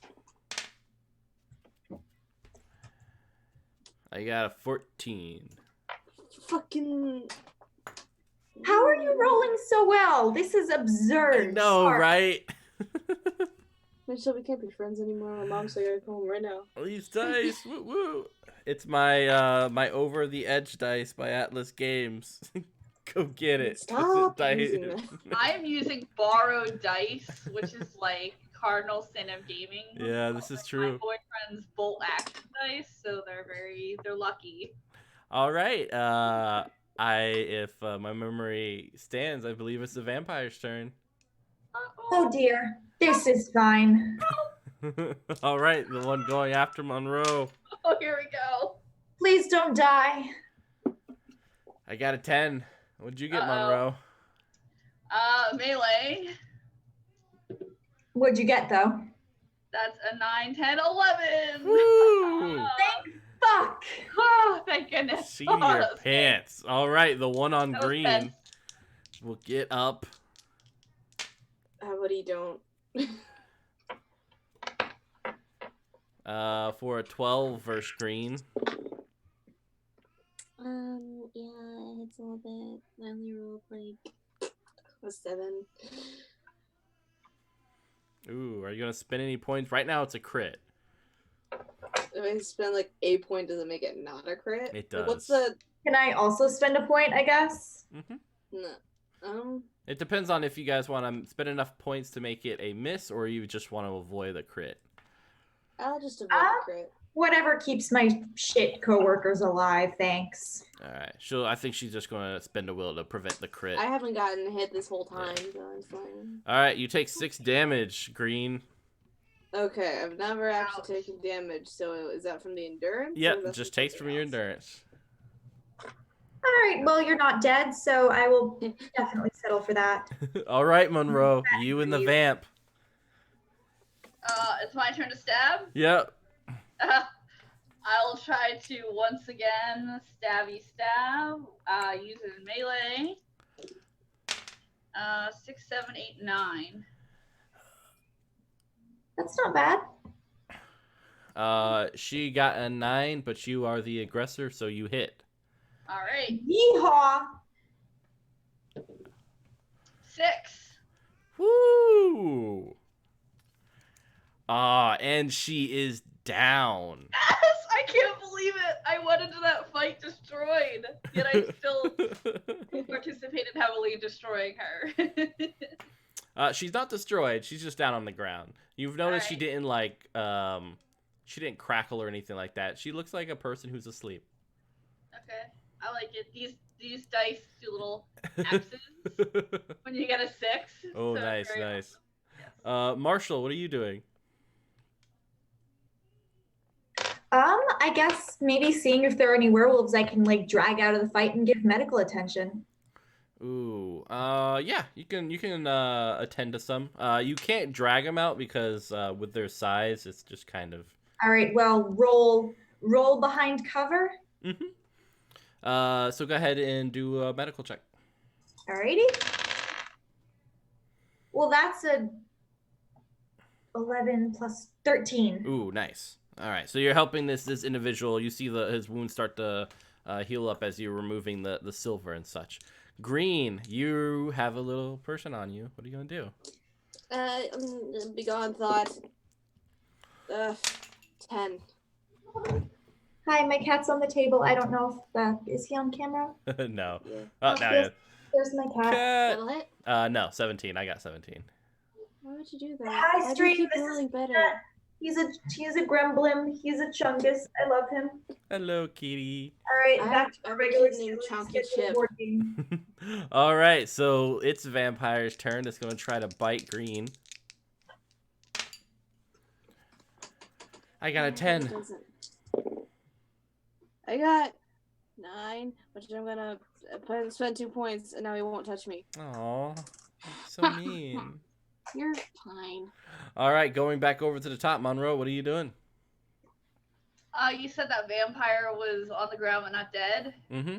[SPEAKER 1] I got a 14.
[SPEAKER 6] Fucking.
[SPEAKER 3] How are you rolling so well? This is absurd.
[SPEAKER 1] I know,
[SPEAKER 3] Sorry.
[SPEAKER 1] right?
[SPEAKER 6] Mitchell, we can't be friends anymore. My mom's like, I gotta come home right now.
[SPEAKER 1] These dice, woo woo. It's my my Over the Edge dice by Atlas Games. Go get it.
[SPEAKER 6] Stop
[SPEAKER 1] Dice-
[SPEAKER 6] using that.
[SPEAKER 5] I'm using borrowed dice, which is like cardinal sin of gaming.
[SPEAKER 1] Yeah, this is
[SPEAKER 5] Like,
[SPEAKER 1] true.
[SPEAKER 5] My boyfriend's bolt action dice, so they're lucky.
[SPEAKER 1] All right. If my memory stands, I believe it's the vampire's turn.
[SPEAKER 3] Oh dear. This is fine.
[SPEAKER 1] All right, the one going after Monroe.
[SPEAKER 5] Oh, here we go.
[SPEAKER 3] Please don't die.
[SPEAKER 1] I got a 10. What'd you get,
[SPEAKER 5] Uh-oh.
[SPEAKER 1] Monroe?
[SPEAKER 5] Melee.
[SPEAKER 3] What'd you get though?
[SPEAKER 5] That's a 9, 10, 11.
[SPEAKER 1] Woo!
[SPEAKER 3] Fuck.
[SPEAKER 5] Oh, thank goodness.
[SPEAKER 1] See
[SPEAKER 5] Oh,
[SPEAKER 1] your
[SPEAKER 5] that was
[SPEAKER 1] pants. All right, the one on
[SPEAKER 5] That was
[SPEAKER 1] green
[SPEAKER 5] tense.
[SPEAKER 1] will get up.
[SPEAKER 6] How about you don't?
[SPEAKER 1] For a 12 versus green.
[SPEAKER 6] Yeah, it's a little bit. I only rolled like a 7.
[SPEAKER 1] Ooh, are you gonna spend any points? Right now, it's a crit.
[SPEAKER 6] if I spend like a point, does it make it not a crit?
[SPEAKER 1] It
[SPEAKER 6] Like, what's
[SPEAKER 1] does.
[SPEAKER 6] the
[SPEAKER 3] Can I also spend a point, I guess?
[SPEAKER 6] no?
[SPEAKER 1] It depends on if you guys want to spend enough points to make it a miss, or you just want to avoid a crit.
[SPEAKER 6] I'll just avoid the crit.
[SPEAKER 3] Whatever keeps my shit coworkers alive, thanks.
[SPEAKER 1] All right. I think she's just going to spend a will to prevent the crit.
[SPEAKER 6] I haven't gotten hit this whole time, so I'm fine.
[SPEAKER 1] All right. You take 6 damage, Green.
[SPEAKER 6] Okay, I've never actually taken damage, so is that from the endurance? or
[SPEAKER 1] Yep.
[SPEAKER 6] is that
[SPEAKER 1] Just
[SPEAKER 6] from
[SPEAKER 1] takes from your
[SPEAKER 6] something else?
[SPEAKER 1] endurance.
[SPEAKER 3] All right, well, you're not dead, so I will definitely settle for that.
[SPEAKER 1] All right, Monroe. You and the vamp.
[SPEAKER 5] It's my turn to stab.
[SPEAKER 1] Yep.
[SPEAKER 5] I'll try to once again stabby stab. Using melee. 6, 7, 8, 9.
[SPEAKER 3] That's not bad.
[SPEAKER 1] She got a 9, but you are the aggressor, so you hit.
[SPEAKER 5] All right.
[SPEAKER 3] Yeehaw!
[SPEAKER 5] 6.
[SPEAKER 1] Woo! And she is down.
[SPEAKER 5] Yes, I can't believe it. I went into that fight destroyed, yet I still participated heavily in destroying her.
[SPEAKER 1] She's not destroyed. She's just down on the ground. You've noticed she
[SPEAKER 5] Alright.
[SPEAKER 1] didn't she didn't crackle or anything like that. She looks like a person who's asleep.
[SPEAKER 5] Okay, I like it. These dice do little X's when you get a 6.
[SPEAKER 1] Oh,
[SPEAKER 5] so
[SPEAKER 1] nice,
[SPEAKER 5] very
[SPEAKER 1] nice.
[SPEAKER 5] awesome. Yes.
[SPEAKER 1] Marshall, what are you doing?
[SPEAKER 3] I guess maybe seeing if there are any werewolves I can like drag out of the fight and give medical attention.
[SPEAKER 1] Ooh, yeah, you can attend to some. You can't drag them out because with their size, it's just kind of.
[SPEAKER 3] All right, well, roll behind cover.
[SPEAKER 1] So go ahead and do a medical check.
[SPEAKER 3] Alrighty. Well, that's a 11 plus 13.
[SPEAKER 1] Ooh, nice. All right, so you're helping this individual. You see his wounds start to heal up as you're removing the silver and such. Green, you have a little person on you. What are you gonna do?
[SPEAKER 6] Begone thought. 10.
[SPEAKER 3] Hi, my cat's on the table. I don't know if is he on camera?
[SPEAKER 1] No.
[SPEAKER 6] Yeah.
[SPEAKER 1] Oh, now yeah.
[SPEAKER 3] There's my cat.
[SPEAKER 1] Cat.
[SPEAKER 6] What?
[SPEAKER 1] No, 17. I got 17.
[SPEAKER 6] Why would you do that?
[SPEAKER 3] Hi,
[SPEAKER 6] Why do you
[SPEAKER 3] Stream.
[SPEAKER 6] keep
[SPEAKER 3] This
[SPEAKER 6] rolling
[SPEAKER 3] is
[SPEAKER 6] better?
[SPEAKER 3] Cat. He's a gremlin. He's a chungus. I love him.
[SPEAKER 1] Hello, kitty.
[SPEAKER 3] All right,
[SPEAKER 6] I
[SPEAKER 3] back
[SPEAKER 6] have
[SPEAKER 3] to
[SPEAKER 6] a
[SPEAKER 3] regular
[SPEAKER 6] kid named
[SPEAKER 3] scheduled
[SPEAKER 6] Chunky Chip.
[SPEAKER 3] board game.
[SPEAKER 1] All right, so it's Vampire's turn. It's going to try to bite Green. I got a 10.
[SPEAKER 6] I got 9, which I'm gonna spend 2 points, and now he won't touch me.
[SPEAKER 1] Aw, so mean.
[SPEAKER 6] You're fine.
[SPEAKER 1] All right, going back over to the top, Monroe, what are you doing?
[SPEAKER 5] You said that vampire was on the ground but not dead.
[SPEAKER 1] Mm-hmm.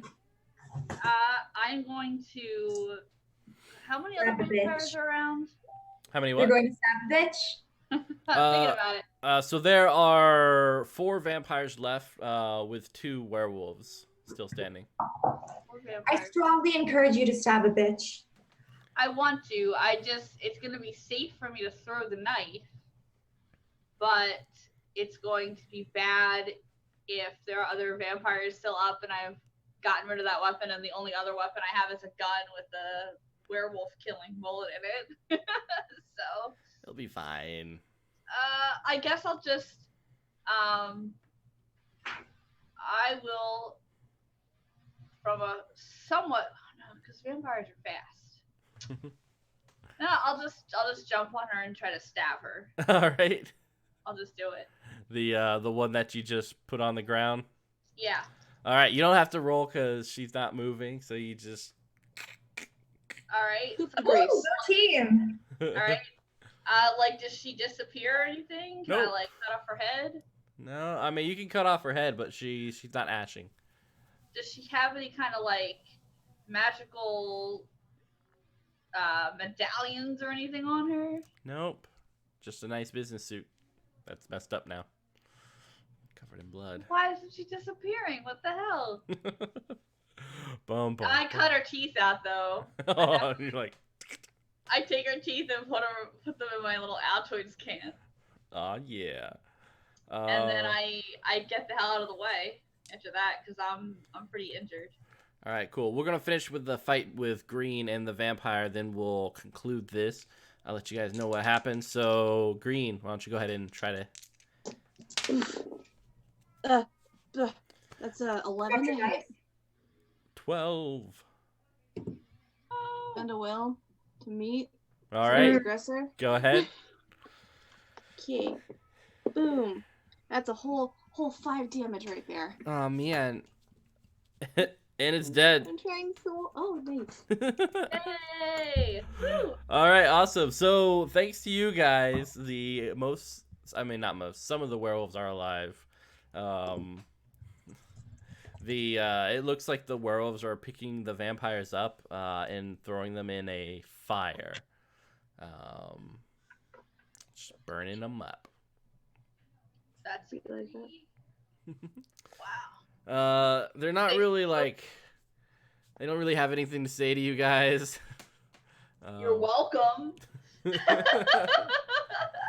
[SPEAKER 5] I'm going to. How many other
[SPEAKER 3] Grab a
[SPEAKER 5] vampires
[SPEAKER 3] bitch.
[SPEAKER 5] are around?
[SPEAKER 1] How many
[SPEAKER 3] You're
[SPEAKER 1] what?
[SPEAKER 3] going to stab a bitch?
[SPEAKER 5] I'm thinking about it.
[SPEAKER 1] So there are 4 vampires left, with 2 werewolves still standing.
[SPEAKER 5] 4
[SPEAKER 3] I
[SPEAKER 5] vampires.
[SPEAKER 3] strongly encourage you to stab a bitch.
[SPEAKER 5] I want to. It's going to be safe for me to throw the knife, but it's going to be bad if there are other vampires still up and I've gotten rid of that weapon and the only other weapon I have is a gun with a werewolf killing bullet in it. So
[SPEAKER 1] It'll be fine.
[SPEAKER 5] I guess I'll just I will from a somewhat because vampires are fast. No, I'll just jump on her and try to stab her.
[SPEAKER 1] All right.
[SPEAKER 5] I'll just do it.
[SPEAKER 1] The one that you just put on the ground.
[SPEAKER 5] Yeah.
[SPEAKER 1] All right, you don't have to roll because she's not moving, so you just.
[SPEAKER 5] All right.
[SPEAKER 6] Poop
[SPEAKER 5] So-
[SPEAKER 6] the grease.
[SPEAKER 3] Go team.
[SPEAKER 5] all right. Like, does she disappear or anything? Can I
[SPEAKER 1] Nope.
[SPEAKER 5] like cut off her head?
[SPEAKER 1] No, I mean you can cut off her head, but she's not ashing.
[SPEAKER 5] Does she have any kind of like magical medallions or anything on her?
[SPEAKER 1] Nope, just a nice business suit. That's messed up now. Covered in blood.
[SPEAKER 5] Why isn't she disappearing? What the hell?
[SPEAKER 1] Bum, bum,
[SPEAKER 5] I cut her teeth out though.
[SPEAKER 1] Oh, you're like,
[SPEAKER 5] I take her teeth and put them in my little Altoids can.
[SPEAKER 1] oh yeah.
[SPEAKER 5] and then I get the hell out of the way after that because I'm pretty injured.
[SPEAKER 1] All right, cool. We're gonna finish with the fight with Green and the vampire, then we'll conclude this. I'll let you guys know what happens. So, Green, why don't you go ahead and try to...
[SPEAKER 4] That's 11 to hit.
[SPEAKER 1] 12.
[SPEAKER 4] And a will to meet.
[SPEAKER 1] All
[SPEAKER 4] the
[SPEAKER 1] right,
[SPEAKER 4] aggressor.
[SPEAKER 1] go ahead.
[SPEAKER 4] Okay. Boom. That's a whole 5 damage right there.
[SPEAKER 1] Oh, man. And it's dead.
[SPEAKER 4] I'm trying so. Oh, nice.
[SPEAKER 5] Yay! Woo!
[SPEAKER 1] All right, awesome. So, thanks to you guys, some of the werewolves are alive. It looks like the werewolves are picking the vampires up and throwing them in a fire. Just burning them up.
[SPEAKER 5] That's
[SPEAKER 4] You like that?
[SPEAKER 5] wow.
[SPEAKER 1] They're not really they don't really have anything to say to you guys.
[SPEAKER 5] You're welcome.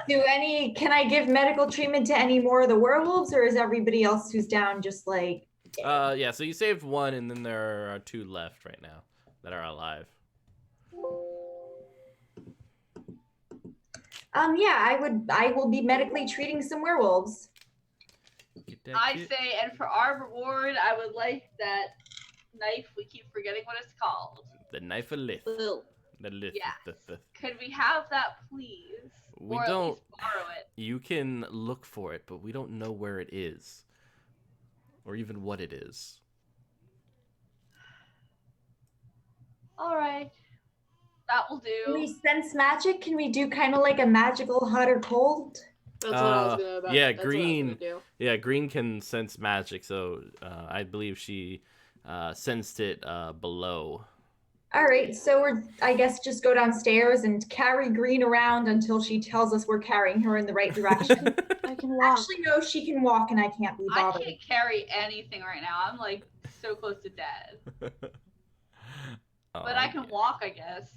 [SPEAKER 3] Can I give medical treatment to any more of the werewolves, or is everybody else who's down just like...
[SPEAKER 1] Yeah, so you saved one, and then there are 2 left right now that are alive.
[SPEAKER 3] Yeah, I will be medically treating some werewolves.
[SPEAKER 5] I say, and for our reward, I would like that knife. We keep forgetting what it's called.
[SPEAKER 1] The knife of lith.
[SPEAKER 4] Ugh.
[SPEAKER 1] The lith.
[SPEAKER 5] Yes. Could we have that, please?
[SPEAKER 1] We
[SPEAKER 5] or
[SPEAKER 1] don't-
[SPEAKER 5] at least borrow it.
[SPEAKER 1] You can look for it, but we don't know where it is. Or even what it is.
[SPEAKER 5] All right. That will
[SPEAKER 3] Can
[SPEAKER 5] do.
[SPEAKER 3] we sense magic? Can we do kind of like a magical hot or cold?
[SPEAKER 4] That's what I was gonna. That's what I was
[SPEAKER 1] Green.
[SPEAKER 4] gonna do.
[SPEAKER 1] Yeah, Green can sense magic, so I believe she sensed it below.
[SPEAKER 3] All right, so I guess just go downstairs and carry Green around until she tells us we're carrying her in the right direction.
[SPEAKER 4] I can walk.
[SPEAKER 3] Actually, no, she can walk and I can't be
[SPEAKER 5] I
[SPEAKER 3] bothered.
[SPEAKER 5] can't carry anything right now. I'm like so close to dead. But I can walk, I guess.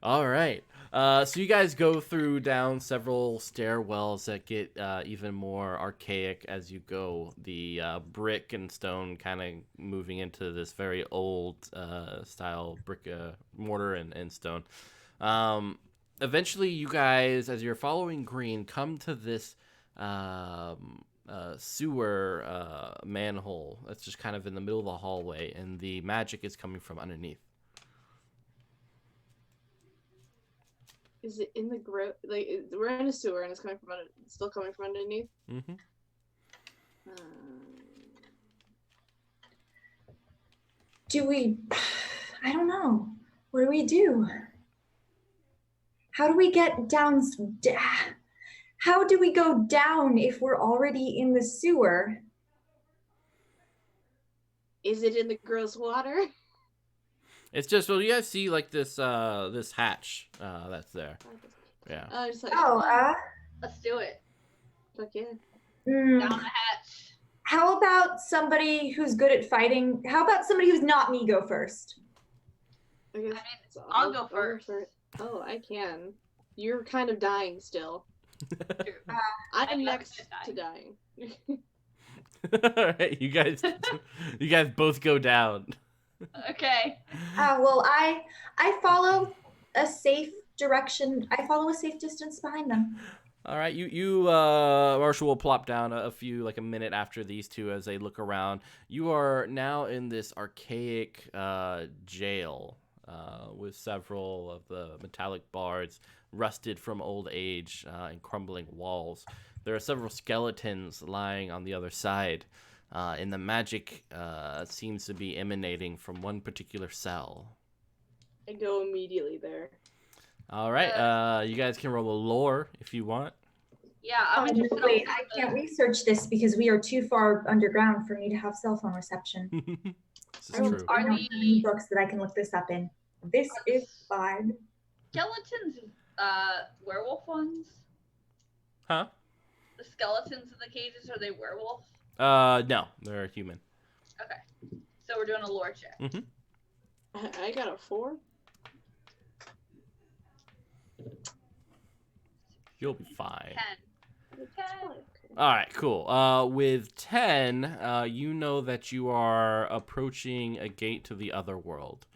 [SPEAKER 1] All right. So you guys go down several stairwells that get even more archaic as you go. The brick and stone kind of moving into this very old style brick, mortar and stone. Eventually, you guys, as you're following Green, come to this sewer manhole that's just kind of in the middle of the hallway, and the magic is coming from underneath.
[SPEAKER 4] Is it in the we're in a sewer and it's coming from still coming from underneath.
[SPEAKER 1] Mm-hmm.
[SPEAKER 3] Do we... I don't know. What do we do? How do we get down... How do we go down if we're already in the sewer?
[SPEAKER 4] Is it in the gross water?
[SPEAKER 1] It's just, well, you guys see like this this hatch that's there. Yeah.
[SPEAKER 4] Just like,
[SPEAKER 5] Let's do it.
[SPEAKER 4] fuck yeah.
[SPEAKER 3] mm,
[SPEAKER 5] Down the hatch.
[SPEAKER 3] how about somebody who's good at fighting? How about somebody who's not me go first?
[SPEAKER 4] I guess
[SPEAKER 5] mean, I'll go first.
[SPEAKER 4] Oh, I can. You're kind of dying still.
[SPEAKER 5] True.
[SPEAKER 4] I'm
[SPEAKER 5] I'm
[SPEAKER 4] next
[SPEAKER 5] not
[SPEAKER 4] to dying.
[SPEAKER 1] All right, you guys both go down.
[SPEAKER 5] Okay.
[SPEAKER 3] Well, I follow a safe direction. I follow a safe distance behind them.
[SPEAKER 1] All right, you Marshall will plop down a few, like a minute after these two as they look around. You are now in this archaic jail with several of the metallic bars rusted from old age and crumbling walls. There are several skeletons lying on the other side, and the magic seems to be emanating from one particular cell.
[SPEAKER 4] I go immediately there.
[SPEAKER 1] All right, you guys can roll a lore if you want.
[SPEAKER 5] Yeah, I'm interested.
[SPEAKER 3] Wait,
[SPEAKER 5] also
[SPEAKER 3] I
[SPEAKER 5] in the-
[SPEAKER 3] can't research this because we are too far underground for me to have cell phone reception.
[SPEAKER 1] This is
[SPEAKER 3] I don't-
[SPEAKER 1] true.
[SPEAKER 3] I don't have any books that I can look this up in. This is fine.
[SPEAKER 5] Skeletons, werewolf ones?
[SPEAKER 1] Huh?
[SPEAKER 5] The skeletons in the cages, are they werewolf?
[SPEAKER 1] No, they're human.
[SPEAKER 5] Okay. So we're doing a lore check.
[SPEAKER 4] I got a 4.
[SPEAKER 1] You'll be fine.
[SPEAKER 5] 10.
[SPEAKER 1] All right, cool. With 10, you know that you are approaching a gate to the other world,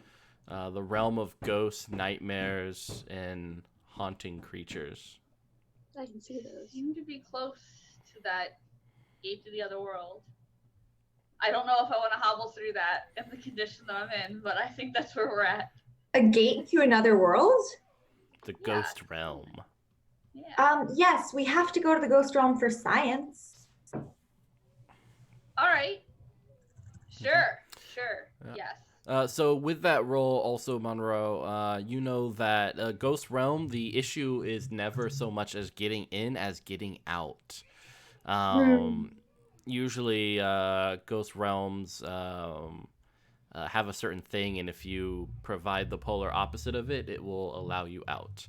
[SPEAKER 1] the realm of ghosts, nightmares, and haunting creatures.
[SPEAKER 6] I can see those.
[SPEAKER 5] Seem to be close to that gate to the other world. I don't know if I want to hobble through that in the condition that I'm in, but I think that's where we're at.
[SPEAKER 3] A gate to another world?
[SPEAKER 1] The ghost realm.
[SPEAKER 5] Yeah.
[SPEAKER 3] Yes, we have to go to the ghost realm for science.
[SPEAKER 5] All right. Sure.
[SPEAKER 1] Yeah.
[SPEAKER 5] Yes.
[SPEAKER 1] So with that roll, also Monroe, you know that Ghost Realm, the issue is never so much as getting in as getting out. Usually, Ghost Realms have a certain thing, and if you provide the polar opposite of it, it will allow you out.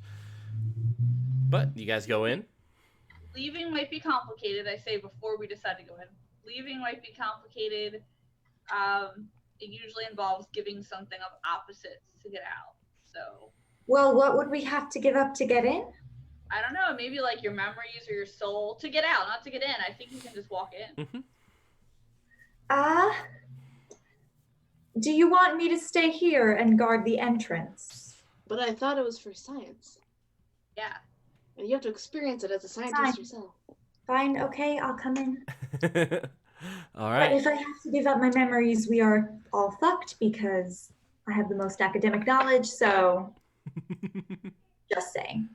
[SPEAKER 1] But you guys go in?
[SPEAKER 5] Leaving might be complicated, I say before we decide to go in. Leaving might be complicated. It usually involves giving something of opposites to get out. So,
[SPEAKER 3] Well, what would we have to give up to get in?
[SPEAKER 5] I don't know, maybe like your memories or your soul to get out, not to get in. I think you can just walk in.
[SPEAKER 3] Do you want me to stay here and guard the entrance?
[SPEAKER 6] But I thought it was for science.
[SPEAKER 5] Yeah.
[SPEAKER 6] And you have to experience it as a scientist
[SPEAKER 3] Fine.
[SPEAKER 6] yourself.
[SPEAKER 3] Fine, okay, I'll come in.
[SPEAKER 1] All
[SPEAKER 3] But
[SPEAKER 1] right.
[SPEAKER 3] if I have to give up my memories, we are all fucked because I have the most academic knowledge, so just saying.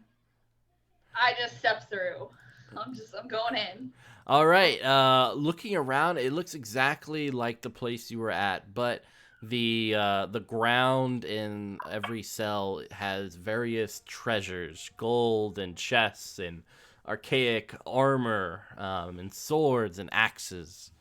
[SPEAKER 5] I just step through. I'm going in.
[SPEAKER 1] All right. Looking around, it looks exactly like the place you were at, but the ground in every cell has various treasures, gold and chests and archaic armor, and swords and axes.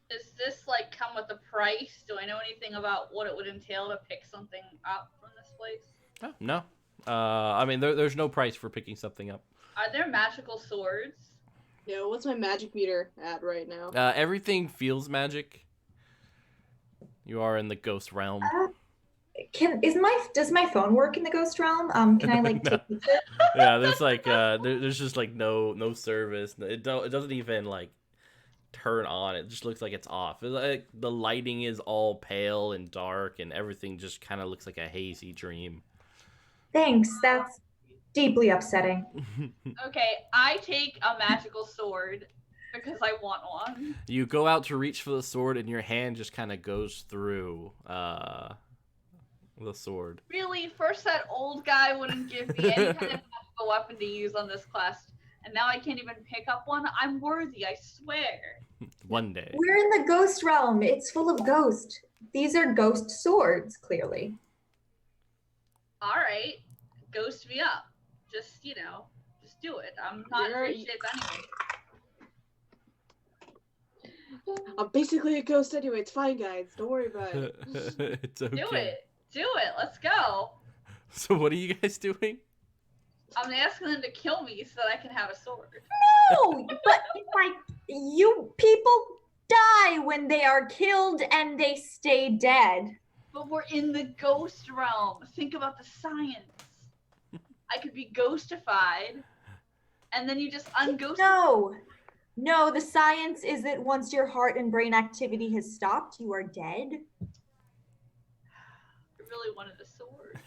[SPEAKER 5] Does this like come with a price? Do I know anything about what it would entail to pick something up from this place?
[SPEAKER 1] Oh, no. I mean, there's no price for picking something up.
[SPEAKER 5] Are there magical swords?
[SPEAKER 6] Yeah, what's my magic meter at right now?
[SPEAKER 1] Everything feels magic. You are in the ghost realm.
[SPEAKER 3] Does my phone work in the ghost realm? Can I like
[SPEAKER 1] No.
[SPEAKER 3] take pictures?
[SPEAKER 1] Yeah, there's like there's just like no service. It doesn't even like turn on. It just looks like it's off. It's like the lighting is all pale and dark, and everything just kind of looks like a hazy dream.
[SPEAKER 3] Thanks, that's deeply upsetting.
[SPEAKER 5] Okay, I take a magical sword because I want one.
[SPEAKER 1] You go out to reach for the sword, and your hand just kind of goes through the sword.
[SPEAKER 5] Really? First that old guy wouldn't give me any kind of magical weapon to use on this class, and now I can't even pick up one? I'm worthy, I swear.
[SPEAKER 1] One day.
[SPEAKER 3] We're in the ghost realm. It's full of ghosts. These are ghost swords, clearly.
[SPEAKER 5] Alright, ghost me up. Just, just do it. I'm not in great shape anyway.
[SPEAKER 6] I'm basically a ghost anyway. It's fine, guys. Don't worry about it.
[SPEAKER 1] It's okay.
[SPEAKER 5] Do it. Let's go.
[SPEAKER 1] So what are you guys doing?
[SPEAKER 5] I'm asking them to kill me so that I can have a sword.
[SPEAKER 3] No, but you people die when they are killed and they stay dead.
[SPEAKER 5] But we're in the ghost realm. Think about the science. I could be ghostified, and then you just unghost.
[SPEAKER 3] No, the science is that once your heart and brain activity has stopped, you are dead.
[SPEAKER 5] I really wanted a sword.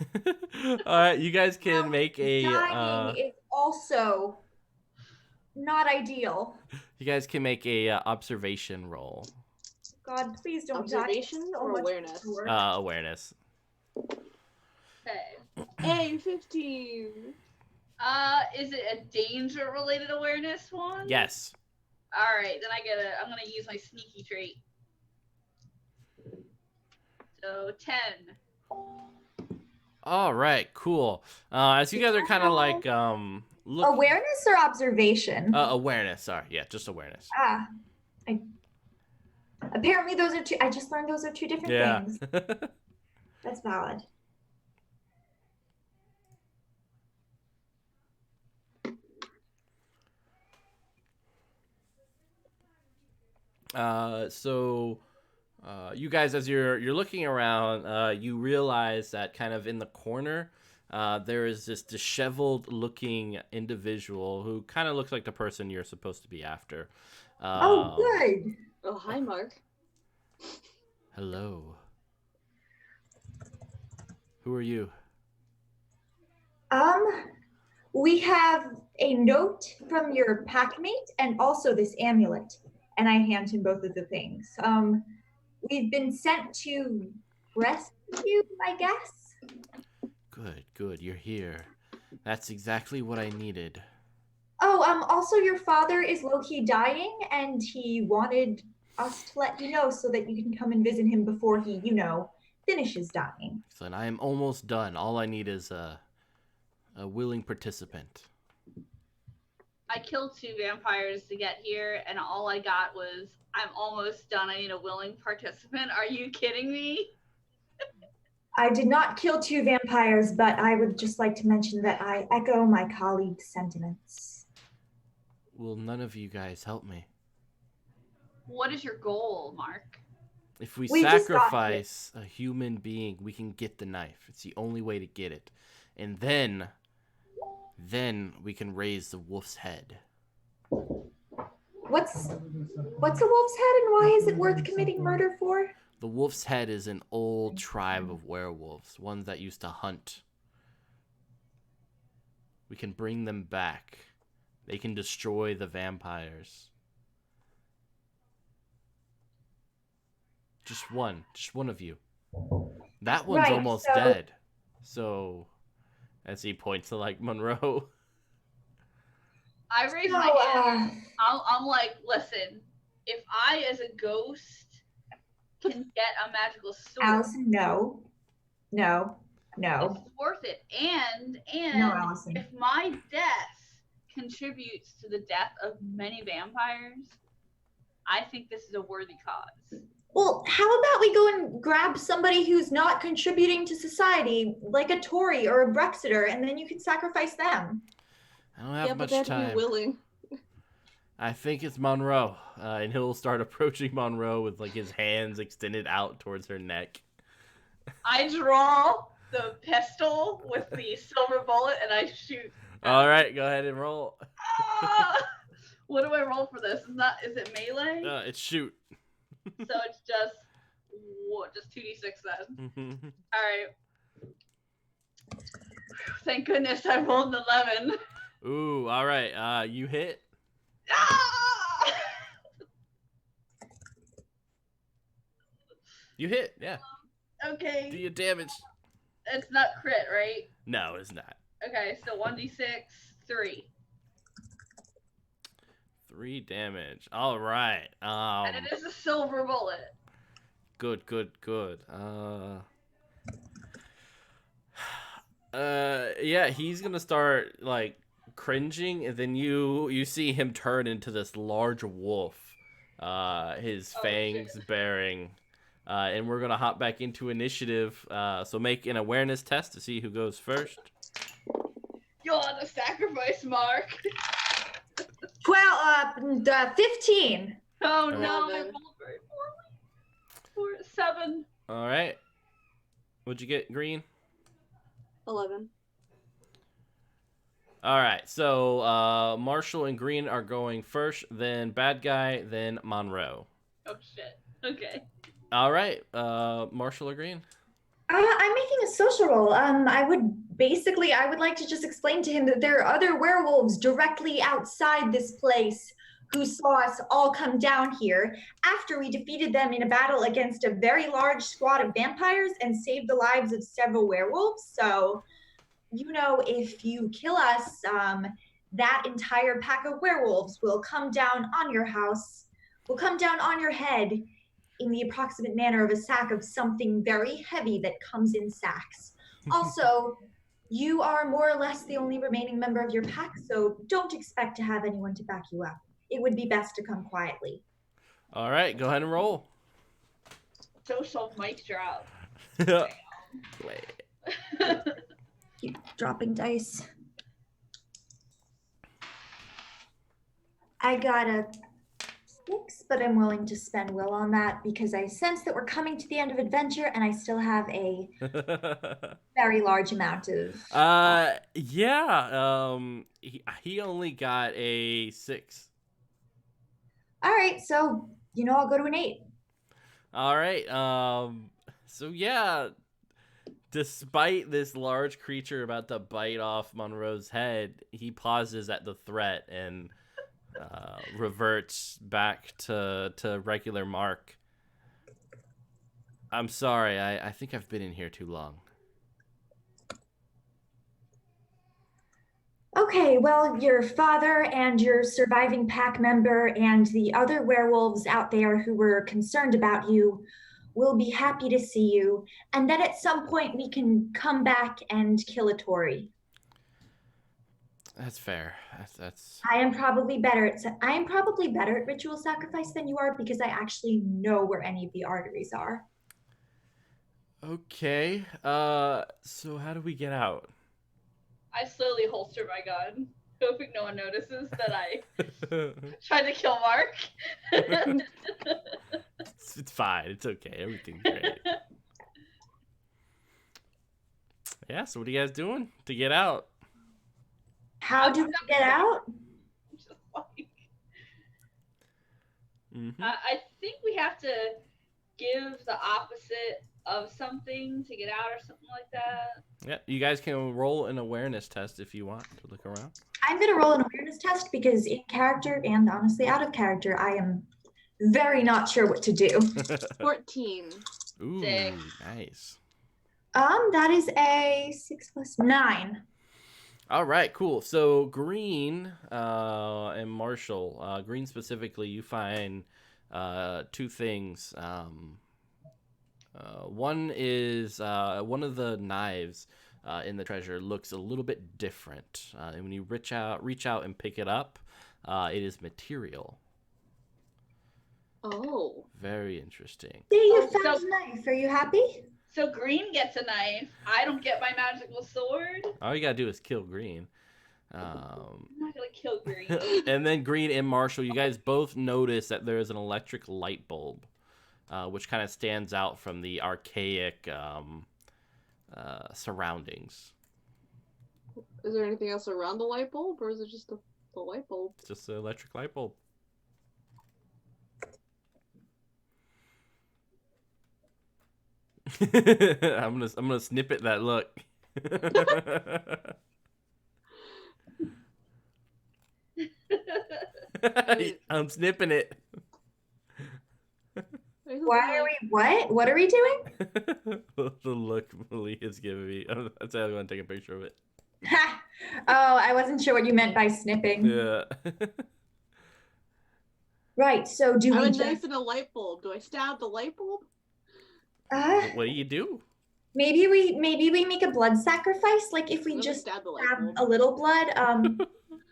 [SPEAKER 1] All right, you guys can make a.
[SPEAKER 3] Dying is also not ideal.
[SPEAKER 1] You guys can make a observation roll.
[SPEAKER 3] God, please don't
[SPEAKER 6] Observation
[SPEAKER 3] die.
[SPEAKER 6] or awareness?
[SPEAKER 1] Awareness.
[SPEAKER 5] Okay.
[SPEAKER 6] Hey, 15.
[SPEAKER 5] Is it a danger-related awareness one?
[SPEAKER 1] Yes.
[SPEAKER 5] All right, then I'm gonna use my sneaky trait. So 10.
[SPEAKER 1] All right, cool. As you guys are kind of like look.
[SPEAKER 3] Awareness or observation?
[SPEAKER 1] Awareness. Sorry, yeah, just awareness.
[SPEAKER 3] Apparently those are two. I just learned those are two different
[SPEAKER 1] Yeah.
[SPEAKER 3] things. That's valid.
[SPEAKER 1] So you guys, as you're looking around, you realize that kind of in the corner, there is this disheveled-looking individual who kind of looks like the person you're supposed to be after.
[SPEAKER 3] Oh, good.
[SPEAKER 6] Oh, hi, Mark.
[SPEAKER 1] Hello. Who are you?
[SPEAKER 3] We have a note from your packmate and also this amulet. And I hand him both of the things. We've been sent to rescue you, I guess.
[SPEAKER 1] Good, good. You're here. That's exactly what I needed.
[SPEAKER 3] Oh, also your father is low-key dying, and he wanted us to let you know so that you can come and visit him before he, finishes dying.
[SPEAKER 1] Excellent. I am almost done. All I need is a willing participant.
[SPEAKER 5] I killed 2 vampires to get here, and all I got was, I'm almost done. I need a willing participant. Are you kidding me?
[SPEAKER 3] I did not kill 2 vampires, but I would just like to mention that I echo my colleague's sentiments.
[SPEAKER 1] Will none of you guys help me?
[SPEAKER 5] What is your goal, Mark?
[SPEAKER 1] If we
[SPEAKER 3] We just got
[SPEAKER 1] sacrifice a human being, we can get the knife. It's the only way to get it. And then we can raise the wolf's head.
[SPEAKER 3] What's a wolf's head, and why is it worth committing murder for?
[SPEAKER 1] The wolf's head is an old tribe of werewolves, ones that used to hunt. We can bring them back. They can destroy the vampires. Just one of you. That one's
[SPEAKER 3] Right,
[SPEAKER 1] almost
[SPEAKER 3] so-
[SPEAKER 1] dead. So, as he points to like Monroe.
[SPEAKER 5] I raise my hand. I'm like, listen, if I, as a ghost, can get a magical sword,
[SPEAKER 3] Allison, no.
[SPEAKER 5] it's worth it. And
[SPEAKER 3] No, Allison.
[SPEAKER 5] if my death contributes to the death of many vampires, I think this is a worthy cause.
[SPEAKER 3] Well, how about we go and grab somebody who's not contributing to society, like a Tory or a Brexiter, and then you can sacrifice them.
[SPEAKER 1] I don't have
[SPEAKER 6] Yeah, but
[SPEAKER 1] much
[SPEAKER 6] they have to be
[SPEAKER 1] time.
[SPEAKER 6] willing.
[SPEAKER 1] I think it's Monroe. And he'll start approaching Monroe with like his hands extended out towards her neck.
[SPEAKER 5] I draw the pistol with the silver bullet and I shoot.
[SPEAKER 1] All right, go ahead and roll.
[SPEAKER 5] Ah! What do I roll for this? Is it melee?
[SPEAKER 1] It's shoot.
[SPEAKER 5] So it's just 2d6 then. All right. Thank goodness I rolled an 11.
[SPEAKER 1] Ooh, all right. You hit.
[SPEAKER 5] Ah!
[SPEAKER 1] You hit, yeah. Do
[SPEAKER 5] Okay.
[SPEAKER 1] your damage.
[SPEAKER 5] It's not crit, right?
[SPEAKER 1] No, it's not.
[SPEAKER 5] Okay, so 1d6, 3.
[SPEAKER 1] 3 damage. All right.
[SPEAKER 5] And it is a silver bullet.
[SPEAKER 1] Good. Yeah, he's gonna start like cringing, and then you see him turn into this large wolf. His fangs bearing. And we're gonna hop back into initiative. So make an awareness test to see who goes first.
[SPEAKER 5] You'll have to sacrifice, Mark.
[SPEAKER 3] 15.
[SPEAKER 5] Oh no, I
[SPEAKER 6] 11.
[SPEAKER 5] rolled very poorly. 7.
[SPEAKER 1] All right. What'd you get, Green?
[SPEAKER 6] 11.
[SPEAKER 1] All right. So Marshall and Green are going first, then Bad Guy, then Monroe.
[SPEAKER 5] Oh shit. Okay.
[SPEAKER 1] All right. Marshall or Green?
[SPEAKER 3] I'm making a social roll. I would like to just explain to him that there are other werewolves directly outside this place who saw us all come down here after we defeated them in a battle against a very large squad of vampires and saved the lives of several werewolves. So, if you kill us, that entire pack of werewolves will come down on your house, will come down on your head in the approximate manner of a sack of something very heavy that comes in sacks. Also, you are more or less the only remaining member of your pack, so don't expect to have anyone to back you up. It would be best to come quietly.
[SPEAKER 1] All right. Go ahead and roll.
[SPEAKER 5] Social mic drop.
[SPEAKER 3] Keep dropping dice. I got a 6 but I'm willing to spend will on that because I sense that we're coming to the end of adventure and I still have a very large amount of.
[SPEAKER 1] Yeah. He only got a 6.
[SPEAKER 3] All right, so I'll go to an 8.
[SPEAKER 1] All right. So yeah, despite this large creature about to bite off Monroe's head, he pauses at the threat and reverts back to regular Mark. I'm sorry. I think I've been in here too long.
[SPEAKER 3] Okay, well, your father and your surviving pack member and the other werewolves out there who were concerned about you will be happy to see you. And then at some point we can come back and kill a Tory.
[SPEAKER 1] That's fair. That's.
[SPEAKER 3] I am probably better at ritual sacrifice than you are because I actually know where any of the arteries are.
[SPEAKER 1] Okay. So how do we get out?
[SPEAKER 5] I slowly holster my gun, hoping no one notices that I tried to kill Mark.
[SPEAKER 1] It's fine. It's okay. Everything's great. Yeah. So what are you guys doing to get out?
[SPEAKER 3] How do we get out?
[SPEAKER 5] Just like,
[SPEAKER 1] Mm-hmm.
[SPEAKER 5] I think we have to give the opposite of something to get out or something like that.
[SPEAKER 1] Yeah. You guys can roll an awareness test if you want to look around.
[SPEAKER 3] I'm going to roll an awareness test because in character and honestly out of character, I am very not sure what to do.
[SPEAKER 4] 14.
[SPEAKER 1] Ooh,
[SPEAKER 5] Sick.
[SPEAKER 1] nice.
[SPEAKER 3] That is a 6 plus 9.
[SPEAKER 1] All right, cool. So Green and Marshall, Green specifically, you find 2 things. One is one of the knives in the treasure looks a little bit different, and when you reach out and pick it up, it is material.
[SPEAKER 4] Oh.
[SPEAKER 1] Very interesting.
[SPEAKER 3] See, you
[SPEAKER 5] Oh,
[SPEAKER 3] found
[SPEAKER 5] so-
[SPEAKER 3] a knife. Are you happy?
[SPEAKER 5] So Green gets a knife. I don't get my magical sword.
[SPEAKER 1] All you gotta do is kill Green.
[SPEAKER 5] I'm not gonna kill Green.
[SPEAKER 1] And then Green and Marshall, you guys both notice that there is an electric light bulb, which kind of stands out from the archaic surroundings.
[SPEAKER 4] Is there anything else around the light bulb, or is it just the light bulb?
[SPEAKER 1] It's just an electric light bulb. I'm gonna snippet that look. I'm snipping it.
[SPEAKER 3] Why are we what? What are we doing?
[SPEAKER 1] The look Malie is giving me. That's why I'm gonna take a picture of it.
[SPEAKER 3] Ha! Oh, I wasn't sure what you meant by snipping.
[SPEAKER 1] Yeah.
[SPEAKER 3] Right, so do
[SPEAKER 4] I'm
[SPEAKER 3] we
[SPEAKER 4] a
[SPEAKER 3] just
[SPEAKER 4] knife and a light bulb. Do I stab the light bulb?
[SPEAKER 1] What do you do?
[SPEAKER 3] maybe we make a blood sacrifice? Like if we
[SPEAKER 4] I'm gonna
[SPEAKER 3] just
[SPEAKER 4] stab the light
[SPEAKER 3] grab
[SPEAKER 4] bulb.
[SPEAKER 3] a little blood,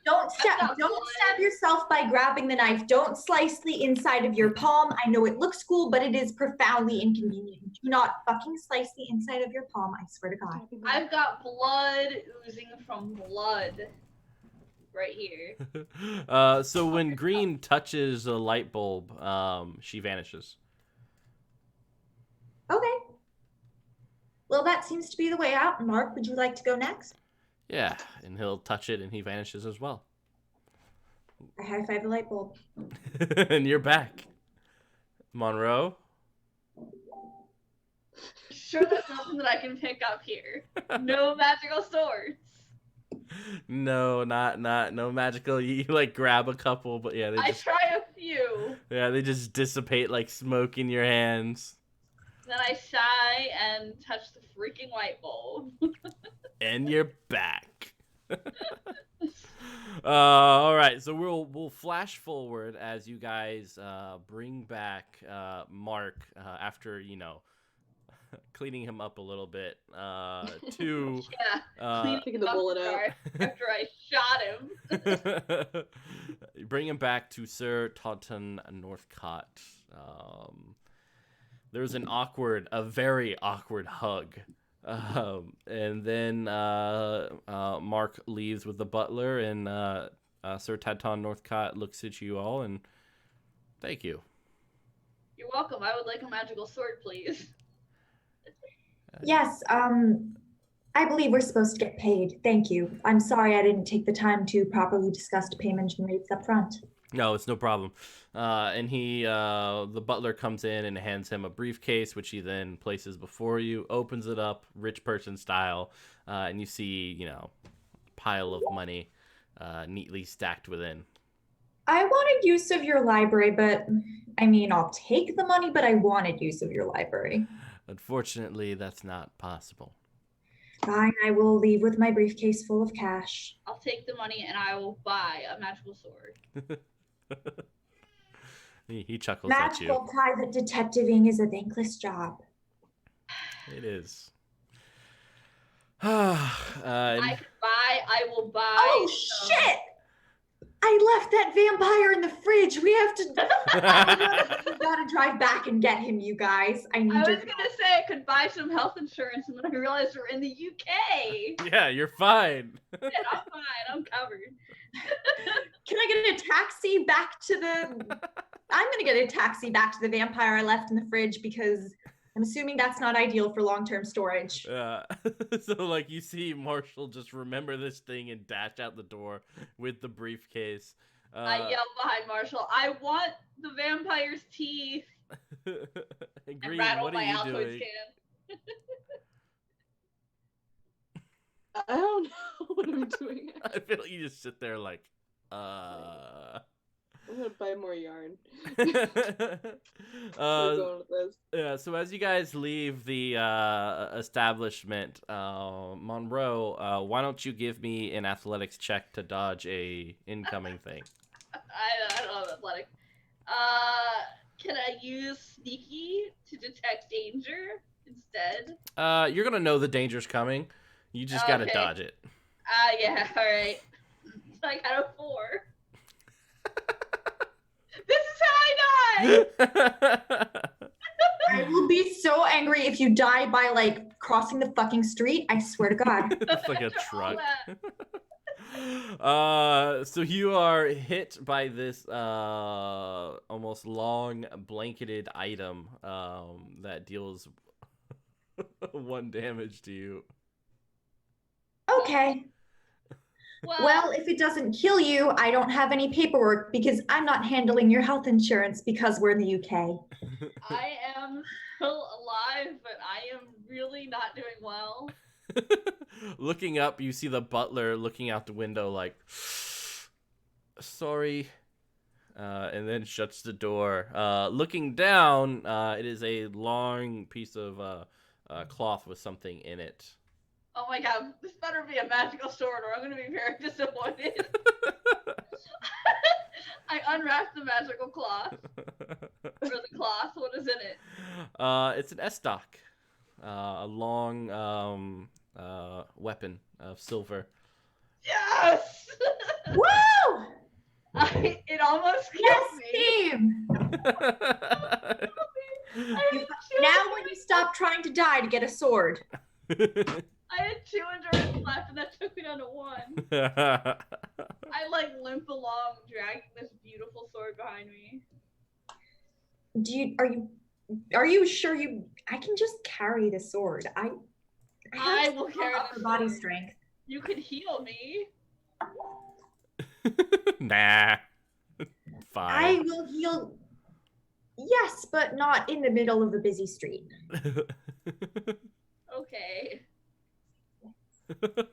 [SPEAKER 3] don't stab
[SPEAKER 5] not blood.
[SPEAKER 3] yourself by grabbing the knife. Don't slice the inside of your palm. I know it looks cool, but it is profoundly inconvenient. Do not fucking slice the inside of your palm, I swear to God.
[SPEAKER 5] I've got blood oozing from blood right here.
[SPEAKER 1] So when Green touches the light bulb, she vanishes.
[SPEAKER 3] Okay. Well, that seems to be the way out. Mark, would you like to go next?
[SPEAKER 1] Yeah, and he'll touch it and he vanishes as well.
[SPEAKER 3] I high five the light bulb.
[SPEAKER 1] And you're back. Monroe?
[SPEAKER 5] Sure, that's nothing that I can pick up here. No magical swords.
[SPEAKER 1] No, no magical. You like grab a couple, but yeah,
[SPEAKER 5] I try a few.
[SPEAKER 1] they just dissipate like smoke in your hands.
[SPEAKER 5] Then I sigh and touch the freaking light bulb.
[SPEAKER 1] And you're back. All right, so we'll flash forward as you guys bring back Mark after cleaning him up a little bit to
[SPEAKER 5] Yeah,
[SPEAKER 4] Taking the bullet out.
[SPEAKER 5] after I shot him.
[SPEAKER 1] bring him back to Sir Taunton Northcott. There's a very awkward hug. And then Mark leaves with the butler, and Sir Taunton Northcott looks at you all and Thank you.
[SPEAKER 5] You're welcome. I would like a magical sword, please.
[SPEAKER 3] Yes, I believe we're supposed to get paid. Thank you. I'm sorry I didn't take the time to properly discuss payment rates up front.
[SPEAKER 1] No, it's no problem. And the butler comes in and hands him a briefcase, which he then places before you, opens it up, rich person style, and you see, pile of money neatly stacked within.
[SPEAKER 3] I wanted use of your library, but I'll take the money, but I wanted use of your library.
[SPEAKER 1] Unfortunately, that's not possible.
[SPEAKER 3] Fine, I will leave with my briefcase full of cash.
[SPEAKER 5] I'll take the money and I will buy a magical sword.
[SPEAKER 1] He chuckles at you.
[SPEAKER 3] Magical private detectiving is a thankless job.
[SPEAKER 1] It is.
[SPEAKER 5] I will buy.
[SPEAKER 3] Oh, shit! I left that vampire in the fridge. We have to. We gotta drive back and get him, you guys. I was
[SPEAKER 5] gonna say I could buy some health insurance, and then I realized we're in the UK.
[SPEAKER 1] Yeah, you're fine.
[SPEAKER 5] Yeah, I'm fine. I'm covered.
[SPEAKER 3] Can I get a taxi back to the? I'm gonna get a taxi back to the vampire I left in the fridge because I'm assuming that's not ideal for long-term storage.
[SPEAKER 1] So you see Marshall just remember this thing and dash out the door with the briefcase.
[SPEAKER 5] I yell behind Marshall, I want the vampire's teeth.
[SPEAKER 1] Green,
[SPEAKER 5] rattle
[SPEAKER 1] what
[SPEAKER 5] my
[SPEAKER 1] are you
[SPEAKER 5] Altoids
[SPEAKER 1] doing?
[SPEAKER 5] can.
[SPEAKER 4] I don't know what I'm doing.
[SPEAKER 1] I feel like you just sit there
[SPEAKER 4] I'm gonna buy more yarn.
[SPEAKER 1] Going with this. Yeah, so as you guys leave the establishment, Monroe, why don't you give me an athletics check to dodge a incoming thing?
[SPEAKER 5] I don't have athletic. Can I use sneaky to detect danger instead?
[SPEAKER 1] You're gonna know the danger's coming. You just gotta dodge it.
[SPEAKER 5] Yeah, alright. So I got a 4. This is how I die!
[SPEAKER 3] I will be so angry if you die by crossing the fucking street. I swear to God.
[SPEAKER 1] It's like a truck. So you are hit by this almost long blanketed item that deals 1 damage to you.
[SPEAKER 3] Okay. Well, if it doesn't kill you, I don't have any paperwork because I'm not handling your health insurance because we're in the UK.
[SPEAKER 5] I am still alive, but I am really not doing well.
[SPEAKER 1] Looking up, you see the butler looking out the window sorry, and then shuts the door. Looking down, it is a long piece of cloth with something in it.
[SPEAKER 5] Oh my god, this better be a magical sword or I'm going to be very disappointed. I unwrapped the magical cloth. Or the cloth, what is in it?
[SPEAKER 1] It's an estoc. A long weapon of silver.
[SPEAKER 5] Yes!
[SPEAKER 3] Woo!
[SPEAKER 5] It almost killed
[SPEAKER 3] Yes,
[SPEAKER 5] me.
[SPEAKER 3] team! Now when you stop trying to die to get a sword.
[SPEAKER 5] I had 2 endurance left and that took me down to 1. I limp along dragging this beautiful sword behind me.
[SPEAKER 3] Are you sure I can just carry the sword?
[SPEAKER 5] I will carry the
[SPEAKER 3] body
[SPEAKER 5] sword.
[SPEAKER 3] strength.
[SPEAKER 5] You could heal me.
[SPEAKER 1] Nah. Fine.
[SPEAKER 3] I will heal. Yes, but not in the middle of a busy street.
[SPEAKER 5] Okay.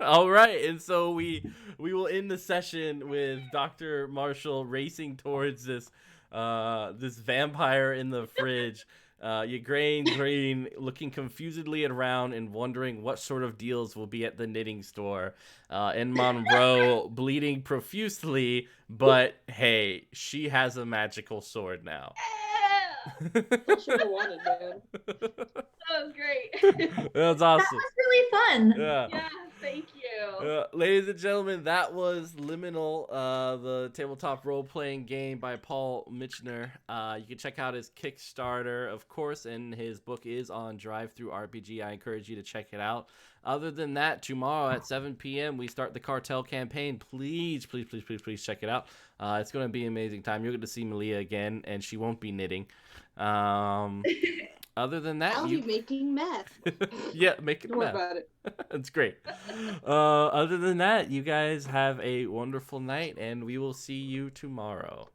[SPEAKER 1] All right, and so we will end the session with Dr. Marshall racing towards this vampire in the fridge. Green looking confusedly around and wondering what sort of deals will be at the knitting store. And Monroe bleeding profusely, but hey, she has a magical sword now.
[SPEAKER 4] I should have wanted, man.
[SPEAKER 5] That was great.
[SPEAKER 1] That's awesome.
[SPEAKER 3] That was really fun.
[SPEAKER 5] Yeah, thank you.
[SPEAKER 1] Ladies and gentlemen, that was Liminal, the tabletop role-playing game by Paul Mitchner. You can check out his Kickstarter, of course, and his book is on Drive Through RPG. I encourage you to check it out. Other than that, tomorrow at 7 p.m. we start the cartel campaign. Please check it out. It's going to be an amazing time. You're going to see Malia again, and she won't be knitting. Other than that,
[SPEAKER 4] I'll be making meth.
[SPEAKER 1] yeah, make it
[SPEAKER 4] Don't worry
[SPEAKER 1] meth.
[SPEAKER 4] about it.
[SPEAKER 1] It's great. Other than that, you guys have a wonderful night, and we will see you tomorrow.